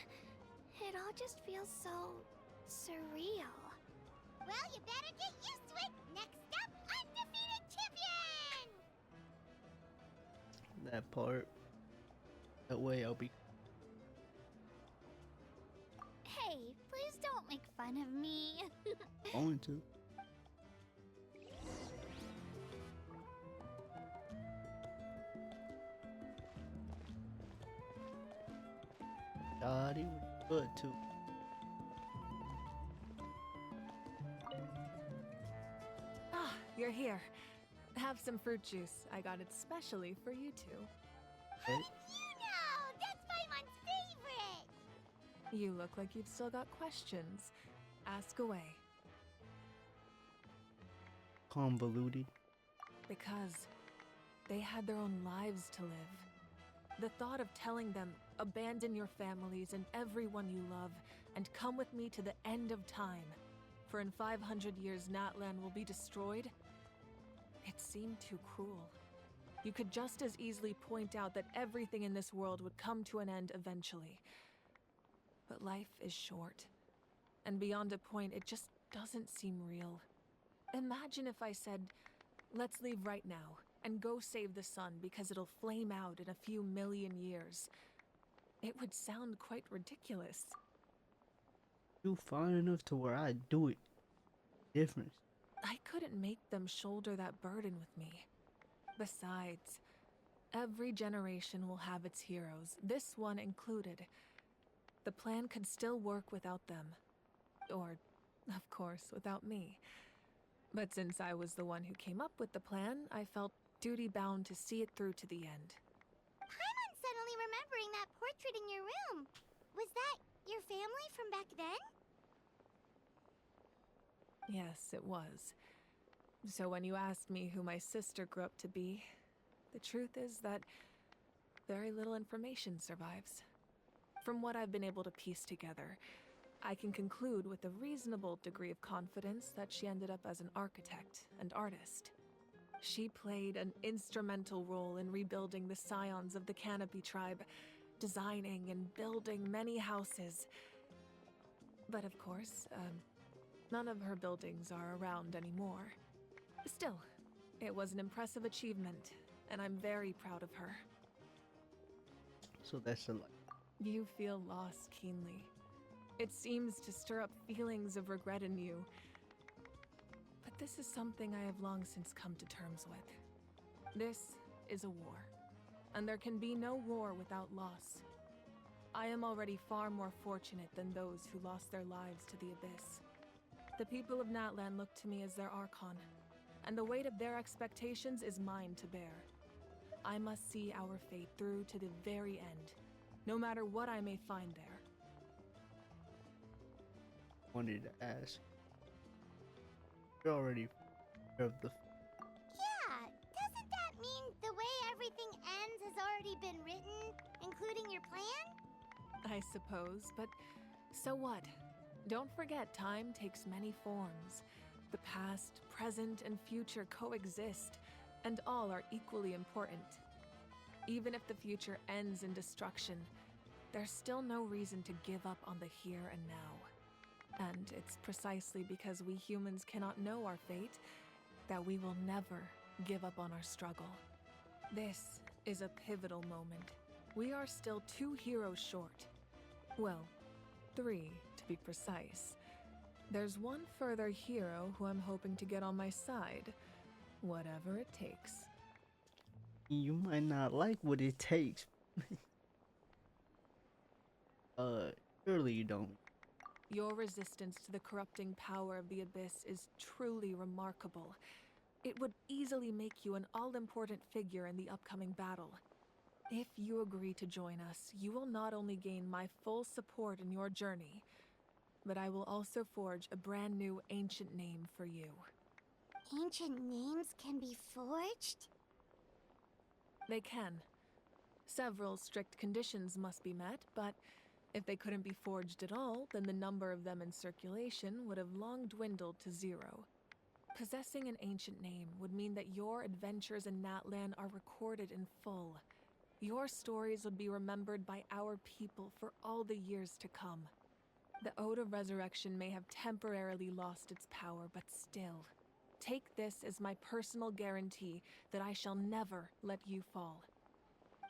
It all just feels so surreal. Well, you better get used to it. Next up, undefeated champion! That part. That way I'll be. Hey, please don't make fun of me. Going to. God, he was good too. Ah, you're here. Have some fruit juice. I got it specially for you two. Okay. You know, that's Paimon's favorite! You look like you've still got questions. Ask away. Convoluted. Because they had their own lives to live. The thought of telling them, abandon your families and everyone you love, and come with me to the end of time, for in 500 years Natlan will be destroyed, it seemed too cruel. You could just as easily point out that everything in this world would come to an end eventually. But life is short, and beyond a point, it just doesn't seem real. Imagine if I said, let's leave right now, and go save the sun because it'll flame out in a few million years. It would sound quite ridiculous. You fine enough to where I do it. Difference. I couldn't make them shoulder that burden with me. Besides, every generation will have its heroes, this one included. The plan could still work without them. Or, of course, without me. But since I was the one who came up with the plan, I felt duty-bound to see it through to the end. Paimon's suddenly remembering that portrait in your room. Was that your family from back then? Yes, it was. So when you asked me who my sister grew up to be, the truth is that very little information survives. From what I've been able to piece together, I can conclude with a reasonable degree of confidence that she ended up as an architect and artist. She played an instrumental role in rebuilding the scions of the Canopy tribe, designing and building many houses. But of course, none of her buildings are around anymore. Still, it was an impressive achievement, and I'm very proud of her. So that's a lot. You feel loss keenly. It seems to stir up feelings of regret in you. But this is something I have long since come to terms with. This is a war, and there can be no war without loss. I am already far more fortunate than those who lost their lives to the Abyss. The people of Natlan look to me as their Archon, and the weight of their expectations is mine to bear. I must see our fate through to the very end, no matter what I may find there. Wanted to ask. You're already aware of the already been written, including your plan? I suppose, but so what? Don't forget, time takes many forms. The past, present, and future coexist, and all are equally important. Even if the future ends in destruction, there's still no reason to give up on the here and now. And it's precisely because we humans cannot know our fate that we will never give up on our struggle. This is a pivotal moment. We are still 2 heroes short. Well, 3 to be precise. There's one further hero who I'm hoping to get on my side, whatever it takes. You might not like what it takes. Surely you don't. Your resistance to the corrupting power of the Abyss is truly remarkable. It would easily make you an all-important figure in the upcoming battle. If you agree to join us, you will not only gain my full support in your journey, but I will also forge a brand new ancient name for you. Ancient names can be forged? They can. Several strict conditions must be met, but if they couldn't be forged at all, then the number of them in circulation would have long dwindled to 0. Possessing an ancient name would mean that your adventures in Natlan are recorded in full. Your stories would be remembered by our people for all the years to come. The Ode of Resurrection may have temporarily lost its power, but still, take this as my personal guarantee that I shall never let you fall.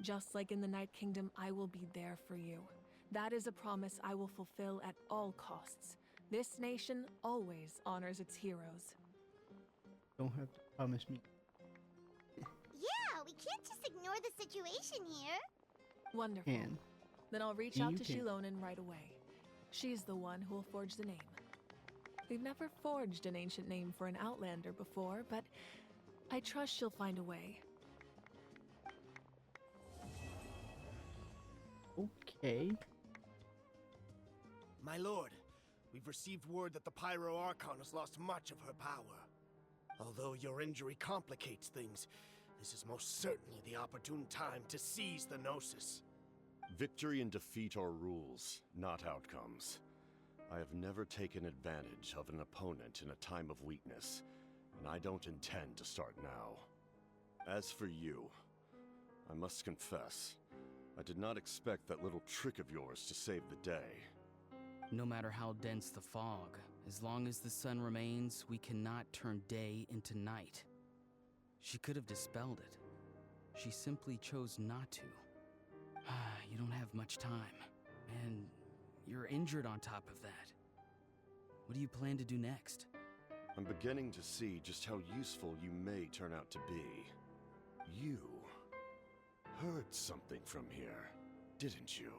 Just like in the Night Kingdom, I will be there for you. That is a promise I will fulfill at all costs. This nation always honors its heroes. Don't have to promise me. Yeah, we can't just ignore the situation here. Wonderful. Can. Then I'll reach Yeah, out you to can. Shilonen right away. She's the one who will forge the name. We've never forged an ancient name for an Outlander before, but I trust she'll find a way. Okay. My lord, we've received word that the Pyro Archon has lost much of her power. Although your injury complicates things, this is most certainly the opportune time to seize the Gnosis. Victory and defeat are rules, not outcomes. I have never taken advantage of an opponent in a time of weakness, and I don't intend to start now. As for you, I must confess, I did not expect that little trick of yours to save the day. No matter how dense the fog, as long as the sun remains, we cannot turn day into night. She could have dispelled it. She simply chose not to. You don't have much time, and you're injured on top of that. What do you plan to do next? I'm beginning to see just how useful you may turn out to be. You heard something from here, didn't you?